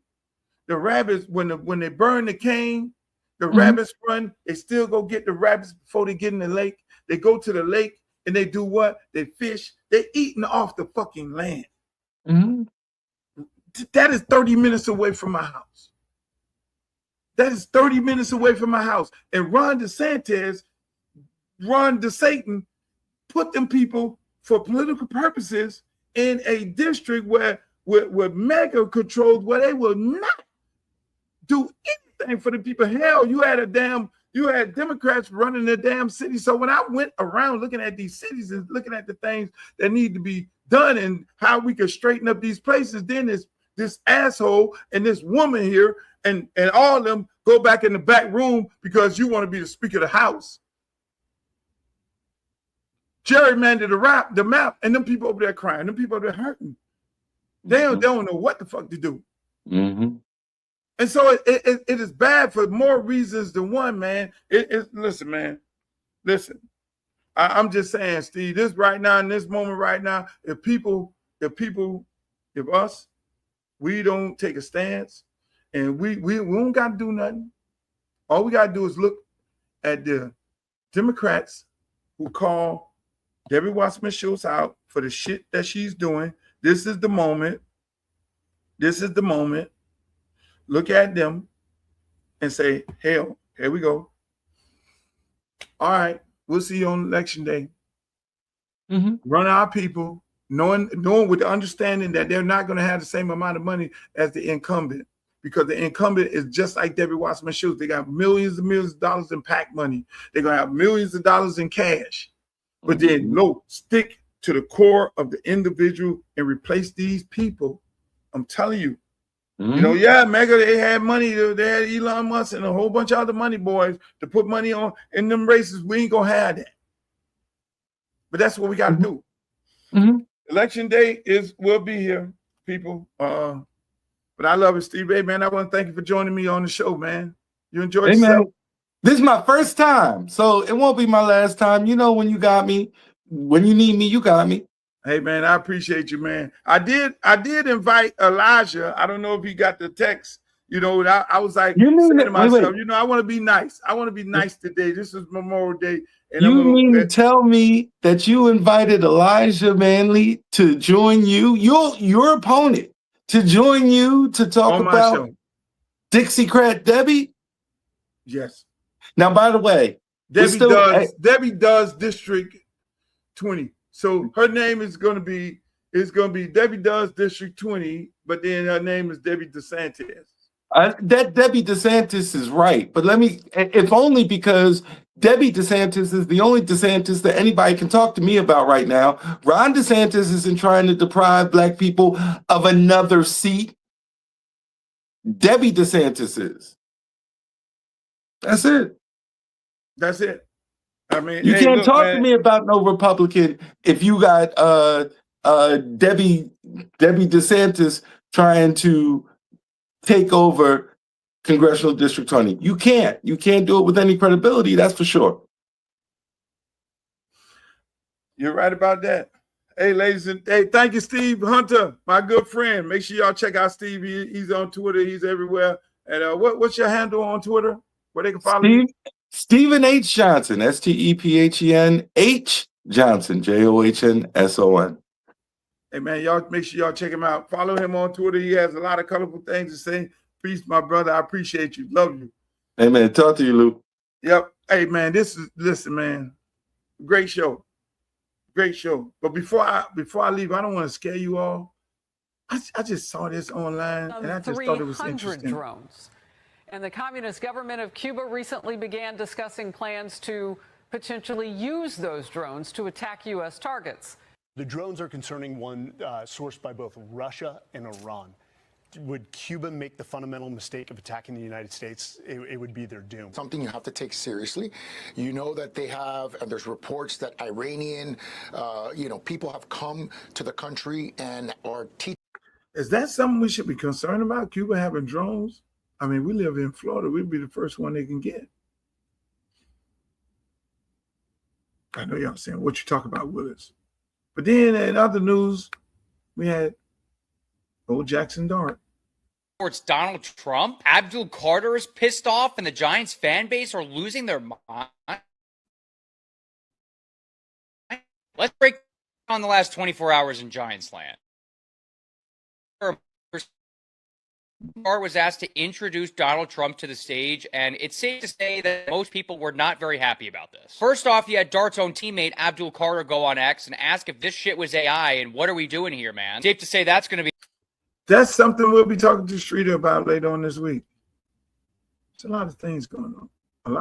The rabbits, when they burn the cane, the rabbits run. They still go get the rabbits before they get in the lake. They go to the lake and they do what? They fish. They're eating off the fucking land. That is 30 minutes away from my house. That is 30 minutes away from my house. And Ron DeSantis, Ron DeSatan, put them people for political purposes in a district where mega controls, where they will not do anything for the people. Hell, you had Democrats running the damn city. So when I went around looking at these cities and looking at the things that need to be done and how we could straighten up these places, then this asshole and this woman here and all of them go back in the back room because you want to be the Speaker of the House. Gerrymandered the map, and them people over there crying. Them people over there hurting. They don't know what the fuck to do. And so it is bad for more reasons than one, man. Listen, man. Listen. I'm just saying, Steve, this right now, in this moment right now, if us, we don't take a stance and we don't got to do nothing. All we got to do is look at the Democrats who call Debbie Wasserman Schultz out for the shit that she's doing. This is the moment. This is the moment. Look at them and say, hell, here we go. All right, we'll see you on election day. Run our people, knowing with the understanding that they're not going to have the same amount of money as the incumbent, because the incumbent is just like Debbie Wasserman Schultz. They got millions and millions of dollars in PAC money. They're going to have millions of dollars in cash. But then, no, stick to the core of the individual and replace these people. I'm telling you. You know, yeah, Mega, they had money. They had Elon Musk and a whole bunch of other money boys to put money on in them races. We ain't going to have that. But that's what we got to do. Election day will be here, people. But I love it, Steve. Hey, man, I want to thank you for joining me on the show, man. You enjoyed yourself? Man, this is my first time, so it won't be my last time. You know, when you got me, when you need me, you got me. Hey, man, I appreciate you, man. I did invite Elijah. I don't know if he got the text. You know, I was like saying to myself, you know, I want to be nice. I want to be nice today. This is Memorial Day. And you mean to tell me that you invited Elijah Manley to join you, your opponent, to join you to talk about Dixiecrat Debbie? Yes. Now, by the way, Debbie does District 20. So her name is going to be Debbie does District 20, but then her name is Debbie DeSantis. That Debbie DeSantis is right, but if only because Debbie DeSantis is the only DeSantis that anybody can talk to me about right now. Ron DeSantis isn't trying to deprive Black people of another seat. Debbie DeSantis is. That's it. That's it. I mean, you can't talk to me about no Republican if you got Debbie DeSantis trying to take over Congressional District 20. You can't do it with any credibility, that's for sure. You're right about that. Hey, ladies and thank you, Steve Hunter, my good friend. Make sure y'all check out Steve. He's on Twitter. He's everywhere. And what's your handle on Twitter where they can follow you? Stephen H. Johnson, STEPHEN H. Johnson, JOHNSON. Hey, man, y'all make sure y'all check him out. Follow him on Twitter. He has a lot of colorful things to say. Peace, my brother. I appreciate you. Love you. Hey, man. Talk to you, Lou. Yep. Hey, man, listen, man. Great show. Great show. But before I leave, I don't want to scare you all. I just saw this online and I just thought it was interesting. Drones. And the communist government of Cuba recently began discussing plans to potentially use those drones to attack U.S. targets. The drones are concerning one sourced by both Russia and Iran. Would Cuba make the fundamental mistake of attacking the United States? It would be their doom. Something you have to take seriously. You know that they have, and there's reports that Iranian, people have come to the country and are teaching. Is that something we should be concerned about? Cuba having drones? I mean, we live in Florida. We'd be the first one they can get. I know y'all saying what you talk about, Willis. But then in other news, we had old Jackson Dart. It's Donald Trump. Abdul Carter is pissed off, and the Giants fan base are losing their mind. Let's break down the last 24 hours in Giants land. Carter was asked to introduce Donald Trump to the stage, and it's safe to say that most people were not very happy about this. First off, you had Dart's own teammate Abdul Carter go on X and ask if this shit was AI and what are we doing here, man? Safe to say that's going to be. That's something we'll be talking to Streeter about later on this week. There's a lot of things going on. But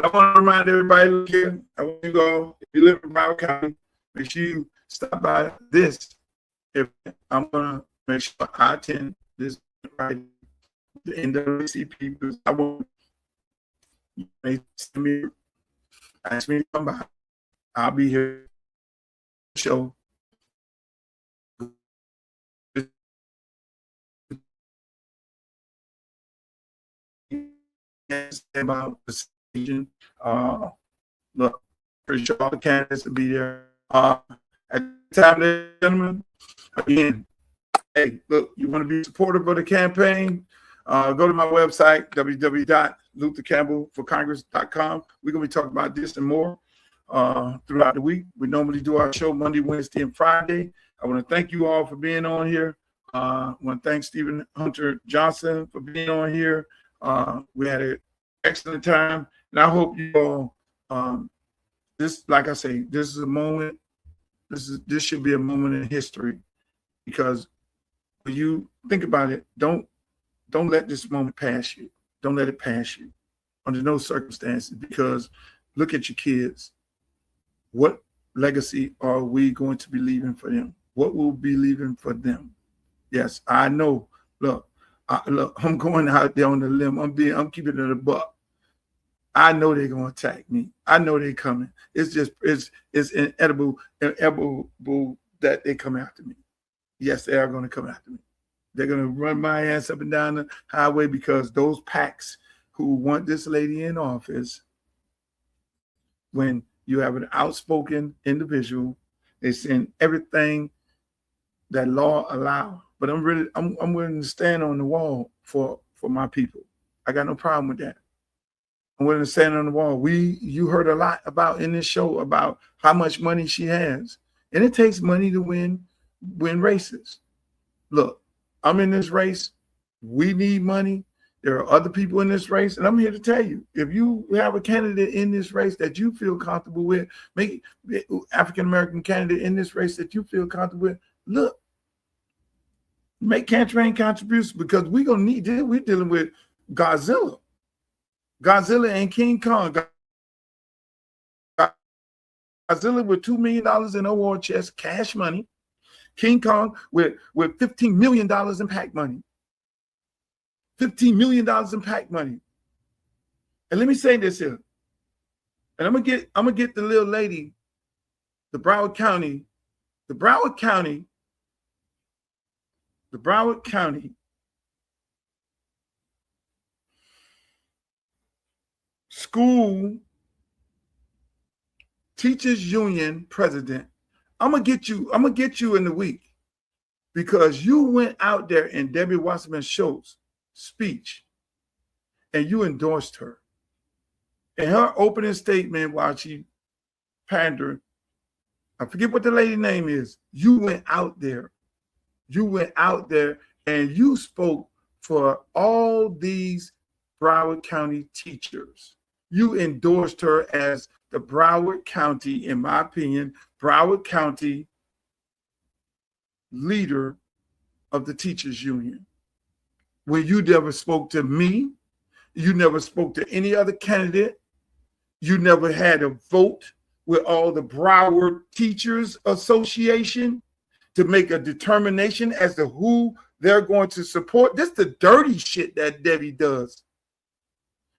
I want to remind everybody, look here, I want you to go, if you live in Broward County, make sure you stop by this. If I'm going to make sure I attend this right, the NAACP, because I want they send me, ask me to come by. I'll be here. Show. About the station. Look, pretty sure all the candidates will be there. At the time, ladies and gentlemen, again, hey, look, you want to be supportive of the campaign? Go to my website, www.luthercampbellforcongress.com. We're going to be talking about this and more throughout the week. We normally do our show Monday, Wednesday, and Friday. I want to thank you all for being on here. I want to thank Stephen Hunter Johnson for being on here. We had an excellent time, and I hope you all. This, like I say, this is a moment. This should be a moment in history, because when you think about it, don't let this moment pass you. Don't let it pass you under no circumstances, because look at your kids. What legacy are we going to be leaving for them? What will be leaving for them? Yes, I know. Look, I'm going out there on the limb. I'm keeping it a buck. I know they're going to attack me. I know they're coming. It's inevitable that they come after me. Yes, they are going to come after me. They're going to run my ass up and down the highway, because those PACs who want this lady in office, when you have an outspoken individual, they send everything that law allows. But I'm willing to stand on the wall for my people. I got no problem with that. I'm willing to stand on the wall. You heard a lot about in this show about how much money she has. And it takes money to win races. Look, I'm in this race. We need money. There are other people in this race. And I'm here to tell you, if you have a candidate in this race that you feel comfortable with, make African-American candidate in this race that you feel comfortable with, look, make campaign contributions, because we're going to need it. We're dealing with Godzilla and King Kong. Godzilla with $2 million in a war chest, cash money. King Kong with $15 million in PAC money. $15 million in PAC money. And let me say this here. And I'm gonna get the little lady, the Broward County School Teachers Union president. I'm gonna get you in the week, because you went out there in Debbie Wasserman Schultz speech and you endorsed her. In her opening statement, while she pandered, I forget what the lady name is, you went out there and you spoke for all these Broward County teachers. You endorsed her as the Broward County, in my opinion, Broward County leader of the teachers union. When you never spoke to me, you never spoke to any other candidate, you never had a vote with all the Broward Teachers Association to make a determination as to who they're going to support. This is the dirty shit that Debbie does.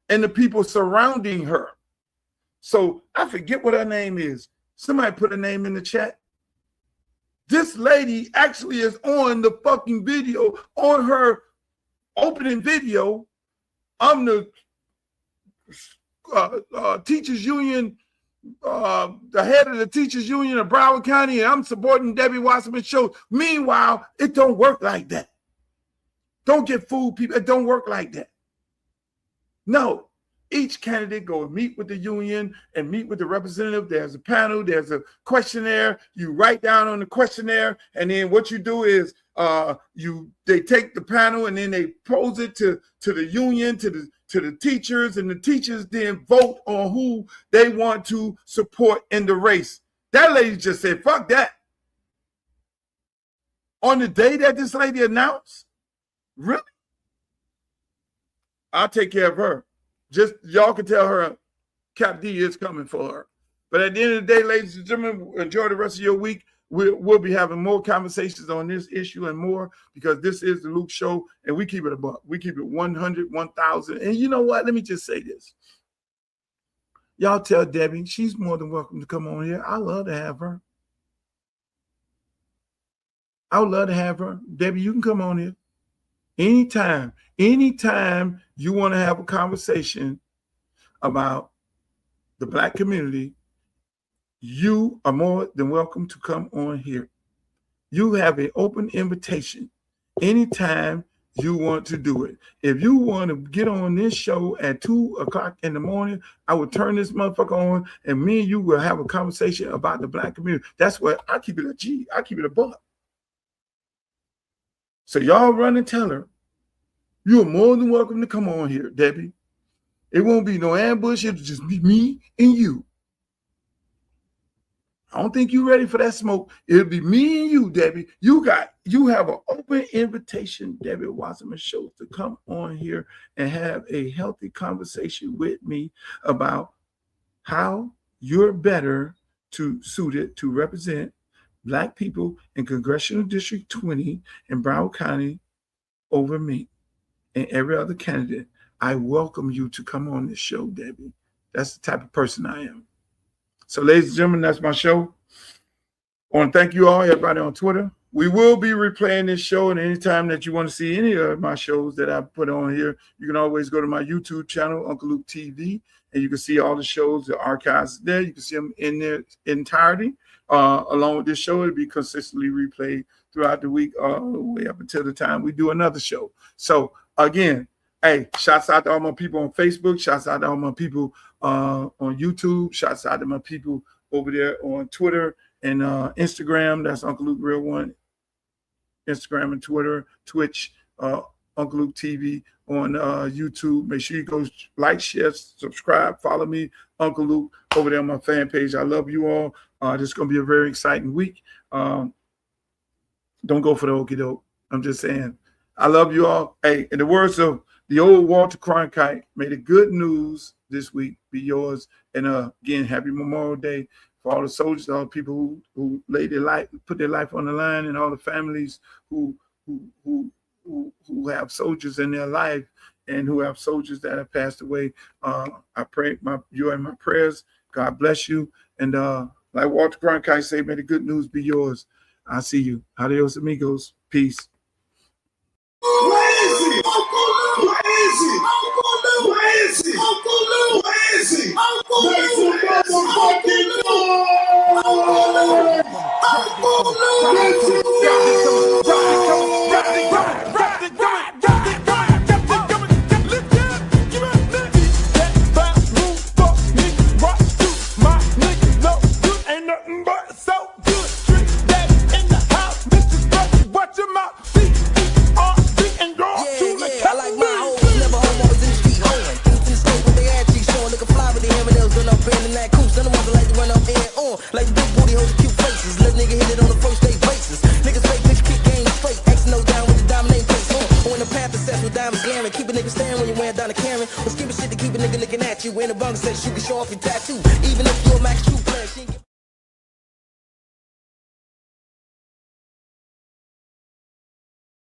And the people surrounding her. So I forget what her name is. Somebody put her name in the chat. This lady actually is on the fucking video, on her opening video. I'm the teachers union, the head of the teachers union of Broward County, and I'm supporting Debbie Wasserman Schultz. Meanwhile, it don't work like that. Don't get fooled, people. It don't work like that. No. Each candidate go and meet with the union and meet with the representative. There's a panel, there's a questionnaire. You write down on the questionnaire, and then what you do is they take the panel and then they pose it to the union, to the teachers, and the teachers then vote on who they want to support in the race. That lady just said, fuck that. On the day that this lady announced, really? I'll take care of her. Just y'all can tell her Cap D is coming for her. But at the end of the day, ladies and gentlemen, enjoy the rest of your week. We'll be having more conversations on this issue and more, because this is the Luke Show, and we keep it a buck. We keep it 100, 1,000. And you know what? Let me just say this. Y'all tell Debbie she's more than welcome to come on here. I love to have her. I would love to have her. Debbie, you can come on here. Anytime you want to have a conversation about the Black community, you are more than welcome to come on here. You have an open invitation anytime you want to do it. If you want to get on this show at 2 o'clock in the morning, I will turn this motherfucker on, and me and you will have a conversation about the Black community. That's what I keep it a G. I keep it a buck. So y'all run and tell her, you're more than welcome to come on here, Debbie. It won't be no ambush. It'll just be me and you. I don't think you're ready for that smoke. It'll be me and you, Debbie. You have an open invitation, Debbie Wasserman Schultz, to come on here and have a healthy conversation with me about how you're better suited to represent Black people in Congressional District 20 in Broward County over me and every other candidate. I welcome you to come on this show, Debbie. That's the type of person I am. So, ladies and gentlemen, that's my show. I want to thank you all, everybody on Twitter. We will be replaying this show, and anytime that you want to see any of my shows that I put on here, you can always go to my YouTube channel, Uncle Luke TV, and you can see all the shows, the archives there. You can see them in their entirety. Along with this show, it'll be consistently replayed throughout the week, all the way up until the time we do another show. So, again, hey, shouts out to all my people on Facebook. Shouts out to all my people on YouTube. Shouts out to my people over there on Twitter and Instagram. That's Uncle Luke Real One. Instagram and Twitter, Twitch, Uncle Luke TV on YouTube. Make sure you go like, share, subscribe, follow me, Uncle Luke, over there on my fan page. I love you all. This is going to be a very exciting week. Don't go for the okie doke. I'm just saying. I love you all. Hey, in the words of the old Walter Cronkite, may the good news this week be yours. And again, happy Memorial Day for all the soldiers, all the people who laid their life, put their life on the line, and all the families who have soldiers in their life and who have soldiers that have passed away. I pray you're in my prayers. God bless you. And like Walter Cronkite say, may the good news be yours. I see you. Adios, amigos. Peace. Where is he? Uncle Lou, where is he? Uncle Lou, where is he? Uncle Lou, where is he? Uncle Lou, where is he? Ain't nothing but so good. Trick that in the house, Mr. Scratchy, watch your mouth. I like my hoes, never homos in the street hoeing. Into the store with their ass cheeks showing, looking fly with the M&M's when I'm in that coupe. None of the ones that like to run up and on. Like the big booty hoes with cute faces. Let nigga hit it on the first day basis. Niggas fake bitch kick game straight. X no down with the dominating place on. When the Panther sets with diamonds glaring. Keep a nigga staring when you wearing down the Karen. Or skipping shit to keep a nigga looking at you. When the bunk says you can show off your tattoo. Even if you're a max true player.